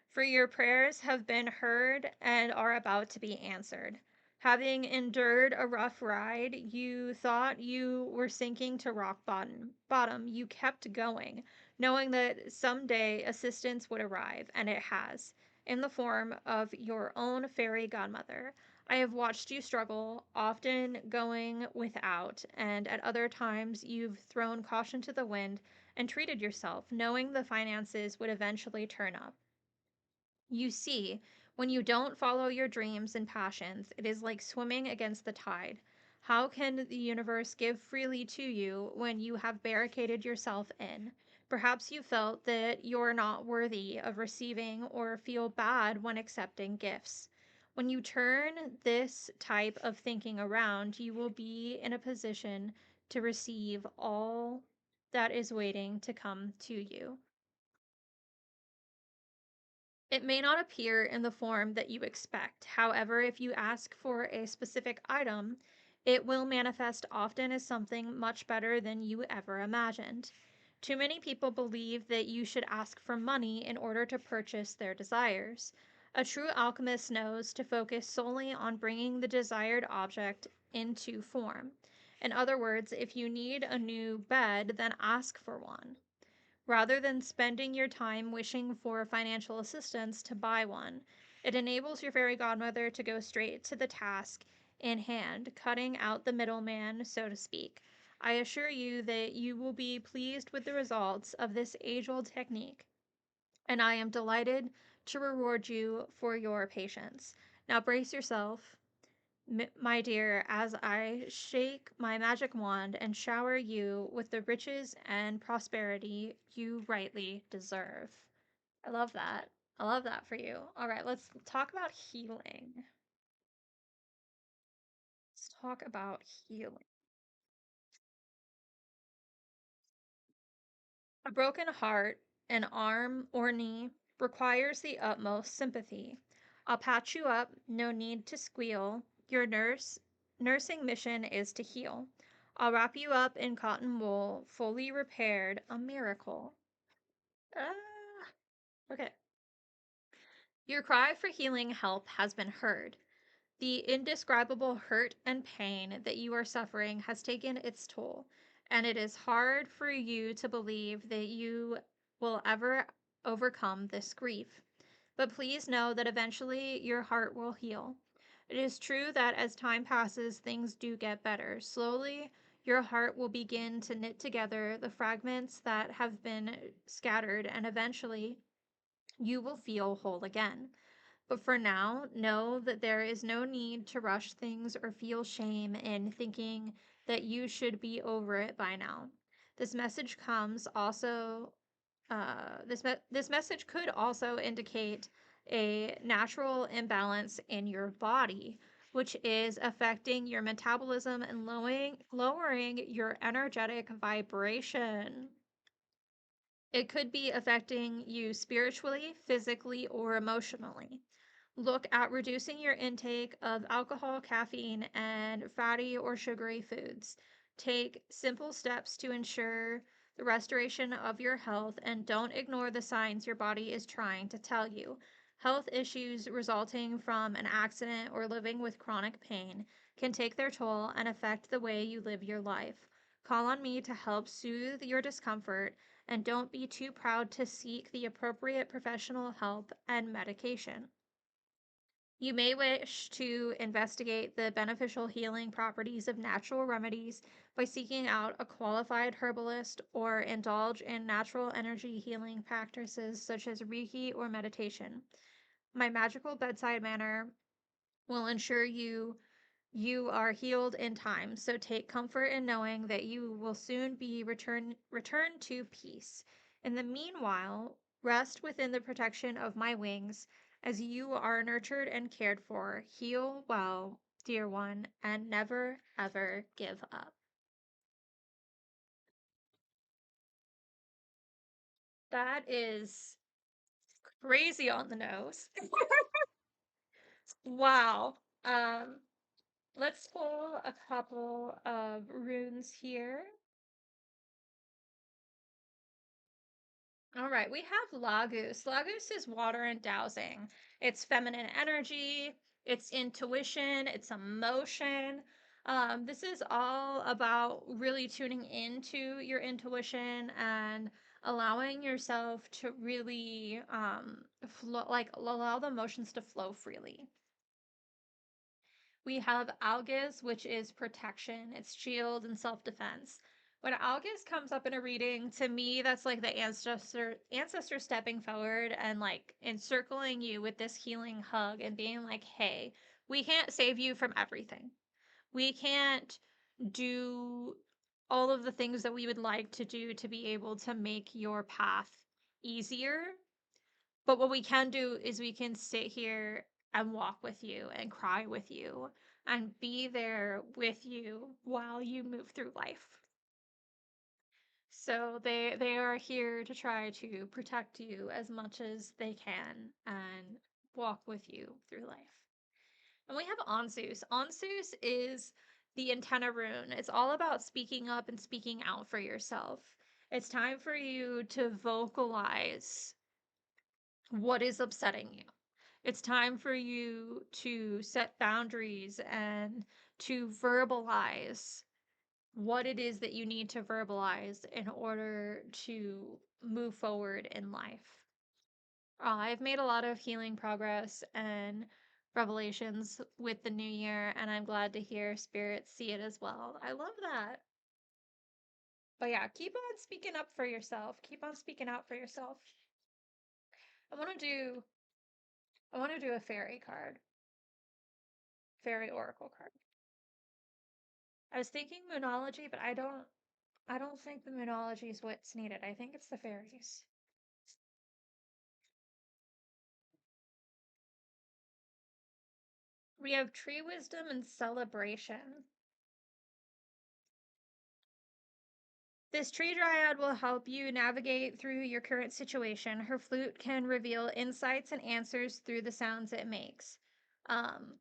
for your prayers have been heard and are about to be answered. Having endured a rough ride, you thought you were sinking to rock bottom. You kept going, knowing that someday assistance would arrive, and it has, in the form of your own fairy godmother. I have watched you struggle, often going without, and at other times you've thrown caution to the wind and treated yourself, knowing the finances would eventually turn up. You see, when you don't follow your dreams and passions, it is like swimming against the tide. How can the universe give freely to you when you have barricaded yourself in? Perhaps you felt that you're not worthy of receiving or feel bad when accepting gifts. When you turn this type of thinking around, you will be in a position to receive all that is waiting to come to you. It may not appear in the form that you expect. However, if you ask for a specific item, it will manifest often as something much better than you ever imagined. Too many people believe that you should ask for money in order to purchase their desires. A true alchemist knows to focus solely on bringing the desired object into form. In other words, if you need a new bed, then ask for one, rather than spending your time wishing for financial assistance to buy one. It enables your fairy godmother to go straight to the task in hand, cutting out the middleman, so to speak. I assure you that you will be pleased with the results of this age old technique, and I am delighted to reward you for your patience. Now brace yourself, my dear, as I shake my magic wand and shower you with the riches and prosperity you rightly deserve. I love that. I love that for you. All right, let's talk about healing. Let's talk about healing. A broken heart, an arm, or knee requires the utmost sympathy. I'll patch you up, no need to squeal. Your nursing mission is to heal. I'll wrap you up in cotton wool, fully repaired, a miracle. Ah, okay. Your cry for healing help has been heard. The indescribable hurt and pain that you are suffering has taken its toll, and it is hard for you to believe that you will ever overcome this grief. But please know that eventually your heart will heal. It is true that as time passes, things do get better. Slowly, your heart will begin to knit together the fragments that have been scattered, and eventually you will feel whole again. But for now, know that there is no need to rush things or feel shame in thinking that you should be over it by now. This message comes also this message could also indicate a natural imbalance in your body, which is affecting your metabolism and lowering your energetic vibration. It could be affecting you spiritually, physically, or emotionally. Look at reducing your intake of alcohol, caffeine, and fatty or sugary foods. Take simple steps to ensure the restoration of your health, and don't ignore the signs your body is trying to tell you. Health issues resulting from an accident or living with chronic pain can take their toll and affect the way you live your life. Call on me to help soothe your discomfort, and don't be too proud to seek the appropriate professional help and medication. You may wish to investigate the beneficial healing properties of natural remedies by seeking out a qualified herbalist, or indulge in natural energy healing practices such as Reiki or meditation. My magical bedside manner will ensure you are healed in time, so take comfort in knowing that you will soon be returned to peace. In the meanwhile, rest within the protection of my wings as you are nurtured and cared for. Heal well, dear one, and never ever give up. That is crazy on the nose. Wow. Let's pull a couple of runes here. All right, we have Laguz. Laguz is water and dowsing. It's feminine energy, it's intuition, it's emotion. This is all about really tuning into your intuition and allowing yourself to really flow, like allow the emotions to flow freely. We have Algiz, which is protection, it's shield and self defense. When Algiz comes up in a reading, to me, that's like the ancestor stepping forward and like encircling you with this healing hug and being like, hey, we can't save you from everything. We can't do all of the things that we would like to do to be able to make your path easier. But what we can do is we can sit here and walk with you and cry with you and be there with you while you move through life. So they are here to try to protect you as much as they can and walk with you through life. And we have Onsus. Onsus is the antenna rune. It's all about speaking up and speaking out for yourself. It's time for you to vocalize what is upsetting you. It's time for you to set boundaries and to verbalize what it is that you need to verbalize in order to move forward in life. I've made a lot of healing progress and revelations with the new year, and I'm glad to hear spirits see it as well. I love that. But yeah, keep on speaking up for yourself. Keep on speaking out for yourself. I want to do a fairy card. Fairy oracle card. I was thinking moonology, but I don't think the moonology is what's needed. I think it's the fairies. We have tree wisdom and celebration. This tree dryad will help you navigate through your current situation. Her flute can reveal insights and answers through the sounds it makes. Um,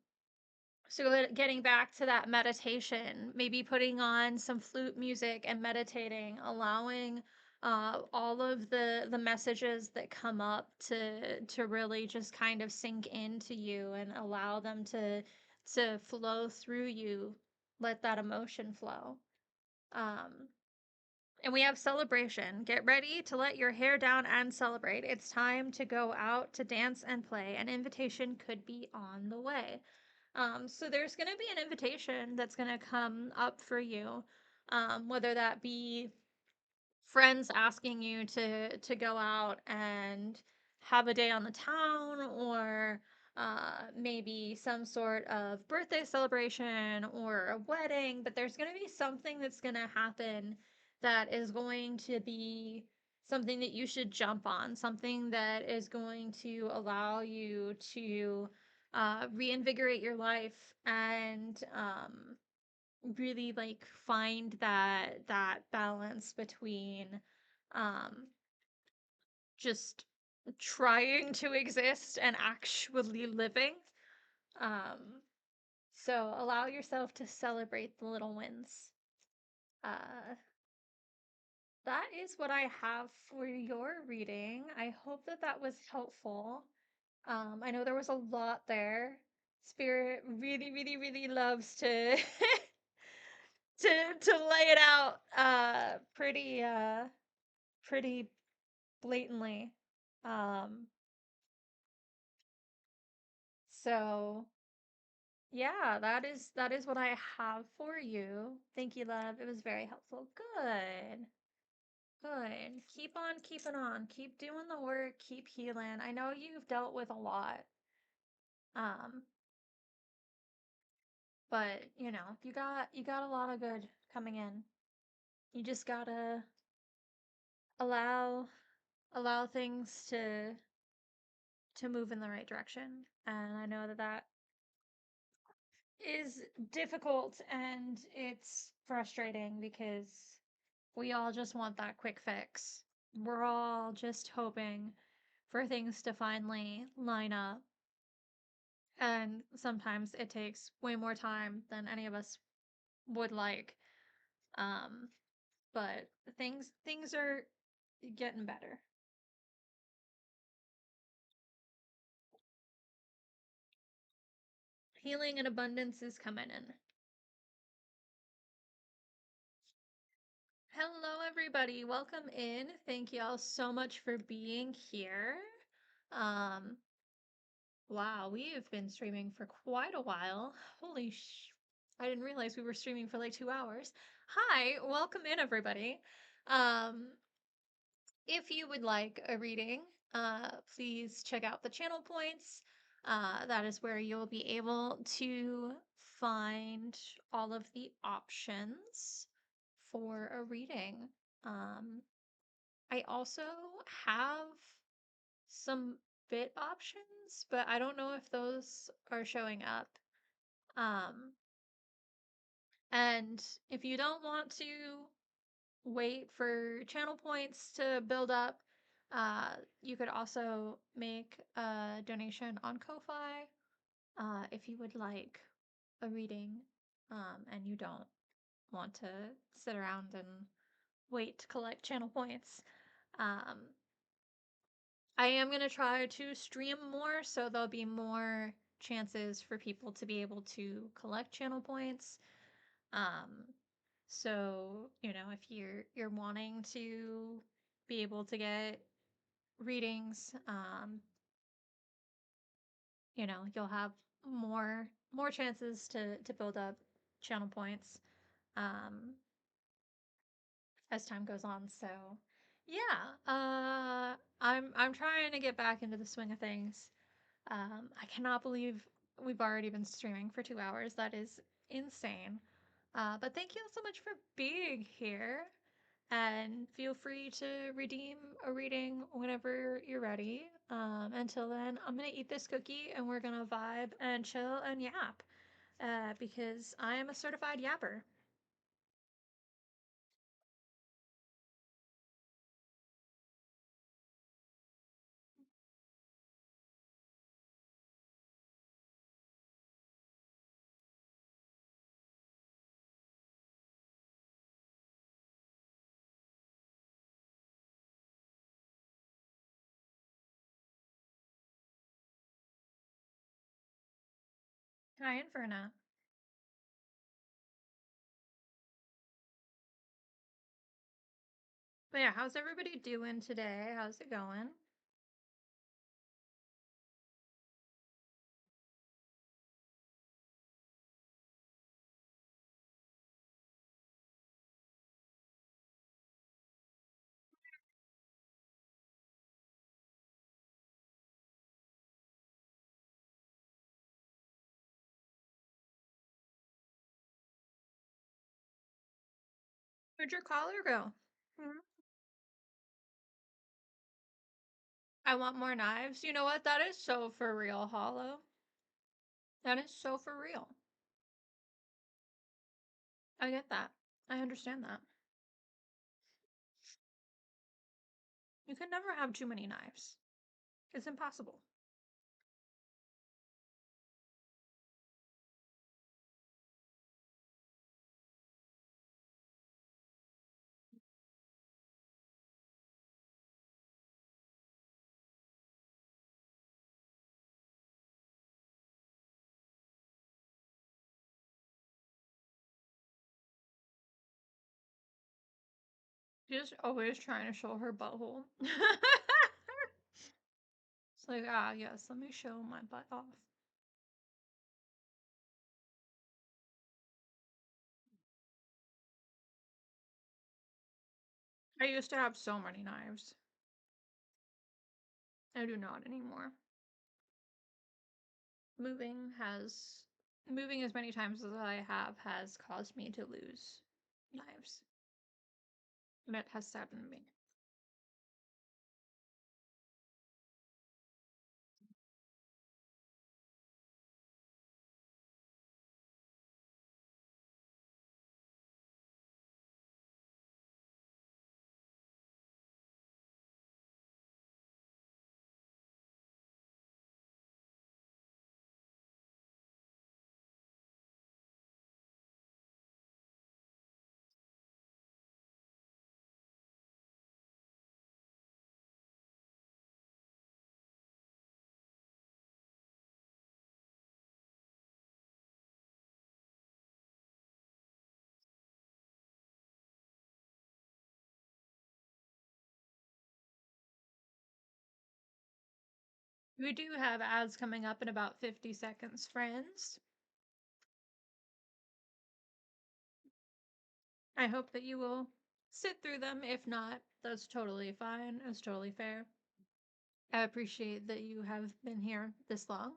so getting back to that meditation, maybe putting on some flute music and meditating, allowing all of the messages that come up to really just kind of sink into you and allow them to flow through you. Let that emotion flow. Um, and we have celebration. Get ready to let your hair down and celebrate. It's time to go out to dance and play. An invitation could be on the way. So there's going to be an invitation that's going to come up for you, whether that be friends asking you to go out and have a day on the town, or maybe some sort of birthday celebration or a wedding. But there's going to be something that's going to happen that is going to be something that you should jump on, something that is going to allow you to reinvigorate your life and really like find that balance between um just trying to exist and actually living. um so allow yourself to celebrate the little wins. uh that is what I have for your reading. I hope that that was helpful. I know there was a lot there. Spirit really really really loves to to lay it out pretty blatantly. Um so yeah, that is what I have for you. Thank you, love. It was very helpful. Good. Good. Keep on keeping on. Keep doing the work. Keep healing. I know you've dealt with a lot. Um, but you got a lot of good coming in. You just gotta allow allow things to move in the right direction. And I know that is difficult and it's frustrating because we all just want that quick fix. We're all just hoping for things to finally line up. And sometimes it takes way more time than any of us would like. Um, but things are getting better. Healing and abundance is coming in. Hello, everybody. Welcome in. Thank you all so much for being here. Um, wow, we have been streaming for quite a while. I didn't realize we were streaming for like 2 hours. Hi, welcome in, everybody. Um, if you would like a reading, please check out the channel points. That is where you'll be able to find all of the options for a reading. Um, I also have some bit options, but I don't know if those are showing up. Um, and if you don't want to wait for channel points to build up, you could also make a donation on Ko-Fi if you would like a reading and you don't want to sit around and wait to collect channel points. I am going to try to stream more, so there'll be more chances for people to be able to collect channel points. Um, so, if you're wanting to be able to get readings, you'll have more chances to build up channel points as time goes on. So, yeah, I'm trying to get back into the swing of things. I cannot believe we've already been streaming for 2 hours. That is insane. But thank you all so much for being here. And feel free to redeem a reading whenever you're ready. Until then, I'm going to eat this cookie and we're going to vibe and chill and yap. Because I am a certified yapper. Hi, Inferna. But yeah, how's everybody doing today? How's it going? Where'd your collar go? Hmm? I want more knives. You know what? That is so for real, Hollow. That is so for real. I get that. I understand that. You can never have too many knives. It's impossible. She's always trying to show her butthole. It's like, yes, let me show my butt off. I used to have so many knives. I do not anymore. Moving as many times as I have has caused me to lose knives. And it has saddened me. We do have ads coming up in about 50 seconds, friends. I hope that you will sit through them. If not, that's totally fine. It's totally fair. I appreciate that you have been here this long.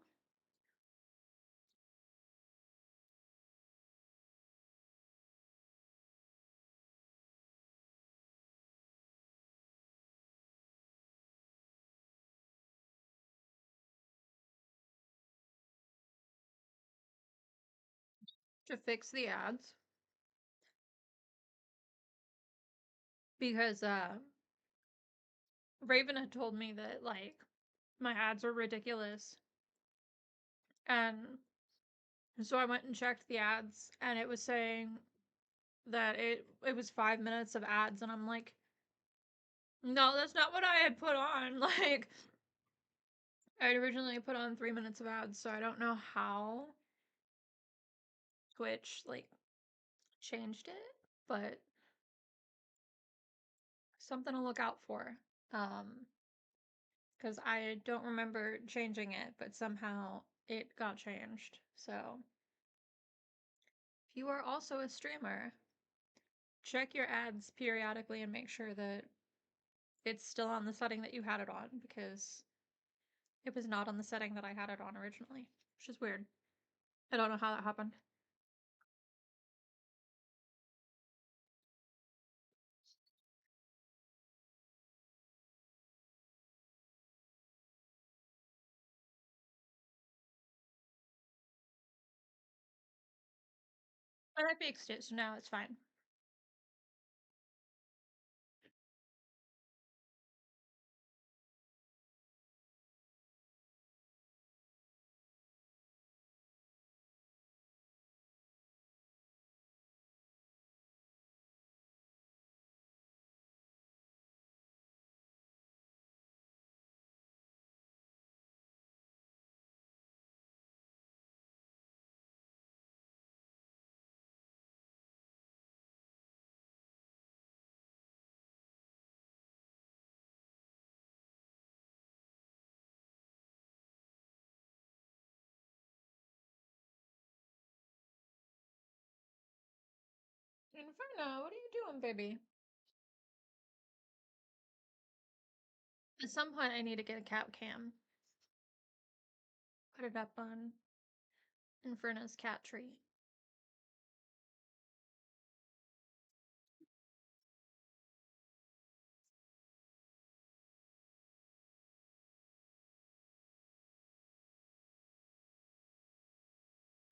To fix the ads. Because Raven had told me that like my ads were ridiculous. And so I went and checked the ads and it was saying that it was 5 minutes of ads and I'm like, no, that's not what I had put on. Like I originally put on 3 minutes of ads, so I don't know how Twitch like changed it, but something to look out for. Because I don't remember changing it, but somehow it got changed. So if you are also a streamer, check your ads periodically and make sure that it's still on the setting that you had it on, because it was not on the setting that I had it on originally, which is weird. I don't know how that happened. But I fixed it, so now it's fine. Inferno, what are you doing, baby? At some point, I need to get a cat cam. Put it up on Inferno's cat tree.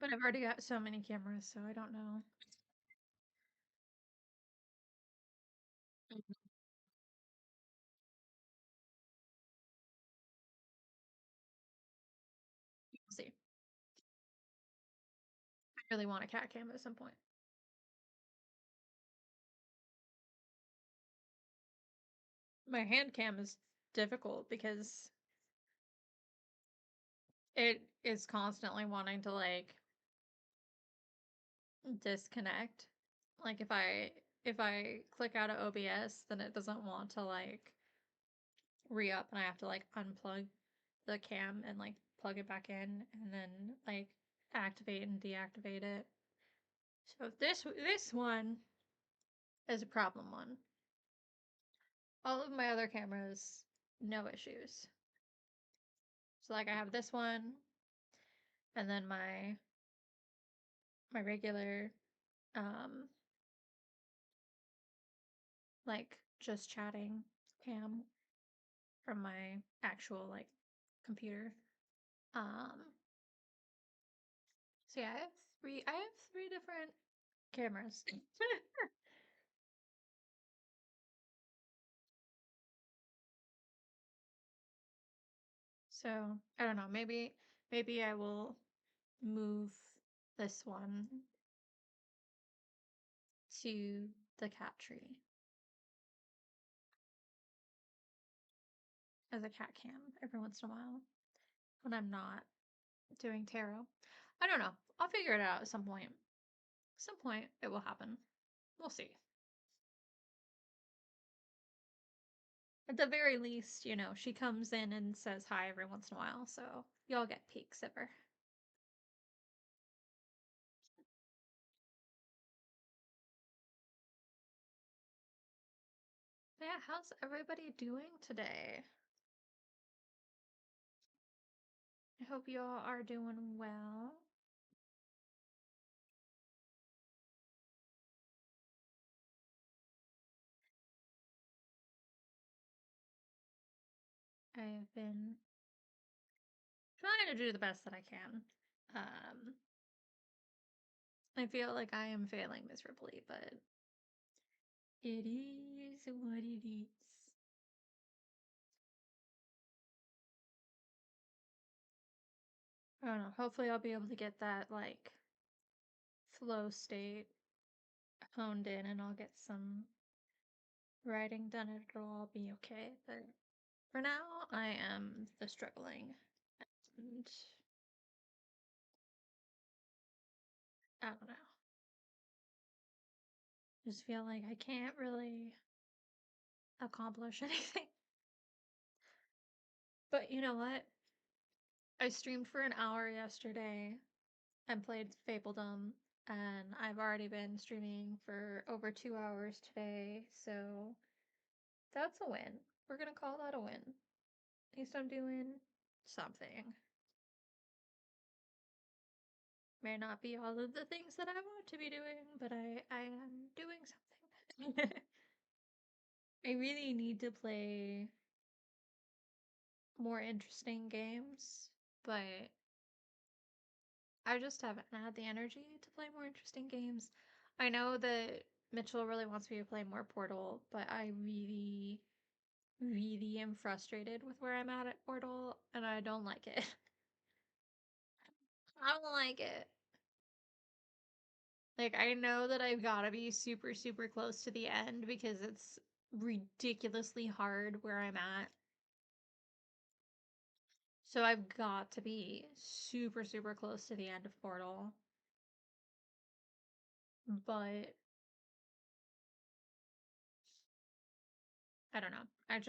But I've already got so many cameras, so I don't know. We'll see. I really want a cat cam at some point. My hand cam is difficult because it is constantly wanting to like disconnect. Like if I click out of OBS, then it doesn't want to like re-up and I have to like unplug the cam and like plug it back in and then like activate and deactivate it. So this one is a problem one. All of my other cameras, no issues. So like I have this one and then my regular like just chatting cam from my actual like computer. So yeah, I have three different cameras. So I don't know, maybe I will move this one to the cat tree as a cat cam every once in a while when I'm not doing tarot. I don't know. I'll figure it out at some point. Some point it will happen. We'll see. At the very least, you know, she comes in and says hi every once in a while, so y'all get peeks of her. Yeah, how's everybody doing today? I hope you all are doing well. I've been trying to do the best that I can. I feel like I am failing miserably, but it is what it is. I don't know. Hopefully, I'll be able to get that like flow state honed in, and I'll get some writing done, and it'll all be okay. But for now, I am the struggling, and I don't know. Just feel like I can't really accomplish anything. But you know what? I streamed for an hour yesterday and played Fabledom, and I've already been streaming for over 2 hours today, so that's a win. We're gonna call that a win. At least I'm doing something. May not be all of the things that I want to be doing, but I am doing something. I really need to play more interesting games, but I just haven't had the energy to play more interesting games. I know that Mitchell really wants me to play more Portal, but I really, really am frustrated with where I'm at Portal, and I don't like it. I don't like it. Like, I know that I've got to be super, super close to the end because it's ridiculously hard where I'm at. So I've got to be super, super close to the end of Portal. But I don't know. I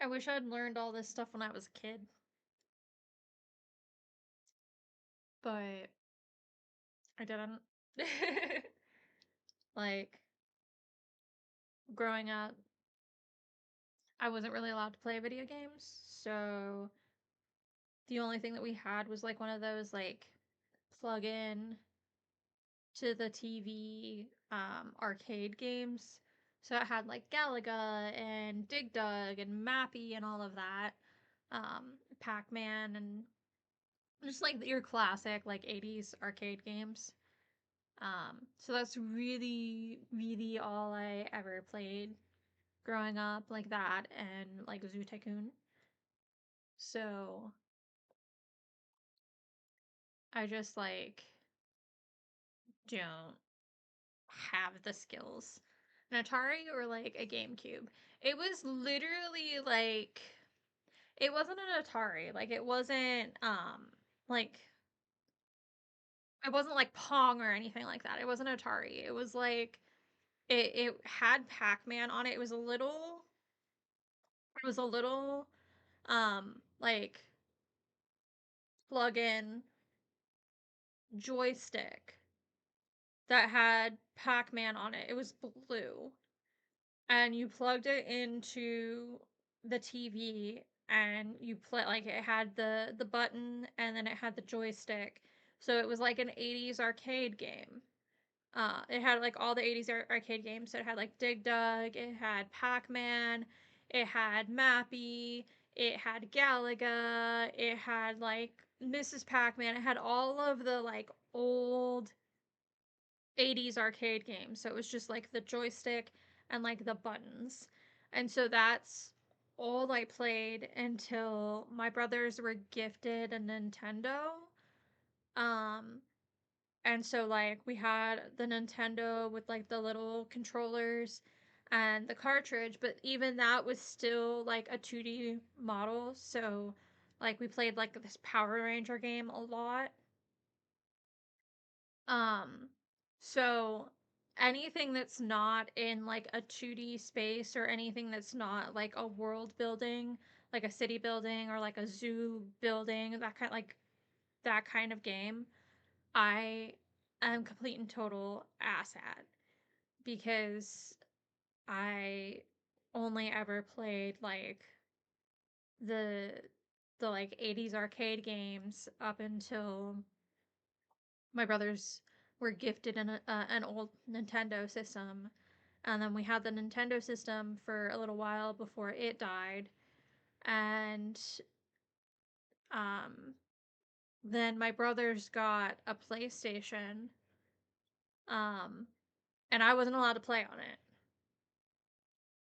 wish I'd learned all this stuff when I was a kid. But I didn't. Like, growing up, I wasn't really allowed to play video games. So the only thing that we had was like one of those, like, plug in to the TV arcade games. So it had like Galaga and Dig Dug and Mappy and all of that. Pac Man and just like your classic like 80s arcade games. So that's really, really all I ever played growing up, like that and like Zoo Tycoon. So I just like don't have the skills. An Atari or like a GameCube. It was literally like it wasn't an Atari. Like like it wasn't like Pong or anything like that. It wasn't Atari. It was like it had Pac-Man on it. It was a little like plug-in joystick that had Pac-Man on it. It was blue. And you plugged it into the TV and you play like it had the button and then it had the joystick. So it was like an 80s arcade game. It had like all the 80s arcade games. So it had like Dig Dug, it had Pac-Man, it had Mappy, it had Galaga, it had like Mrs. Pac-Man. It had all of the like old 80s arcade games. So it was just like the joystick and like the buttons. And so that's all I played until my brothers were gifted a Nintendo. Um and so like we had the Nintendo with like the little controllers and the cartridge, but even that was still like a 2D model. So like we played like this Power Ranger game a lot. Um, so anything that's not in like a 2D space or anything that's not like a world building, like a city building or like a zoo building, that kind of game, I am complete and total ass at, because I only ever played like the like 80s arcade games up until my brothers were gifted an old Nintendo system, and then we had the Nintendo system for a little while before it died, and um, then my brothers got a PlayStation, um, and I wasn't allowed to play on it.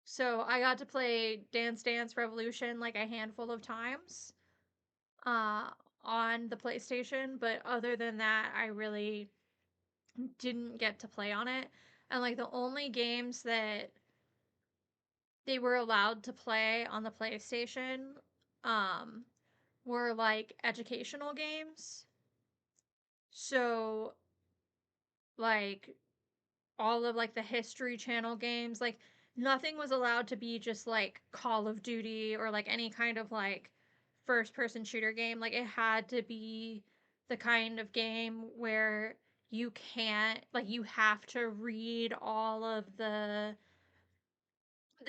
So I got to play Dance Dance Revolution like a handful of times uh, on the PlayStation, but other than that, I really didn't get to play on it. And like the only games that they were allowed to play on the PlayStation um, were like educational games. So like all of like the History Channel games, like nothing was allowed to be just like Call of Duty or like any kind of like first person shooter game. Like it had to be the kind of game where you can't, like you have to read all of the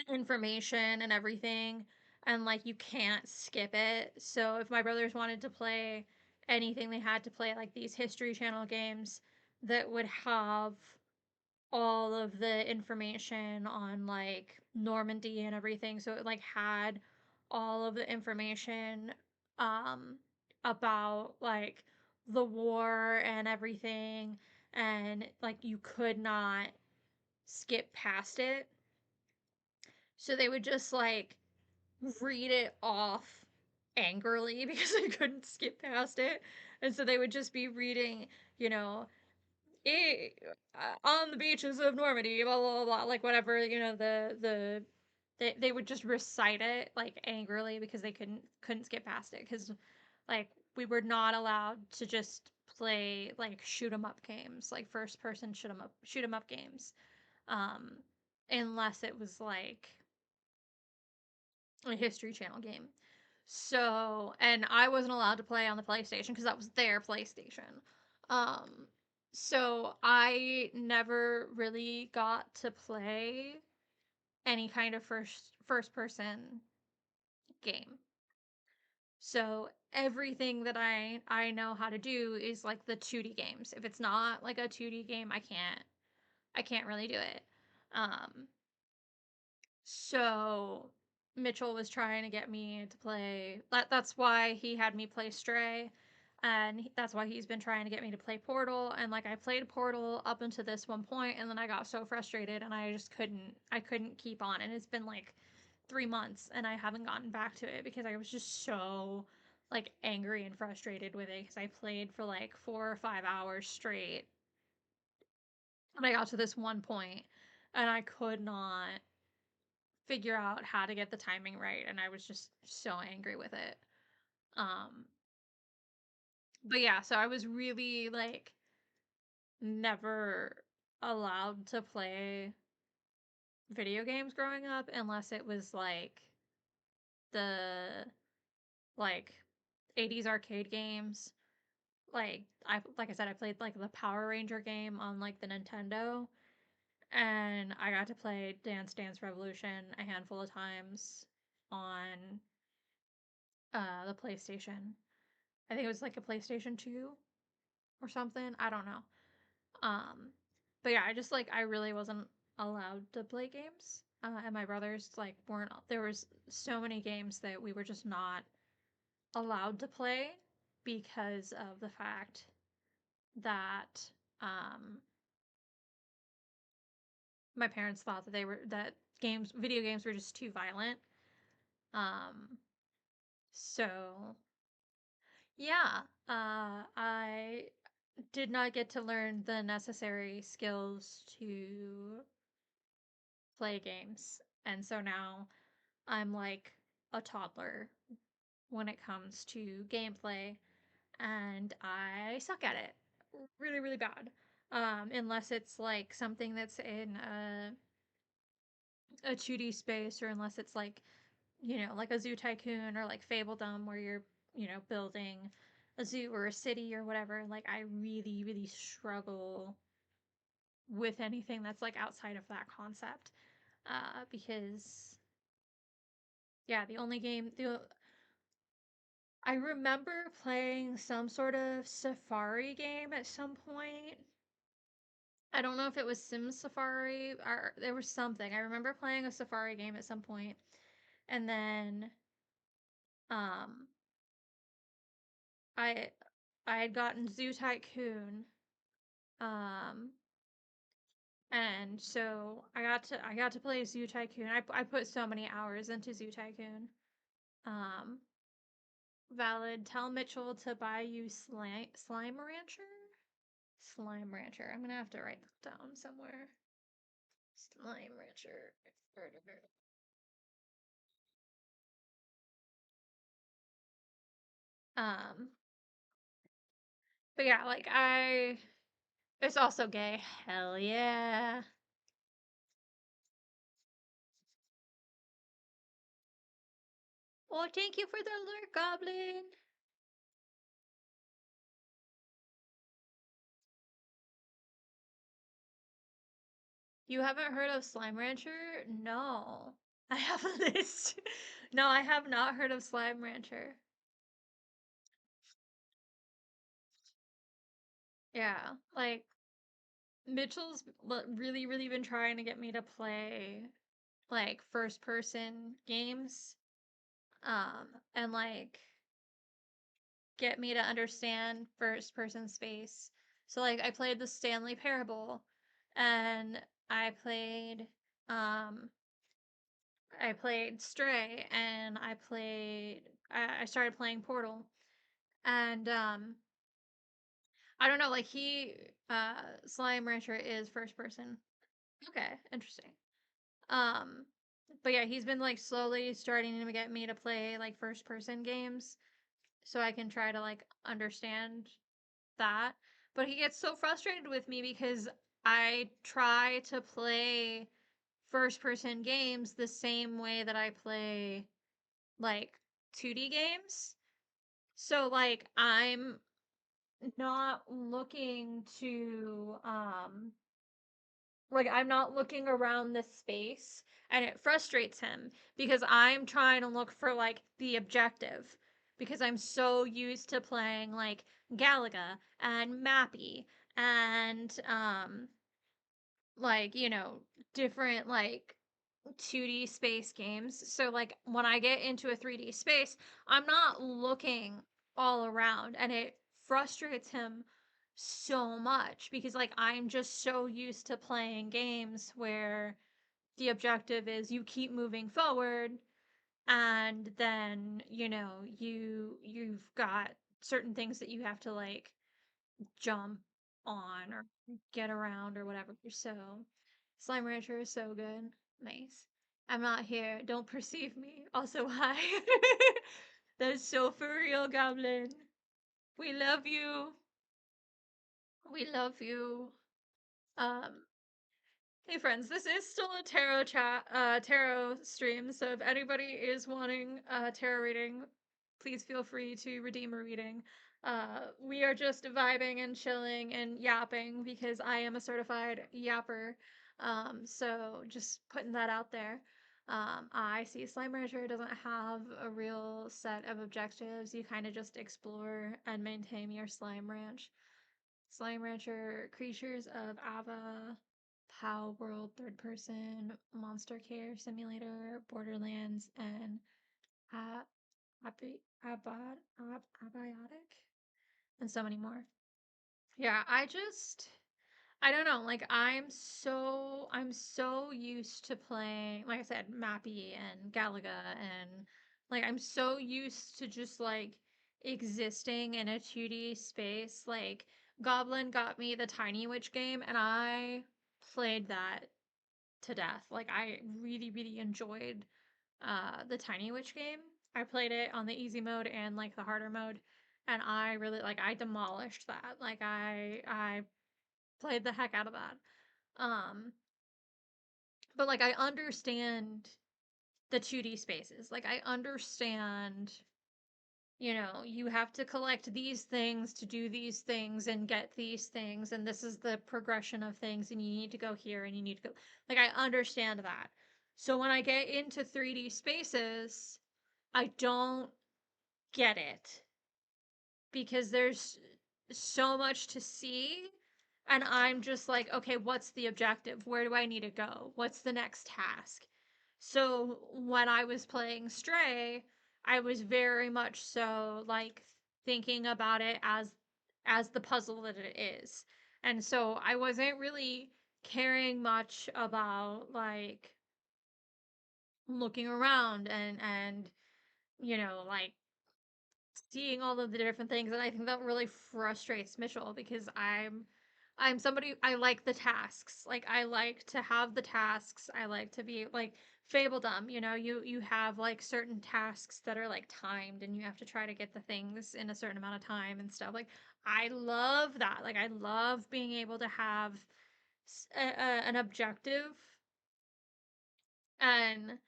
information and everything, and like you can't skip it. So if my brothers wanted to play anything, they had to play like these History Channel games that would have all of the information on like Normandy and everything. So it like had all of the information um about like the war and everything, and like you could not skip past it. So they would just like read it off angrily because they couldn't skip past it. And so they would just be reading, you know, on the beaches of Normandy, blah blah blah, like whatever, they would just recite it like angrily because they couldn't skip past it, because like we were not allowed to just play like shoot 'em up games, like first person shoot 'em up games, um, unless it was like a History Channel game. So, and I wasn't allowed to play on the PlayStation because that was their PlayStation. Um, so I never really got to play any kind of first person game. So everything that I know how to do is like the 2D games. If it's not like a 2D game, I can't really do it. Um, So Mitchell was trying to get me to play. That's why he had me play Stray, and that's why he's been trying to get me to play Portal. And like I played Portal up until this one point, and then I got so frustrated, and I just couldn't. I couldn't keep on, and it's been like 3 months, and I haven't gotten back to it because I was just so like angry and frustrated with it because I played for like 4 or 5 hours straight, and I got to this one point, and I could not figure out how to get the timing right, and I was just so angry with it. Um but yeah, so I was really like never allowed to play video games growing up unless it was like the like 80s arcade games. Like I said, I played like the Power Ranger game on like the Nintendo, and I got to play Dance Dance Revolution a handful of times on the PlayStation. I think it was like a PlayStation 2 or something. I don't know. Um, but yeah, I really wasn't allowed to play games. And my brothers like weren't. There was so many games that we were just not allowed to play because of the fact that um, my parents thought that video games were just too violent. Um, so yeah, I did not get to learn the necessary skills to play games. And so now I'm like a toddler when it comes to gameplay, and I suck at it really, really bad. unless it's like something that's in a 2D space, or unless it's like, like a Zoo Tycoon or like Fabledom where you're, building a zoo or a city or whatever. Like, I really, really struggle with anything that's like outside of that concept. Because yeah, the only game I remember playing some sort of safari game at some point. I don't know if it was Sim Safari or there was something. I remember playing a safari game at some point, and then um I I had gotten Zoo Tycoon, um and so I got to play Zoo Tycoon. I put so many hours into Zoo Tycoon. Um Valid. Tell Mitchell to buy you Slime Rancher. Slime Rancher. I'm gonna have to write that down somewhere. Slime Rancher. Um, but yeah, like it's also gay. Hell yeah. Oh, thank you for the lure, Goblin. You haven't heard of Slime Rancher? No. I have a list. No, I have not heard of Slime Rancher. Yeah, like Mitchell's really, really been trying to get me to play like first person games, and like get me to understand first person space. So like I played the Stanley Parable, and I played um I played Stray, and I started playing Portal. And I don't know, like Slime Rancher is first person. Okay, interesting. Um but yeah, he's been like slowly starting to get me to play like first person games so I can try to like understand that. But he gets so frustrated with me because I try to play first person games the same way that I play like 2D games. So like I'm not looking to like I'm not looking around the space, and it frustrates him because I'm trying to look for like the objective because I'm so used to playing like Galaga and Mappy and like, different like 2D space games. So like when I get into a 3D space, I'm not looking all around, and it frustrates him so much because like I'm just so used to playing games where the objective is you keep moving forward, and then, you've got certain things that you have to like jump on or get around or whatever. So Slime Rancher is so good. Nice. I'm not here. Don't perceive me. Also, hi. That's so for real, Goblin. We love you. We love you. Um, hey friends, this is still a tarot stream, so if anybody is wanting a tarot reading, please feel free to redeem a reading. We are just vibing and chilling and yapping because I am a certified yapper. So just putting that out there. I see Slime Rancher doesn't have a real set of objectives. You kind of just explore and maintain your slime ranch. Slime Rancher, Creatures of Ava, POW World, Third Person, Monster Care Simulator, Borderlands, and uh, Abiotic, and so many more. Yeah, I don't know, like I'm so used to playing, like I said, Mappy and Galaga, and like I'm so used to just like existing in a 2D space. Like Goblin got me the Tiny Witch game, and I played that to death. Like I really, really enjoyed the Tiny Witch game. I played it on the easy mode and like the harder mode, and I really like I demolished that. Like I played the heck out of that. Um, but like I understand the 2D spaces. Like I understand, you have to collect these things to do these things and get these things, and this is the progression of things, and you need to go here and you need to go. Like I understand that. So when I get into 3D spaces, I don't get it because there's so much to see. And I'm just like, okay, what's the objective? Where do I need to go? What's the next task? So when I was playing Stray, I was very much so like thinking about it as the puzzle that it is. And so I wasn't really caring much about like looking around and like seeing all of the different things, and I think that really frustrates Mitchell because I'm somebody, I like the tasks. Like I like to have the tasks. I like to be like Fabledom, you have like certain tasks that are like timed and you have to try to get the things in a certain amount of time and stuff. Like I love that. Like I love being able to have an objective and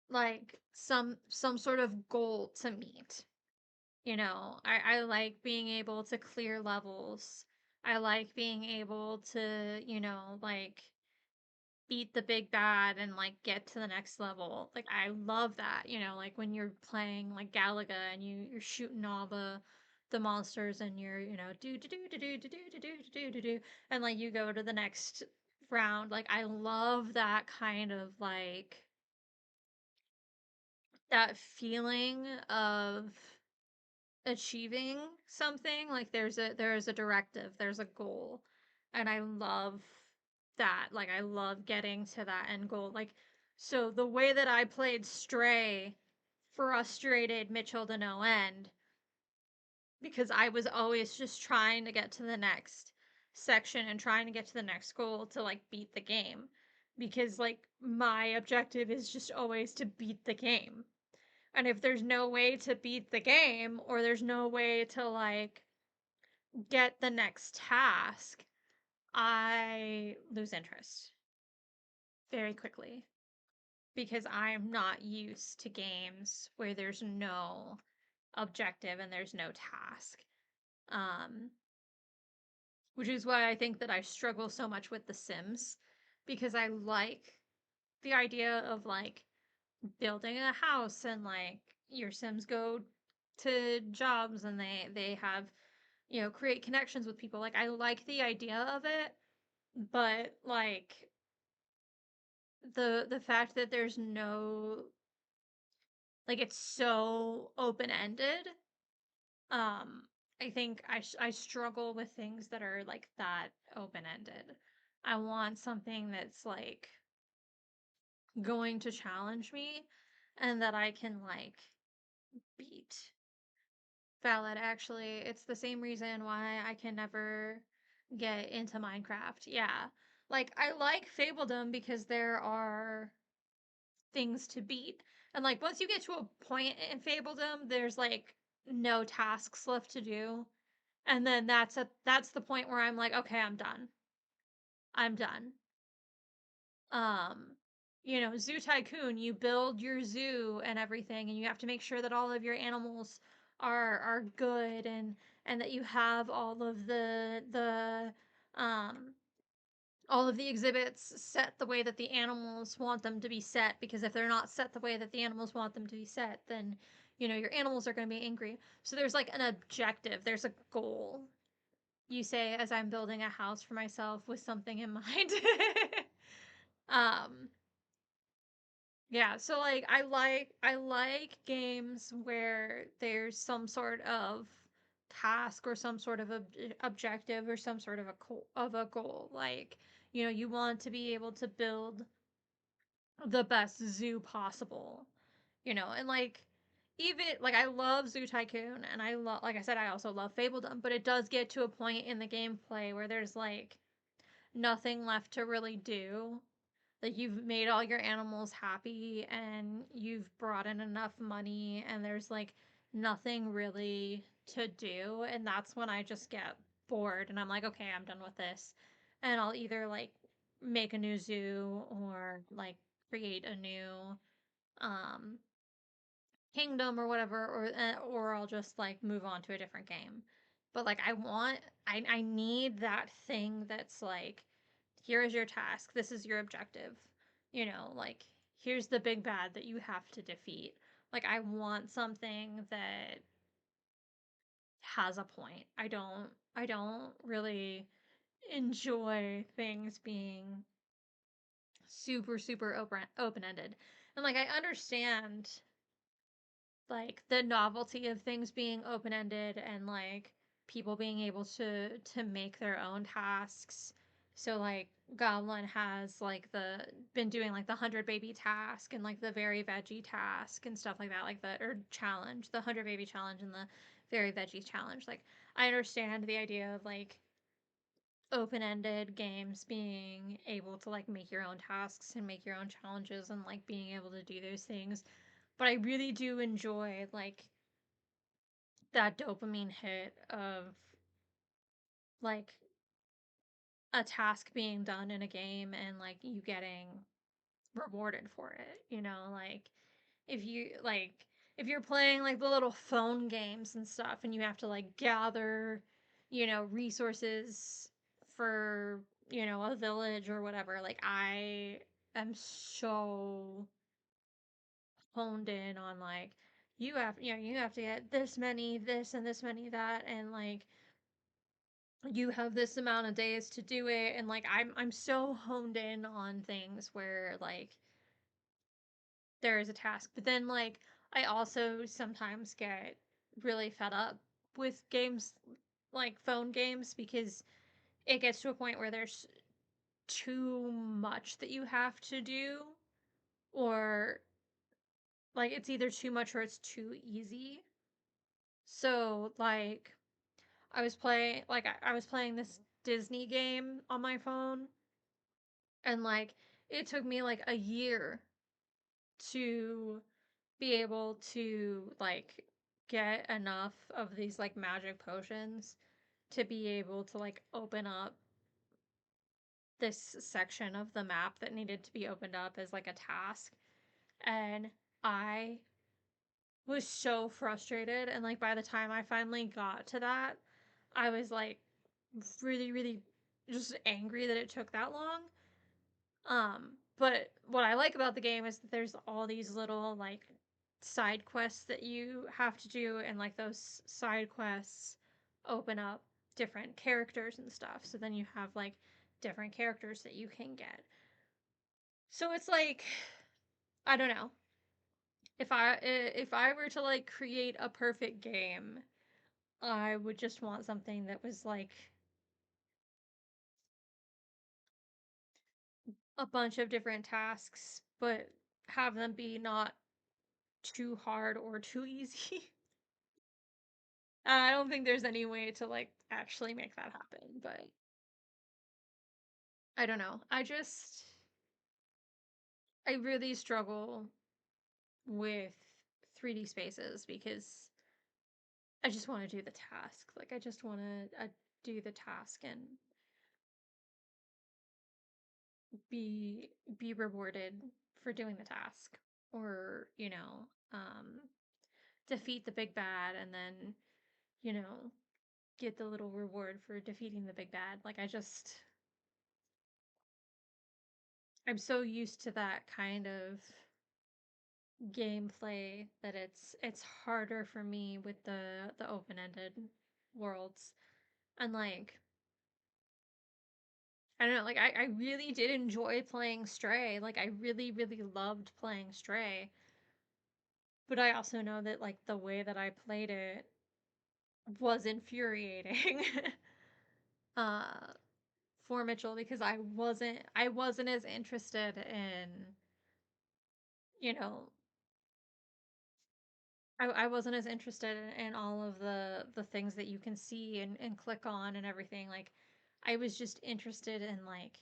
like some sort of goal to meet. I like being able to clear levels. I like being able to, like beat the big bad and like get to the next level. Like I love that, like when you're playing like Galaga and you're shooting all the monsters and you're, do do do do do do do do do do do and like you go to the next round. Like I love that kind of like that feeling of achieving something. Like there is a directive, there's a goal, and I love that. Like I love getting to that end goal. Like so the way that I played Stray frustrated Mitchell to no end because I was always just trying to get to the next section and trying to get to the next goal to like beat the game, because like my objective is just always to beat the game. And if there's no way to beat the game, or there's no way to like get the next task, I lose interest very quickly because I'm not used to games where there's no objective and there's no task. Um, which is why I think that I struggle so much with The Sims, because I like the idea of like building a house and like your Sims go to jobs and they have, create connections with people. Like I like the idea of it, but like the fact that there's no, like it's so open-ended. um I think I struggle with things that are like that open-ended. I want something that's like going to challenge me and that I can like beat. Valid, actually. It's the same reason why I can never get into Minecraft. Yeah. Like, I like Fabledom because there are things to beat. And, like, once you get to a point in Fabledom, there's, like, no tasks left to do. And then that's the point where I'm like, okay, I'm done. I'm done. Um, Zoo Tycoon, you build your zoo and everything, and you have to make sure that all of your animals are good, and that you have um all of the exhibits set the way that the animals want them to be set, because if they're not set the way that the animals want them to be set, then your animals are going to be angry. So there's like an objective, there's a goal. You say as I'm building a house for myself with something in mind. um Yeah, so like I like games where there's some sort of task or some sort of objective or some sort of a goal. Like, you want to be able to build the best zoo possible, and like even like I love Zoo Tycoon and I love, like I said, I also love Fabledom, but it does get to a point in the gameplay where there's like nothing left to really do. Like you've made all your animals happy and you've brought in enough money and there's like nothing really to do, and that's when I just get bored and I'm like, okay, I'm done with this. And I'll either like make a new zoo or like create a new um kingdom or whatever, or I'll just like move on to a different game. But like I need that thing that's like, here is your task. This is your objective. You know, like here's the big bad that you have to defeat. Like I want something that has a point. I don't really enjoy things being super open-ended. And like I understand like the novelty of things being open-ended and like people being able to make their own tasks. So like Goblin has like the been doing like the 100 baby task and like the very veggie task and stuff like that, like the or challenge, the 100 baby challenge and the very veggie challenge. Like I understand the idea of like open-ended games being able to like make your own tasks and make your own challenges and like being able to do those things, but I really do enjoy like that dopamine hit of like a task being done in a game and like you getting rewarded for it, you know, like if you like if you're playing like the little phone games and stuff and you have to like gather, you know, resources for, you know, a village or whatever, like I am so honed in on like you have, you know, you have to get this many this and this many that, and like you have this amount of days to do it, and like I'm so honed in on things where like there is a task. But then like I also sometimes get really fed up with games like phone games because it gets to a point where there's too much that you have to do, or like it's either too much or it's too easy. So like I was playing this Disney game on my phone, and like it took me like a year to be able to like get enough of these like magic potions to be able to like open up this section of the map that needed to be opened up as like a task. And I was so frustrated, and like by the time I finally got to that, I was like really just angry that it took that long. But what I like about the game is that there's all these little like side quests that you have to do, and like those side quests open up different characters and stuff. So then you have like different characters that you can get. So it's like, I don't know. If I were to like create a perfect game, I would just want something that was like a bunch of different tasks, but have them be not too hard or too easy. I don't think there's any way to like actually make that happen, but I don't know. I really struggle with 3D spaces because I just want to do the task. Like I just want to do the task and be be rewarded for doing the task, or, you know, defeat the big bad and then, you know, get the little reward for defeating the big bad. Like I'm so used to that kind of gameplay that it's harder for me with the open-ended worlds. And like I don't know, like I really did enjoy playing Stray. Like I really loved playing Stray. But I also know that like the way that I played it was infuriating. uh for Mitchell, because I wasn't as interested in, you know, I wasn't as interested in all of the things that you can see and click on and everything. Like I was just interested in like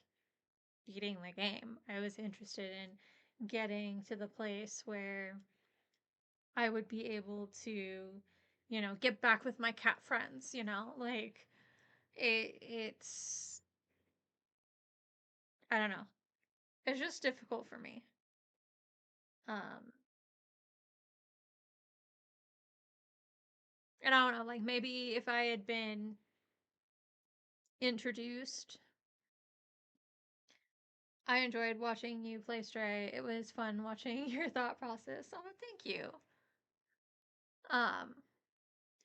beating the game. I was interested in getting to the place where I would be able to, you know, get back with my cat friends, you know? Like it's I don't know. It's just difficult for me. Um, and I don't know, like maybe if I had been introduced, I enjoyed watching you play Stray. It was fun watching your thought process. Oh, thank you. Um,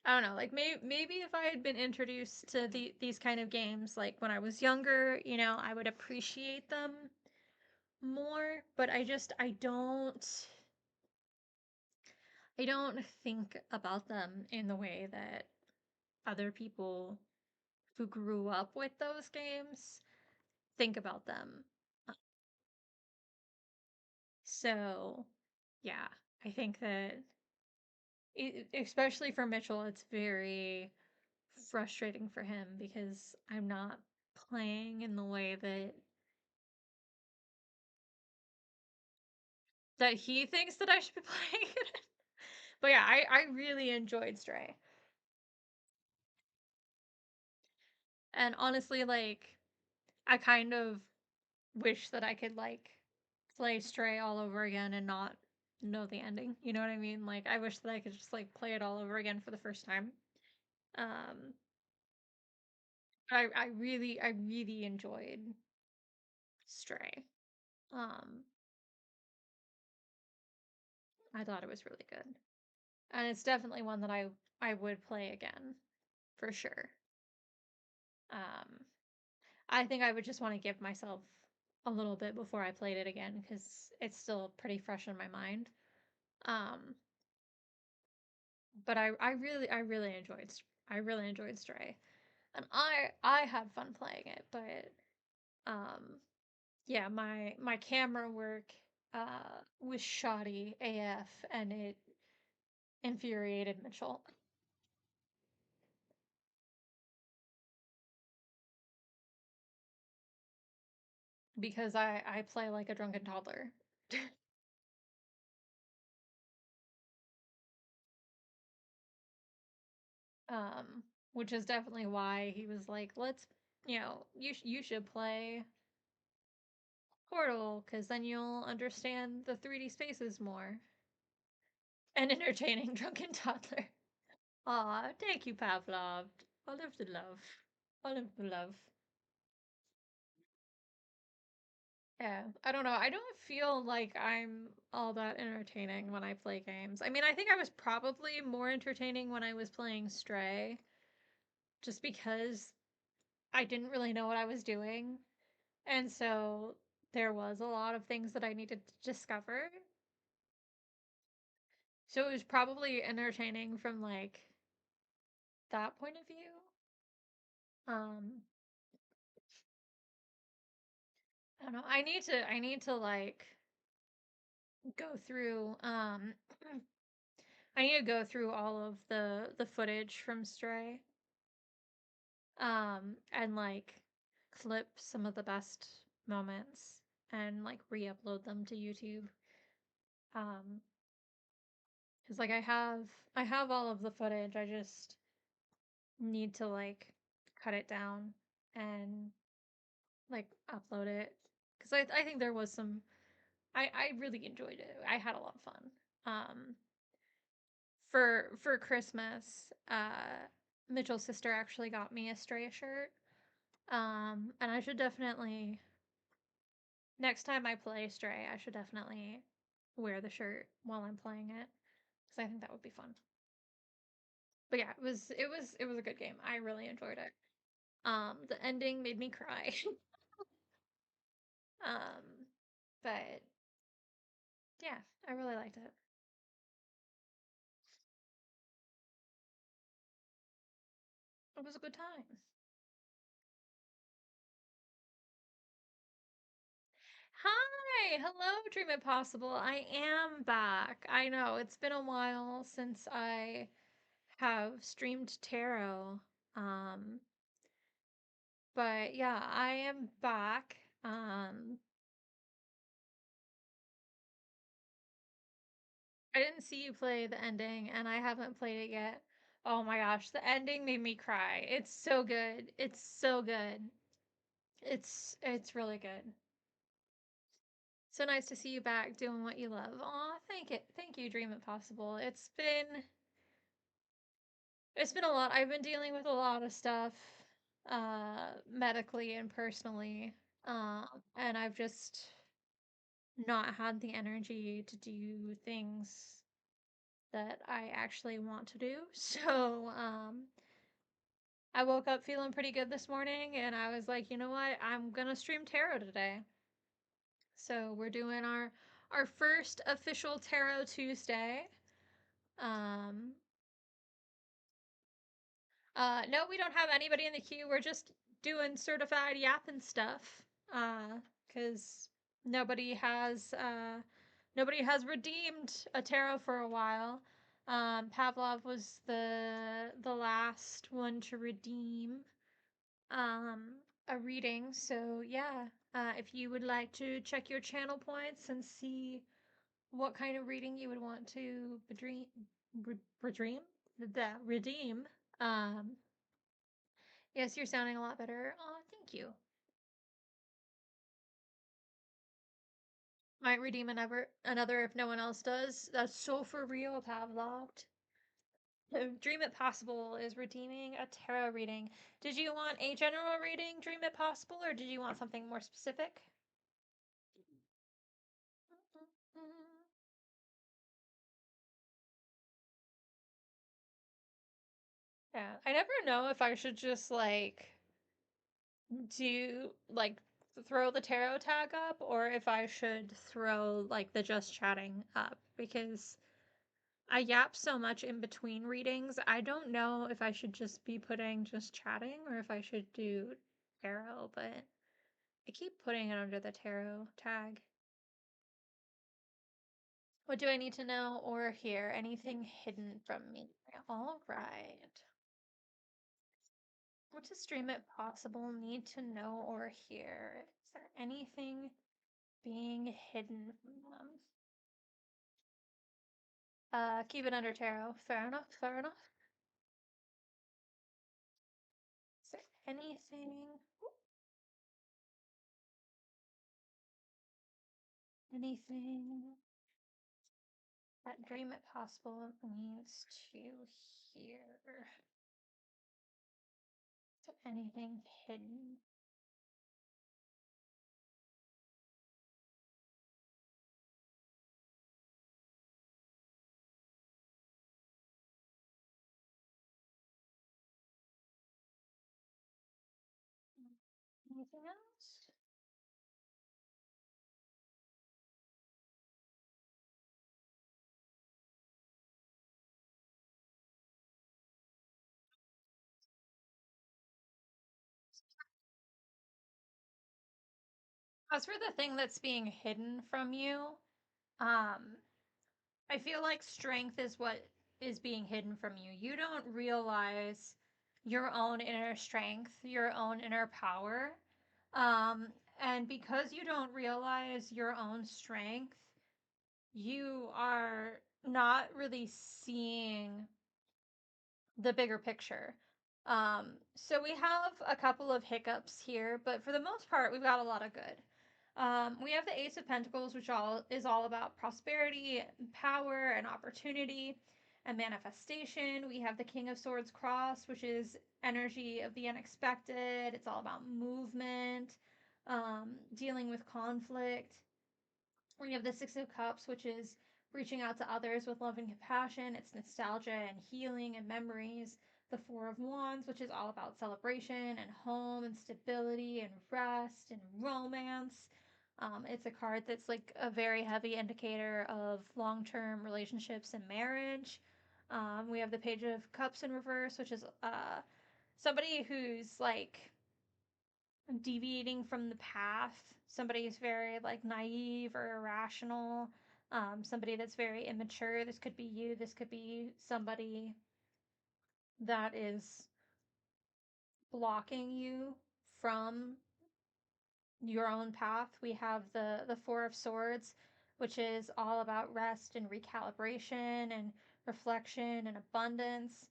I don't know, like maybe if I had been introduced to these kind of games like when I was younger, you know, I would appreciate them more, but I don't think about them in the way that other people who grew up with those games think about them. So, yeah, I think that especially for Mitchell, it's very frustrating for him because I'm not playing in the way that he thinks that I should be playing. But yeah, I really enjoyed Stray. And honestly, like I kind of wish that I could like play Stray all over again and not know the ending. You know what I mean? Like I wish that I could just like play it all over again for the first time. Um I really enjoyed Stray. Um I thought it was really good. And it's definitely one that I would play again for sure. Um I think I would just want to give myself a little bit before I played it again cuz it's still pretty fresh in my mind. Um but I really enjoyed Stray. And I had fun playing it, but um yeah, my camera work was shoddy AF and it infuriated Mitchell because I play like a drunken toddler. Which is definitely why he was like, "Let's, you should play Portal cuz then you'll understand the 3D spaces more." An entertaining drunken toddler. Aw, thank you, Pavlov. All of the love. All of the love. Yeah, I don't know. I don't feel like I'm all that entertaining when I play games. I mean, I think I was probably more entertaining when I was playing Stray, just because I didn't really know what I was doing. And so there was a lot of things that I needed to discover. So it was probably entertaining from like that point of view. Um, I don't know. I need to like go through I need to go through all of the footage from Stray and like clip some of the best moments and like re-upload them to YouTube. Um cuz like I have all of the footage. I just need to like cut it down and like upload it cuz I think there was some I really enjoyed it. I had a lot of fun. For Christmas, Mitchell's sister actually got me a Stray shirt. And I should definitely next time I play Stray, I should definitely wear the shirt while I'm playing it because I think that would be fun. But yeah, it was a good game. I really enjoyed it. The ending made me cry. um, but yeah, I really liked it. It was a good time. Hi, hello, Dream It Possible. I am back. I know it's been a while since I have streamed tarot. Um, but yeah, I am back. I didn't see you play the ending, and I haven't played it yet. Oh my gosh, the ending made me cry. It's so good. It's so good. It's really good. So nice to see you back doing what you love. Aw, thank you, Dream It Possible. It's been a lot. I've been dealing with a lot of stuff, medically and personally. And I've just not had the energy to do things that I actually want to do. So, I woke up feeling pretty good this morning and I was like, you know what? I'm gonna stream tarot today. So we're doing our first official Tarot Tuesday. Um no, we don't have anybody in the queue. We're just doing certified yapping stuff. Cuz nobody has nobody has redeemed a tarot for a while. Pavlov was the last one to redeem um, a reading. So yeah, if you would like to check your channel points and see what kind of reading you would want to redeem, redeem. Um, yes, you're sounding a lot better. Oh, thank you. Might redeem another if no one else does. That's so for real, Pavlov. Dream It Possible is redeeming a tarot reading. Did you want a general reading, Dream It Possible, or did you want something more specific? Yeah, I never know if I should just do like throw the tarot tag up or if I should throw like the just chatting up because I yap so much in between readings. I don't know if I should just be putting just chatting or if I should do tarot, but I keep putting it under the tarot tag. What do I need to know or hear? Anything hidden from me? All right. What does Stream It Possible need to know or hear? Is there anything being hidden from them? Keep it under tarot. Fair enough, fair enough. Is there anything that Dream It Possible needs to hear? Is there anything hidden? Anything else? As for the thing that's being hidden from you, um, I feel like strength is what is being hidden from you. You don't realize your own inner strength, your own inner power. Um, and because you don't realize your own strength, you are not really seeing the bigger picture. So we have a couple of hiccups here, but for the most part, we've got a lot of good. We have the Ace of Pentacles, which is all about prosperity, power, and opportunity and manifestation. We have the King of Swords cross, which is energy of the unexpected. It's all about movement, dealing with conflict. We have the Six of Cups, which is reaching out to others with love and compassion. It's nostalgia and healing and memories. The Four of Wands, which is all about celebration and home and stability and rest and romance. It's a card that's like a very heavy indicator of long term relationships and marriage. We have the Page of Cups in reverse, which is somebody who's like deviating from the path. Somebody who's very like naive or irrational. Somebody that's very immature. This could be you. This could be somebody that is blocking you from your own path. We have the Four of Swords, which is all about rest and recalibration and reflection and abundance.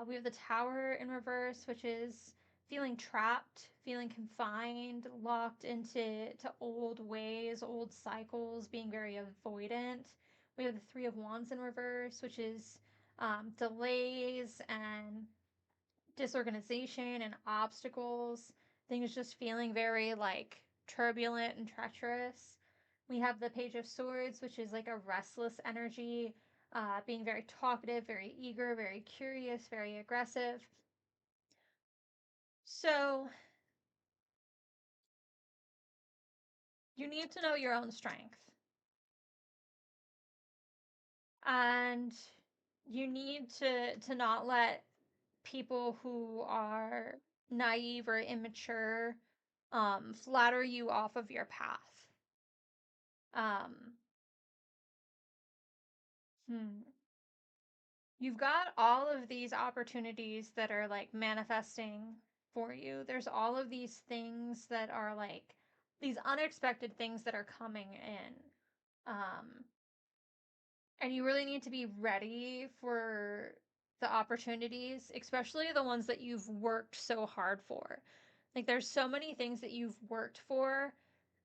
We have the Tower in reverse, which is feeling trapped, feeling confined, locked into old ways, old cycles, being very avoidant. We have the Three of Wands in reverse, which is delays and disorganization and obstacles, things just feeling very like turbulent and treacherous. We have the Page of Swords, which is like a restless energy, being very talkative, very eager, very curious, very aggressive. So you need to know your own strength. And you need to not let people who are naive or immature flatter you off of your path. Um, You've got all of these opportunities that are like manifesting for you. There's all of these things that are like these unexpected things that are coming in. Um, and you really need to be ready for the opportunities, especially the ones that you've worked so hard for. Like, there's so many things that you've worked for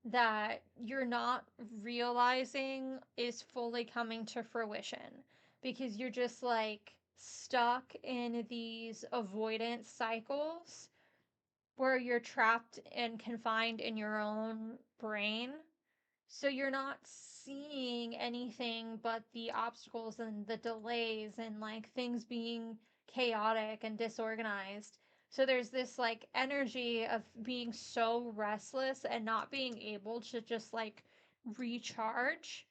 that you're not realizing is fully coming to fruition because you're just like stuck in these avoidance cycles where you're trapped and confined in your own brain. So you're not seeing anything but the obstacles and the delays and like things being chaotic and disorganized. So there's this like energy of being so restless and not being able to just like recharge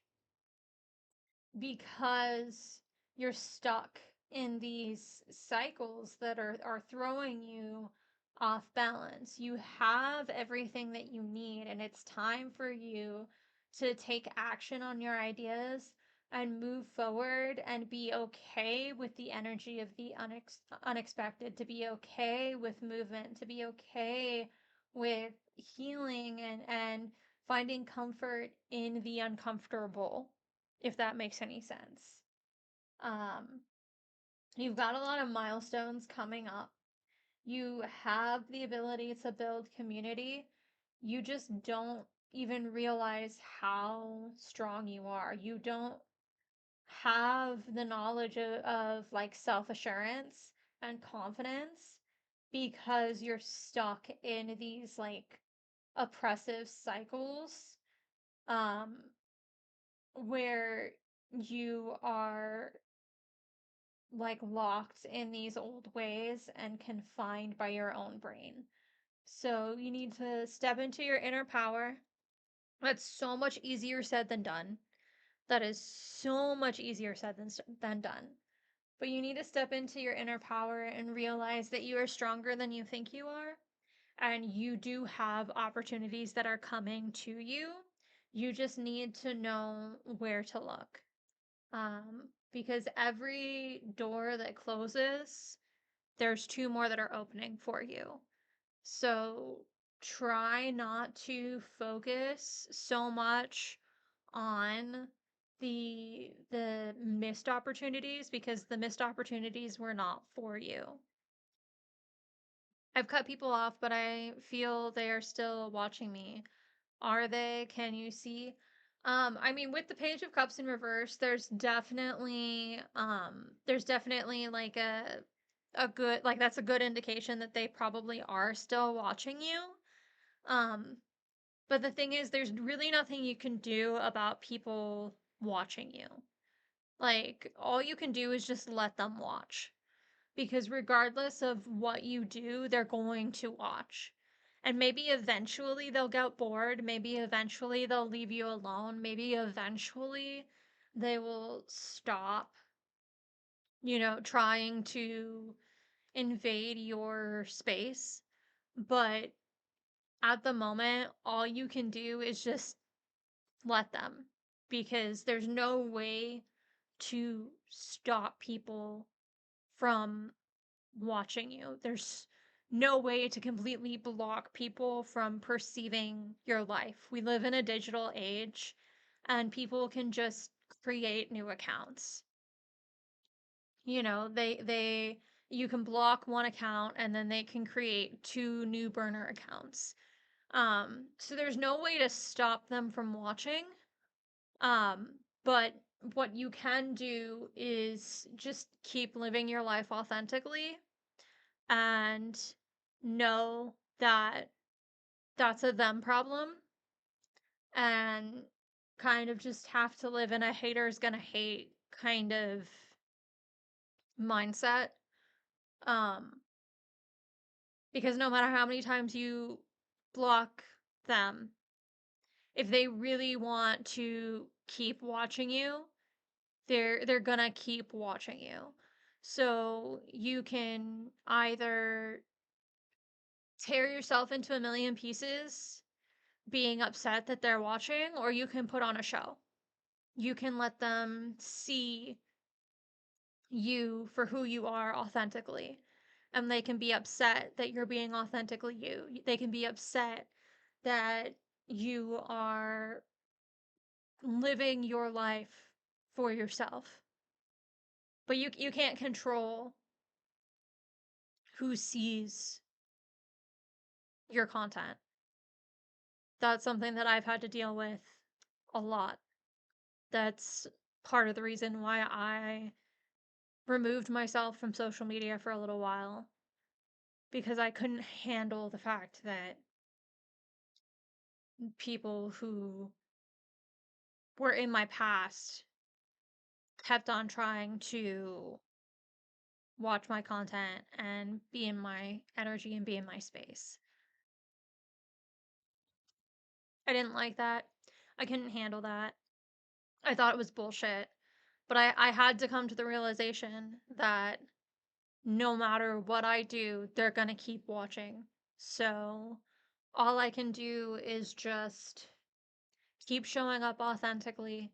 because you're stuck in these cycles that are throwing you off balance. You have everything that you need, and it's time for you to take action on your ideas and move forward and be okay with the energy of the unexpected, to be okay with movement, to be okay with healing and finding comfort in the uncomfortable, if that makes any sense. Um, you've got a lot of milestones coming up. You have the ability to build community. You just don't even realize how strong you are. You don't have the knowledge of like self assurance and confidence because you're stuck in these like oppressive cycles um, where you are like locked in these old ways and confined by your own brain. So you need to step into your inner power. That's so much easier said than done. That is so much easier said than done. But you need to step into your inner power and realize that you are stronger than you think you are. And you do have opportunities that are coming to you. You just need to know where to look. Because every door that closes, there's two more that are opening for you. So try not to focus so much on the missed opportunities because the missed opportunities were not for you. I've cut people off, but I feel they are still watching me. Are they? Can you see? I mean, with the Page of Cups in reverse, there's definitely like a good, like that's a good indication that they probably are still watching you. Um, but the thing is, there's really nothing you can do about people watching you. Like, all you can do is just let them watch. Because regardless of what you do, they're going to watch. And maybe eventually they'll get bored. Maybe eventually they'll leave you alone. Maybe eventually they will stop, trying to invade your space. But at the moment, all you can do is just let them because there's no way to stop people from watching you. There's no way to completely block people from perceiving your life. We live in a digital age and people can just create new accounts. They you can block one account and then they can create 2 new burner accounts. So there's no way to stop them from watching. But what you can do is just keep living your life authentically and know that that's a them problem, and kind of just have to live in a hater's gonna hate kind of mindset. Um, because no matter how many times you block them, if they really want to keep watching you, they're gonna keep watching you. So you can either tear yourself into a million pieces being upset that they're watching, or you can put on a show. You can let them see you for who you are authentically. And they can be upset that you're being authentically you. They can be upset that you are living your life for yourself. But you can't control who sees your content. That's something that I've had to deal with a lot. That's part of the reason why I removed myself from social media for a little while, because I couldn't handle the fact that people who were in my past kept on trying to watch my content and be in my energy and be in my space. I didn't like that. I couldn't handle that. I thought it was bullshit. But I had to come to the realization that no matter what I do, they're gonna keep watching. So all I can do is just keep showing up authentically,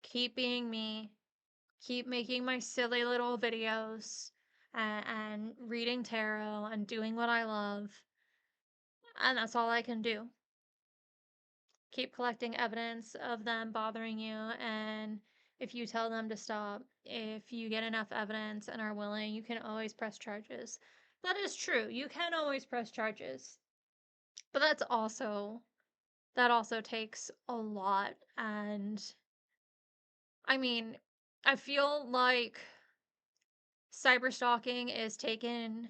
keep being me, keep making my silly little videos, and reading tarot and doing what I love. And that's all I can do. Keep collecting evidence of them bothering you, and if you tell them to stop, if you get enough evidence and are willing, you can always press charges. That is true. You can always press charges. But that also takes a lot. And I mean, I feel like cyberstalking is taken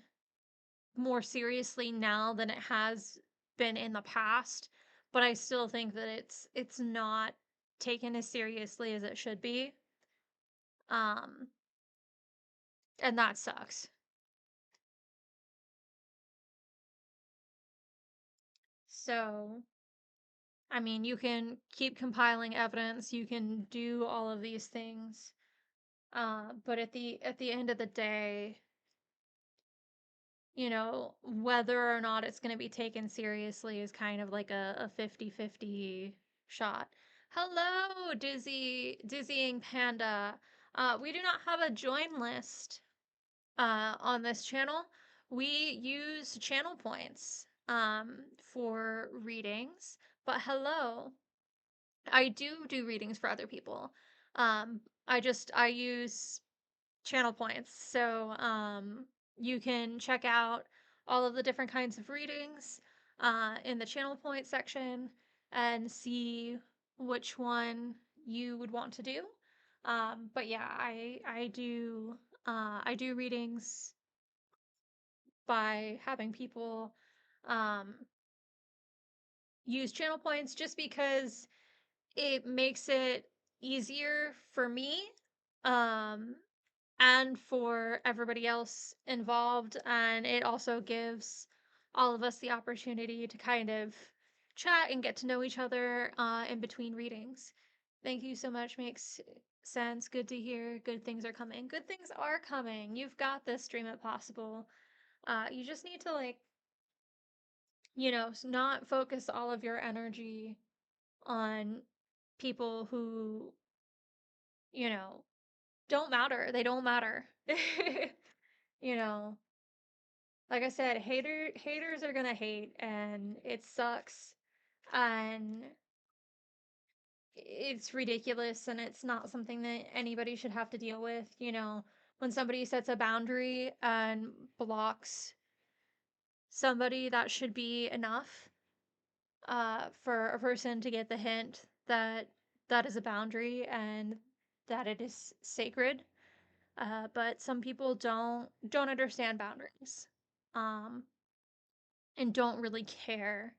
more seriously now than it has been in the past, but I still think that it's not taken as seriously as it should be. Um, and that sucks. So, I mean, you can keep compiling evidence, you can do all of these things, but at the end of the day, whether or not it's going to be taken seriously is kind of like a 50-50 shot. Hello, Dizzying Panda. We do not have a join list on this channel. We use channel points for readings, but hello. I do readings for other people. I use channel points. So you can check out all of the different kinds of readings in the channel point section and see which one you would want to do. But yeah, I do readings by having people um, use channel points, just because it makes it easier for me um, and for everybody else involved. And it also gives all of us the opportunity to kind of chat and get to know each other in between readings. Thank you so much. Makes sense. Good to hear. Good things are coming. Good things are coming. You've got this. Stream It Possible. You just need to, like, not focus all of your energy on people who, you know, don't matter. They don't matter. you know, like I said, haters are gonna hate, and it sucks, and it's ridiculous, and it's not something that anybody should have to deal with. when somebody sets a boundary and blocks somebody, that should be enough for a person to get the hint that that is a boundary and that it is sacred. But some people don't understand boundaries, um, and don't really care.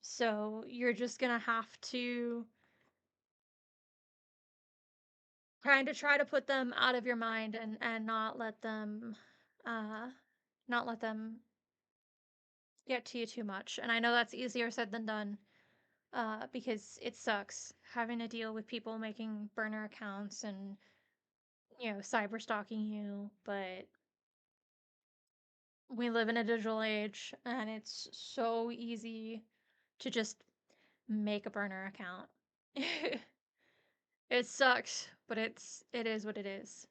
So you're just gonna have to try to put them out of your mind and uh not let them get to you too much. And I know that's easier said than done, because it sucks having to deal with people making burner accounts and, cyber stalking you, but we live in a digital age and it's so easy to just make a burner account. It sucks, but it is what it is.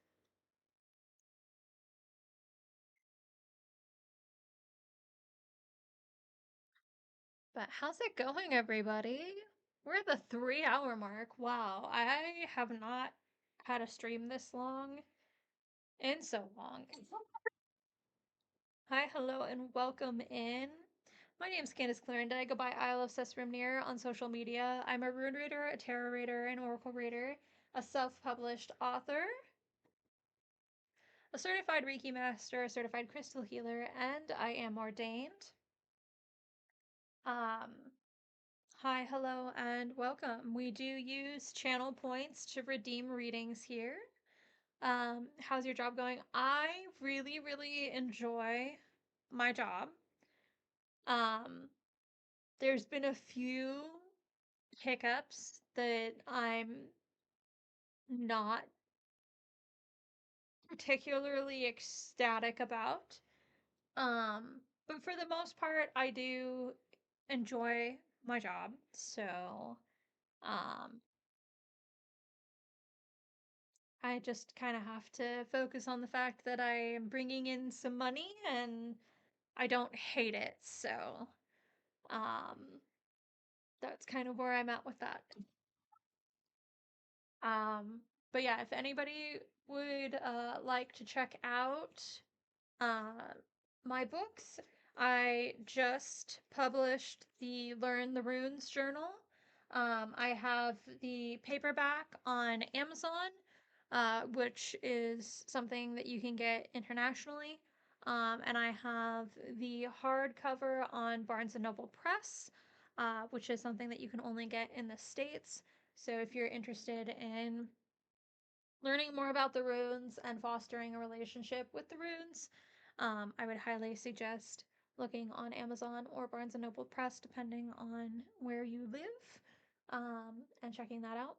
But how's it going, everybody? We're at the 3 hour mark. Wow, I have not had a stream this long in so long. Hi, hello, and welcome in. My name is Candace Clarendon. I go by I Love Sesrimnir on social media. I'm a rune reader, a tarot reader, an oracle reader, a self-published author, a certified Reiki master, a certified crystal healer, and I am ordained. Um, Hi, hello, and welcome. We do use channel points to redeem readings here. How's your job going? I really, really enjoy my job. Um, there's been a few hiccups that I'm not particularly ecstatic about. But for the most part, I do enjoy my job. So, um, I just kind of have to focus on the fact that I am bringing in some money and I don't hate it. So, um, that's kind of where I'm at with that. Um, but yeah, if anybody would like to check out uh, my books, I just published the Learn the Runes journal. I have the paperback on Amazon, which is something that you can get internationally. And I have the hardcover on Barnes and Noble Press, which is something that you can only get in the States. So if you're interested in learning more about the runes and fostering a relationship with the runes, I would highly suggest looking on Amazon or Barnes and Noble Press, depending on where you live, and checking that out.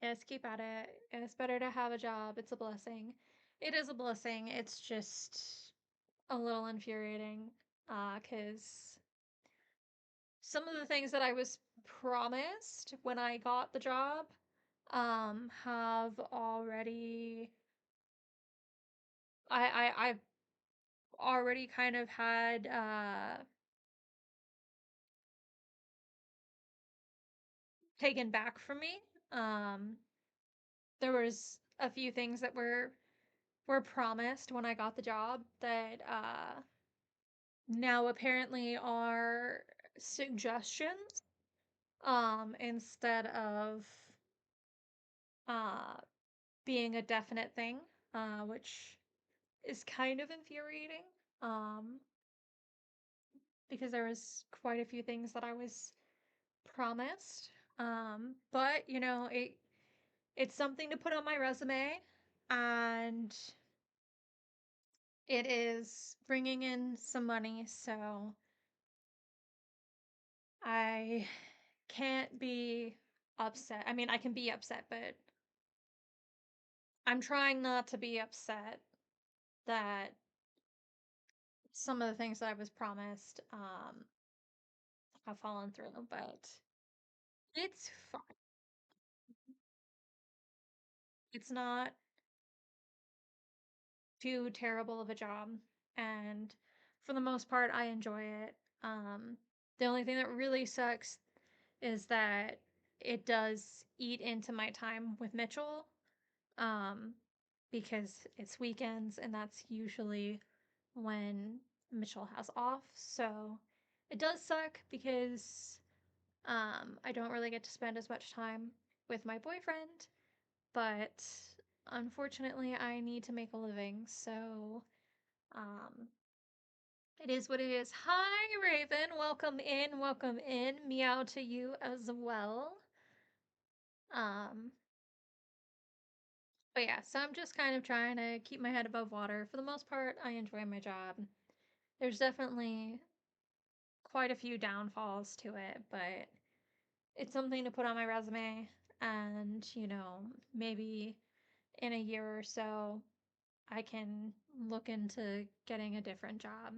Yes, keep at it. It's better to have a job. It's a blessing. It is a blessing. It's just a little infuriating, because some of the things that I was promised when I got the job have already I've already kind of had taken back from me. Um there was a few things that were promised when I got the job that now apparently are suggestions instead of uh being a definite thing, which is kind of infuriating. Um because there was quite a few things that I was promised. But it's something to put on my resume, and it is bringing in some money, so I can't be upset. I mean, I can be upset, but I'm trying not to be upset that some of the things that I was promised have fallen through, but it's fine. It's not too terrible of a job, and for the most part, I enjoy it. The only thing that really sucks is that it does eat into my time with Mitchell. um, because it's weekends and that's usually when Mitchell has off. So it does suck because I don't really get to spend as much time with my boyfriend, but unfortunately, I need to make a living. So um, it is what it is. Hi, Raven. Welcome in. Welcome in. Meow to you as well. Um, but yeah, so I'm just kind of trying to keep my head above water. For the most part, I enjoy my job. There's definitely quite a few downfalls to it, but it's something to put on my resume. And, maybe in a year or so, I can look into getting a different job.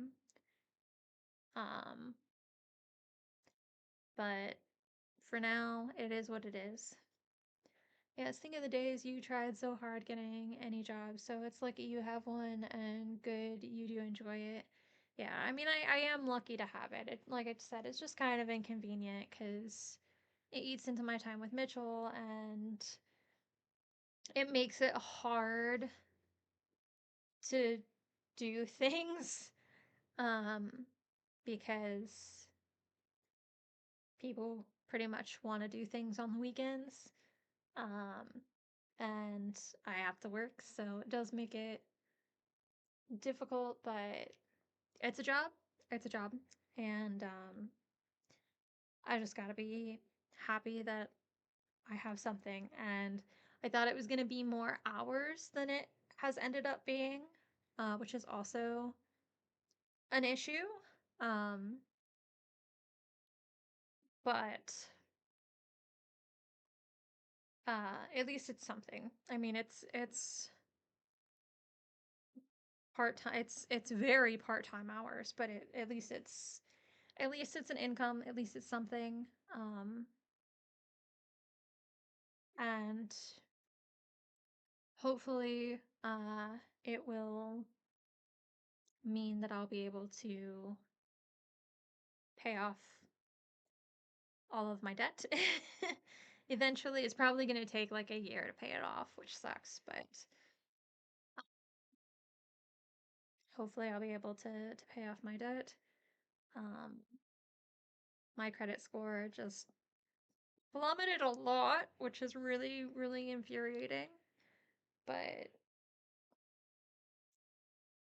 Um, but for now, it is what it is. Yes, think of the days you tried so hard getting any job, so it's lucky you have one and good you do enjoy it. Yeah, I mean, I am lucky to have it. Like I said, it's just kind of inconvenient because it eats into my time with Mitchell and it makes it hard to do things um, because people pretty much want to do things on the weekends. Um, and I have to work, so it does make it difficult, but it's a job. It's a job. And I just gotta be happy that I have something. And I thought it was gonna be more hours than it has ended up being, which is also an issue. Um, but at least it's something. I mean, it's part time. It's very part time hours, but at least it's an income. At least it's something. And hopefully, it will mean that I'll be able to pay off all of my debt. Eventually, it's probably going to take like a year to pay it off, which sucks, but hopefully, I'll be able to pay off my debt. Um, my credit score just plummeted a lot, which is really, really infuriating. But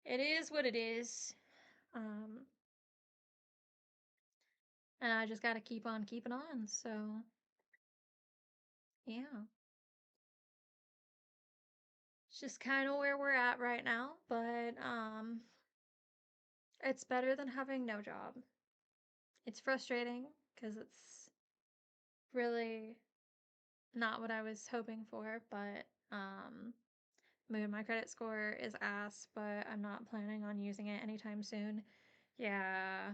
it is what it is. Um, and I just got to keep on keeping on. So, yeah. It's just kind of where we're at right now, but it's better than having no job. It's frustrating because it's really not what I was hoping for, but my credit score is ass, but I'm not planning on using it anytime soon. Yeah.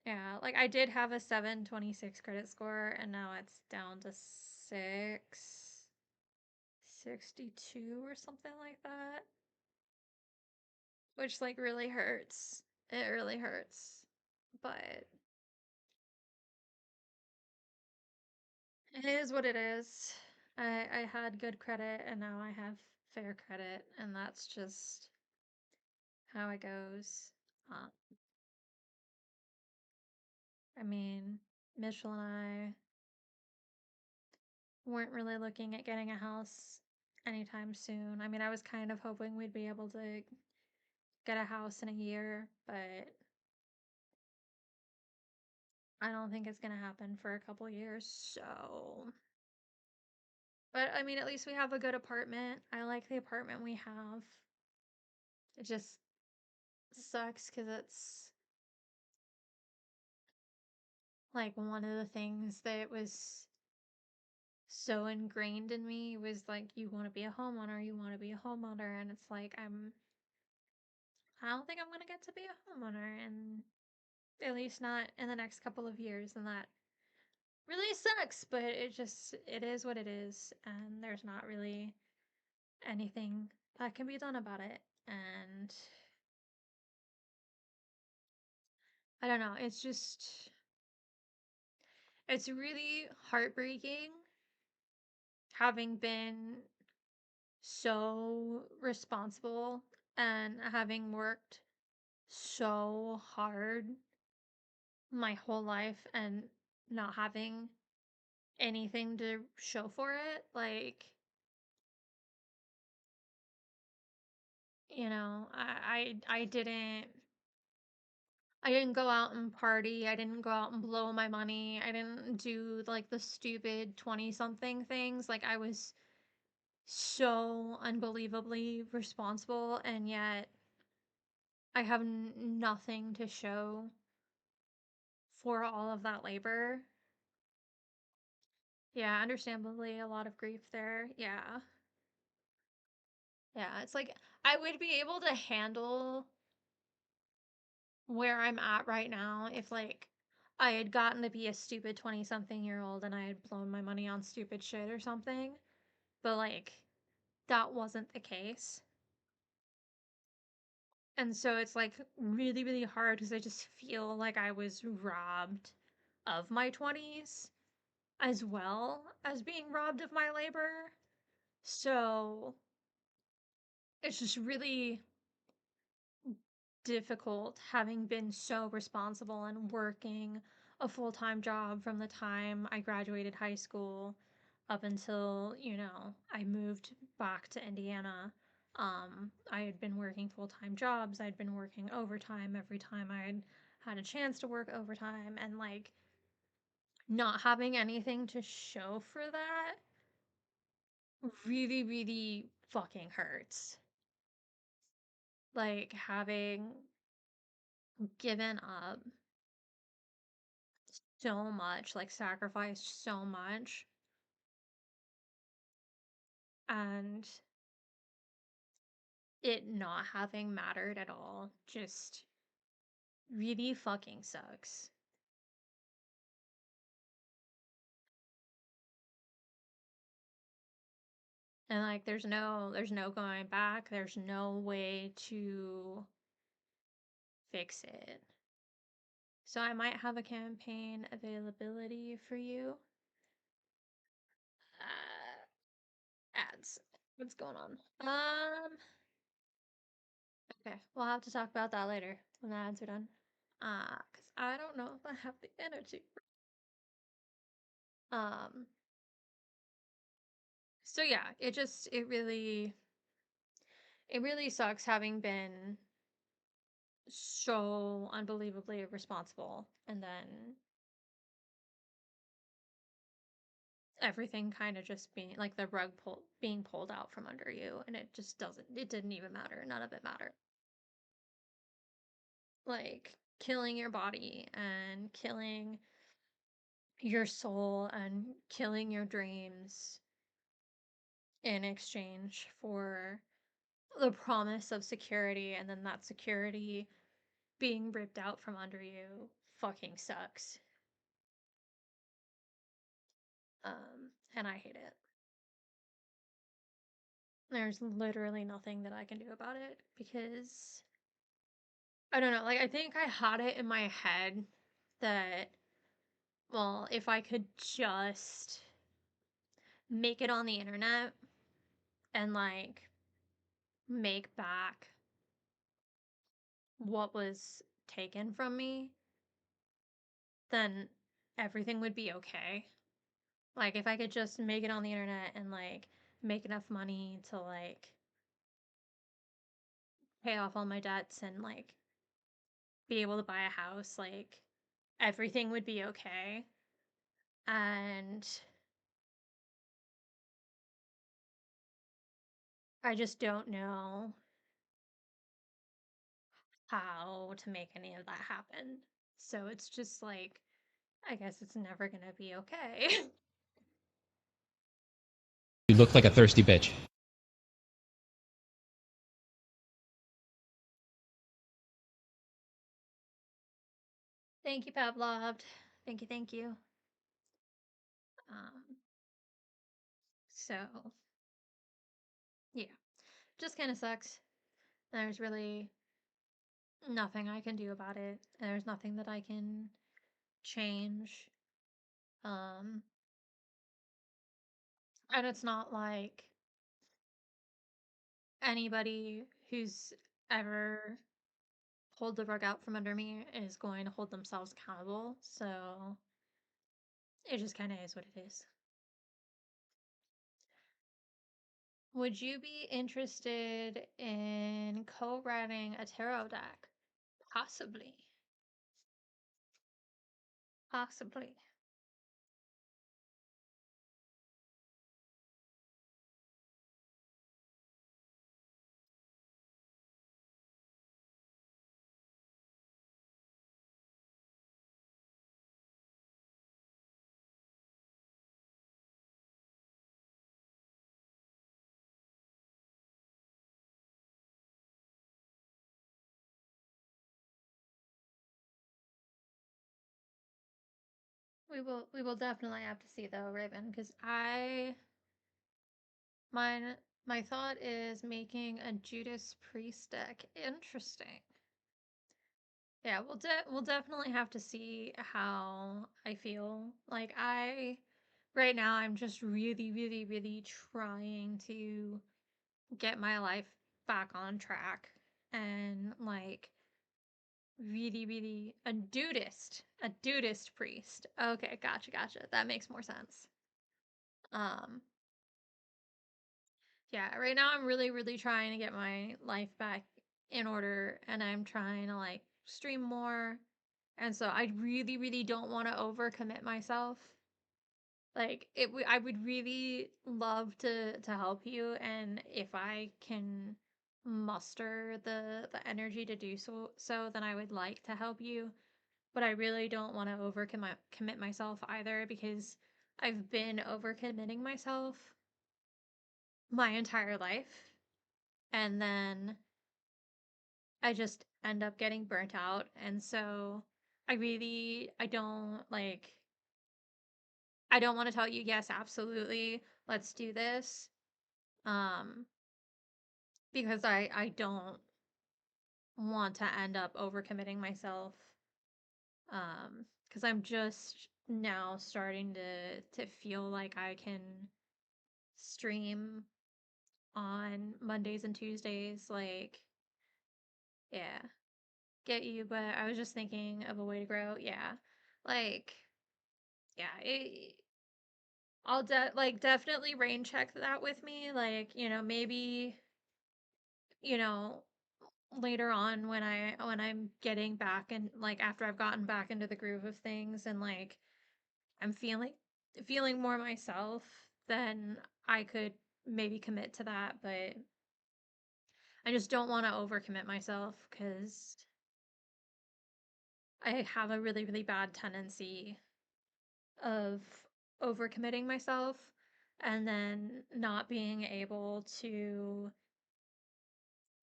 Yeah, like I did have a 726 credit score and now it's down to 662 or something like that, which like really hurts. It really hurts. But it is what it is. I had good credit and now I have fair credit, and that's just how it goes. Uh, I mean, Mitchell and I weren't really looking at getting a house anytime soon. I mean, I was kind of hoping we'd be able to get a house in a year, but I don't think it's gonna happen for a couple years, so. But I mean, at least we have a good apartment. I like the apartment we have. It just sucks because it's like one of the things that was so ingrained in me was like, you want to be a homeowner, you want to be a homeowner. And it's like, I don't think I'm going to get to be a homeowner, and at least not in the next couple of years. And that really sucks, but it is what it is. And there's not really anything that can be done about it. And I don't know, it's really heartbreaking having been so responsible and having worked so hard my whole life and not having anything to show for it, like, I didn't go out and party. I didn't go out and blow my money. I didn't do like the stupid 20 something things. Like, I was so unbelievably responsible, and yet I have nothing to show for all of that labor. Yeah, understandably, a lot of grief there. Yeah. Yeah, it's like I would be able to handle where I'm at right now if, like, I had gotten to be a stupid 20 something year old and I had blown my money on stupid shit or something. But, like, that wasn't the case. And so it's like really, really hard because I just feel like I was robbed of my 20s as well as being robbed of my labor. So it's just really difficult having been so responsible and working a full-time job from the time I graduated high school up until, I moved back to Indiana. I had been working full-time jobs. I'd been working overtime every time I'd had a chance to work overtime, and like not having anything to show for that really, really fucking hurts. Like, having given up so much, like sacrificed so much, and it not having mattered at all just really fucking sucks. And like there's no going back. There's no way to fix it. So I might have a campaign availability for you. Ads. What's going on? Okay, we'll have to talk about that later when the ads are done. Cause I don't know if I have the energy. Um, so yeah, it really sucks having been so unbelievably responsible, and then everything kind of just being like the rug being pulled out from under you, and it didn't even matter. None of it mattered. Like, killing your body and killing your soul and killing your dreams in exchange for the promise of security, and then that security being ripped out from under you fucking sucks. And I hate it. There's literally nothing that I can do about it because I don't know, like, I think I had it in my head that, well, if I could just make it on the internet and, like, make back what was taken from me, then everything would be okay. Like, if I could just make it on the internet and, like, make enough money to, like, pay off all my debts and, like, be able to buy a house, like, everything would be okay. And I just don't know how to make any of that happen. So it's just like, I guess it's never gonna be okay. You look like a thirsty bitch. Thank you, Pavlov. Thank you, thank you. Um, so yeah, just kind of sucks. There's really nothing I can do about it. There's nothing that I can change. Um, and it's not like anybody who's ever pulled the rug out from under me is going to hold themselves accountable. So it just kind of is what it is. Would you be interested in co-writing a tarot deck? Possibly. Possibly. We will definitely have to see though, Raven, because mine my thought is making a Judas Priest deck. Interesting. Yeah, we'll definitely have to see how I feel. Like right now I'm just really, really, really trying to get my life back on track and like really, really a dudist priest. Okay, gotcha. That makes more sense. Um, yeah, right now I'm really, really trying to get my life back in order and I'm trying to like stream more. And so I really, really don't want to overcommit myself. Like I would really love to help you, and if I can muster the energy to do so, then I would like to help you. But I really don't want to commit myself either because I've been overcommitting myself my entire life, and then I just end up getting burnt out, and so I don't want to tell you yes, absolutely, let's do this. Um because I don't want to end up overcommitting myself. Because I'm just now starting to feel like I can stream on Mondays and Tuesdays. Like, yeah, get you. But I was just thinking of a way to grow. Yeah, like, yeah, I'll definitely rain check that with me. Like, maybe you know later on when I'm getting back and like after I've gotten back into the groove of things and like I'm feeling more myself, then I could maybe commit to that, but I just don't want to overcommit myself cuz I have a really really bad tendency of overcommitting myself and then not being able to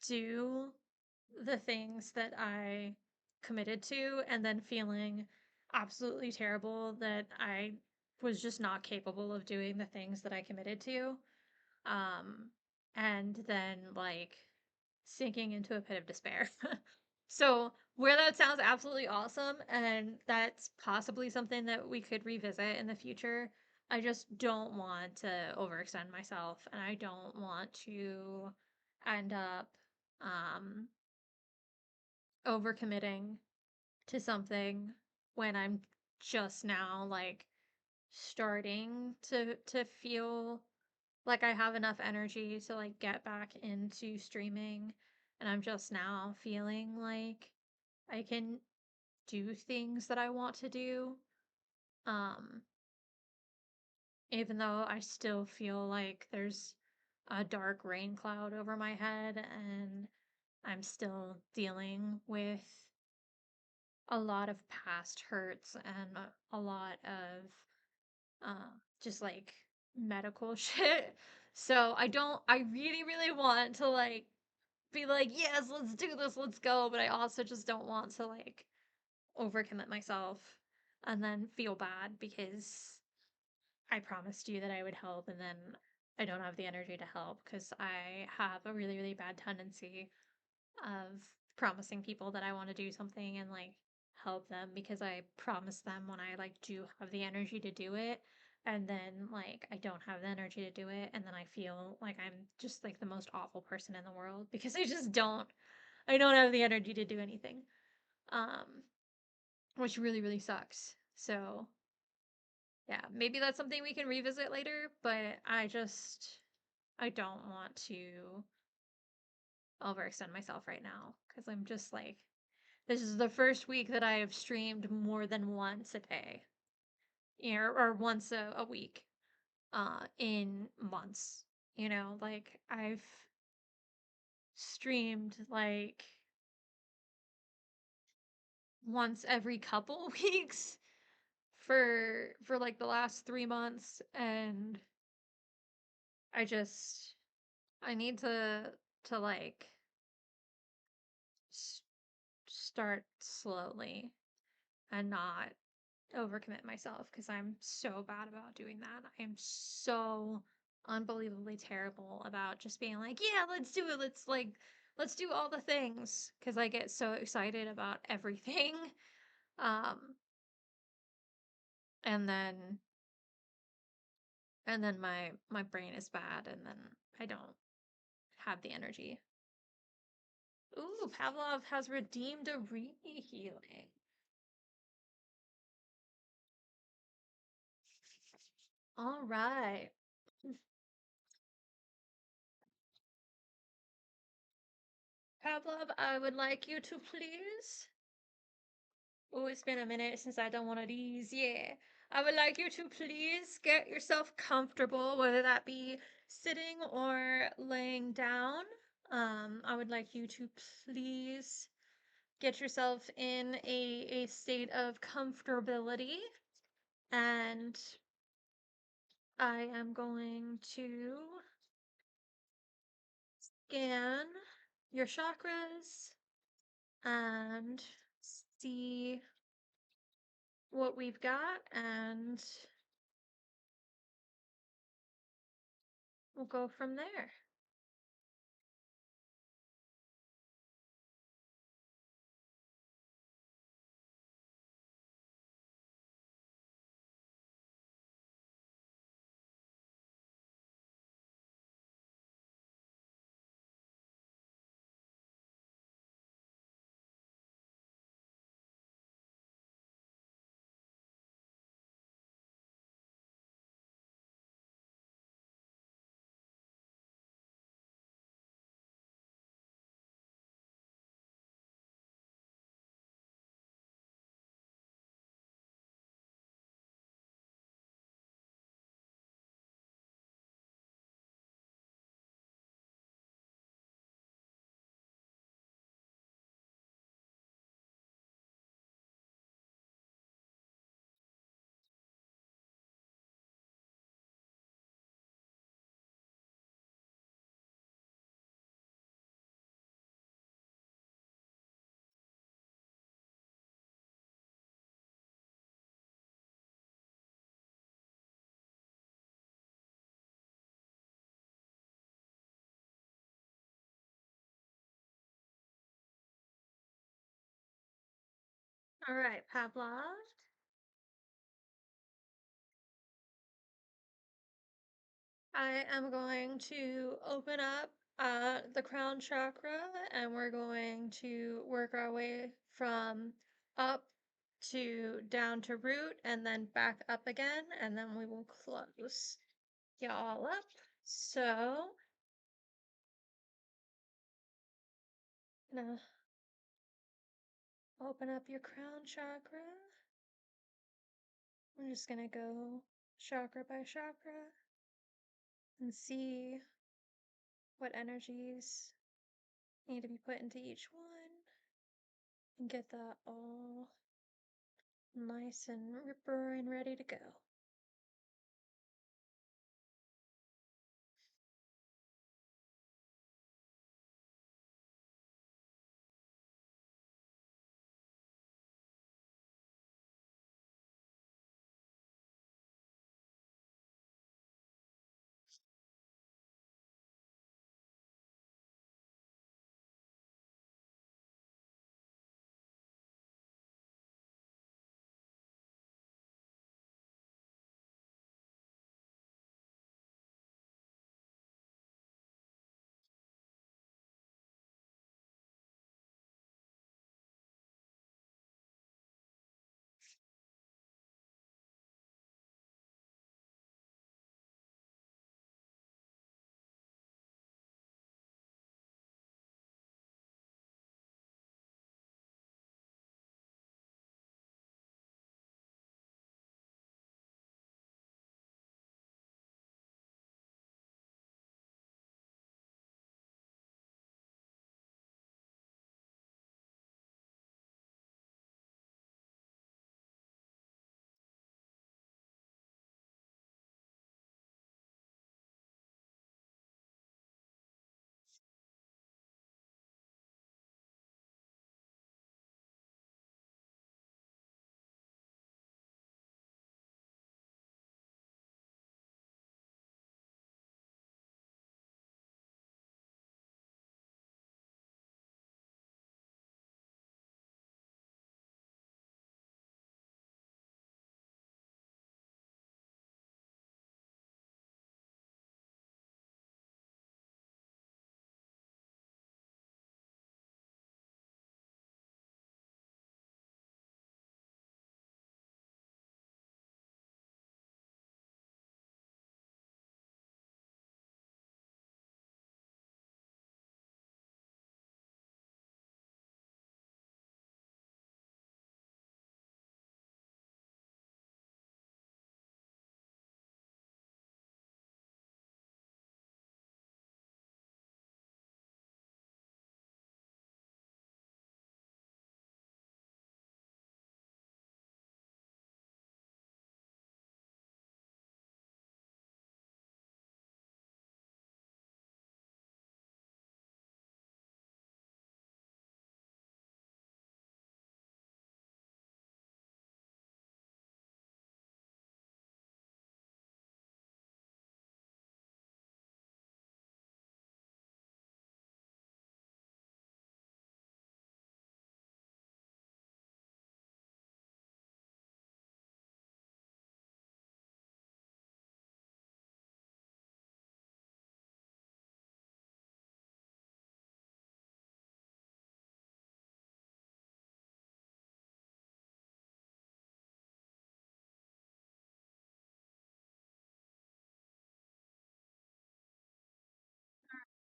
do the things that I committed to and then feeling absolutely terrible that I was just not capable of doing the things that I committed to. Um, and then like sinking into a pit of despair. So, where that sounds absolutely awesome, and that's possibly something that we could revisit in the future, I just don't want to overextend myself, and I don't want to end up um, overcommitting to something when I'm just now like starting to feel like I have enough energy to like get back into streaming and I'm just now feeling like I can do things that I want to do. Um Even though I still feel like there's a dark rain cloud over my head and I'm still dealing with a lot of past hurts and a lot of uh, just like medical shit. So I really, really want to like be like, yes, let's do this, let's go. But I also just don't want to like overcommit myself and then feel bad because I promised you that I would help and then I don't have the energy to help because I have a really, really bad tendency of promising people that I want to do something and like help them because I promise them when I like do have the energy to do it and then like I don't have the energy to do it, and then I feel like I'm just like the most awful person in the world because I don't have the energy to do anything. Um which really really sucks. So, yeah, maybe that's something we can revisit later, but I don't want to overextend myself right now because I'm just like, this is the first week that I have streamed more than once a day, or once a week, in months. Like I've streamed like once every couple weeks for like the last 3 months, and I just I need to like s- start slowly and not overcommit myself because I'm so bad about doing that. I am so unbelievably terrible about just being like, yeah, let's do it. Let's do all the things because I get so excited about everything. Um and then my brain is bad, and then I don't have the energy. Ooh, Pavlov has redeemed a re-healing. All right. Pavlov, I would like you to please. Oh, it's been a minute since I done one of these. Yeah. I would like you to please get yourself comfortable, whether that be sitting or laying down. I would like you to please get yourself in a state of comfortability. And I am going to scan your chakras and see what we've got, and we'll go from there. All right, Pavlov. I am going to open up the crown chakra, and we're going to work our way from up to down to root, and then back up again, and then we will close y'all up. So, gonna open up your crown chakra. I'm just gonna go chakra by chakra and see what energies need to be put into each one and get that all nice and ripper and ready to go.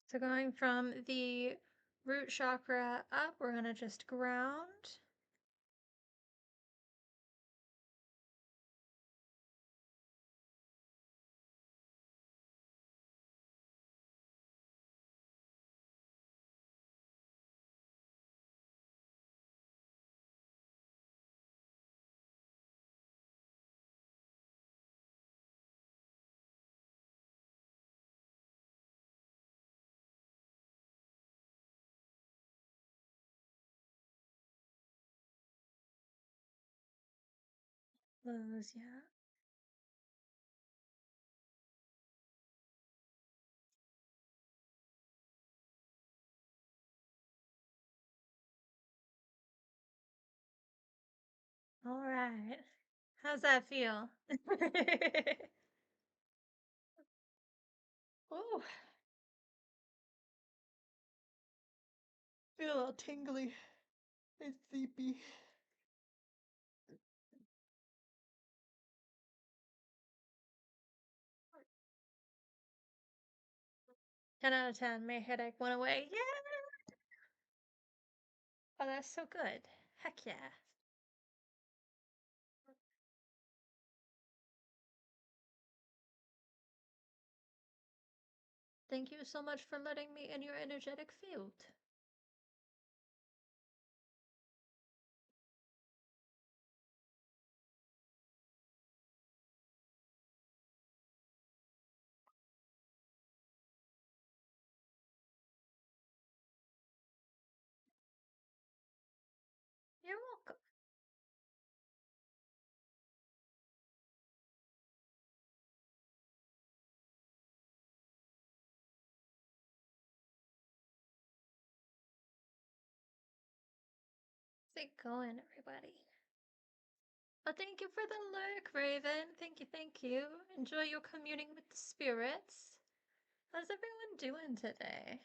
So going from the root chakra up, we're going to just ground. Close, yeah. All right. How's that feel? Oh, feel a little tingly and sleepy. 10 out of 10. My headache went away. Yeah. Oh, that's so good. Heck yeah. Thank you so much for letting me in your energetic field. You're welcome. How's it going, everybody? Oh, thank you for the lurk, Raven. Thank you, thank you. Enjoy your communing with the spirits. How's everyone doing today?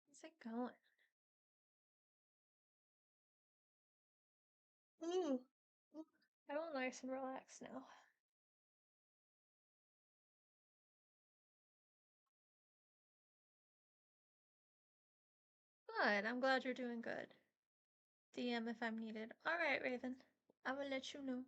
How's it going? Ooh. I feel nice and relaxed now. Good. I'm glad you're doing good. DM if I'm needed. Alright, Raven. I will let you know.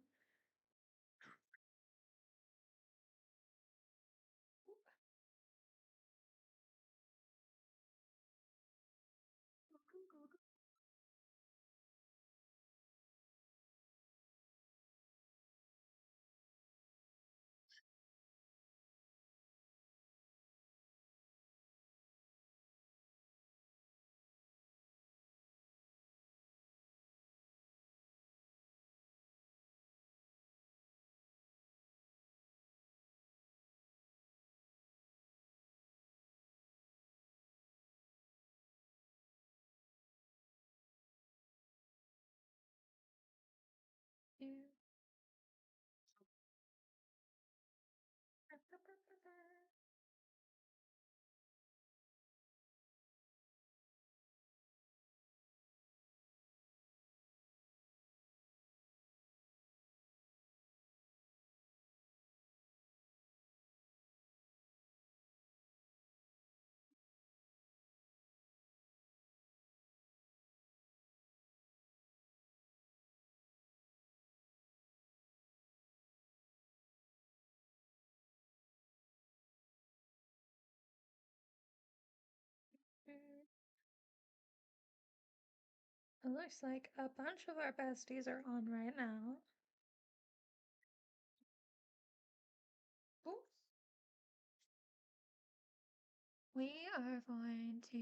It looks like a bunch of our besties are on right now. Ooh. We are going to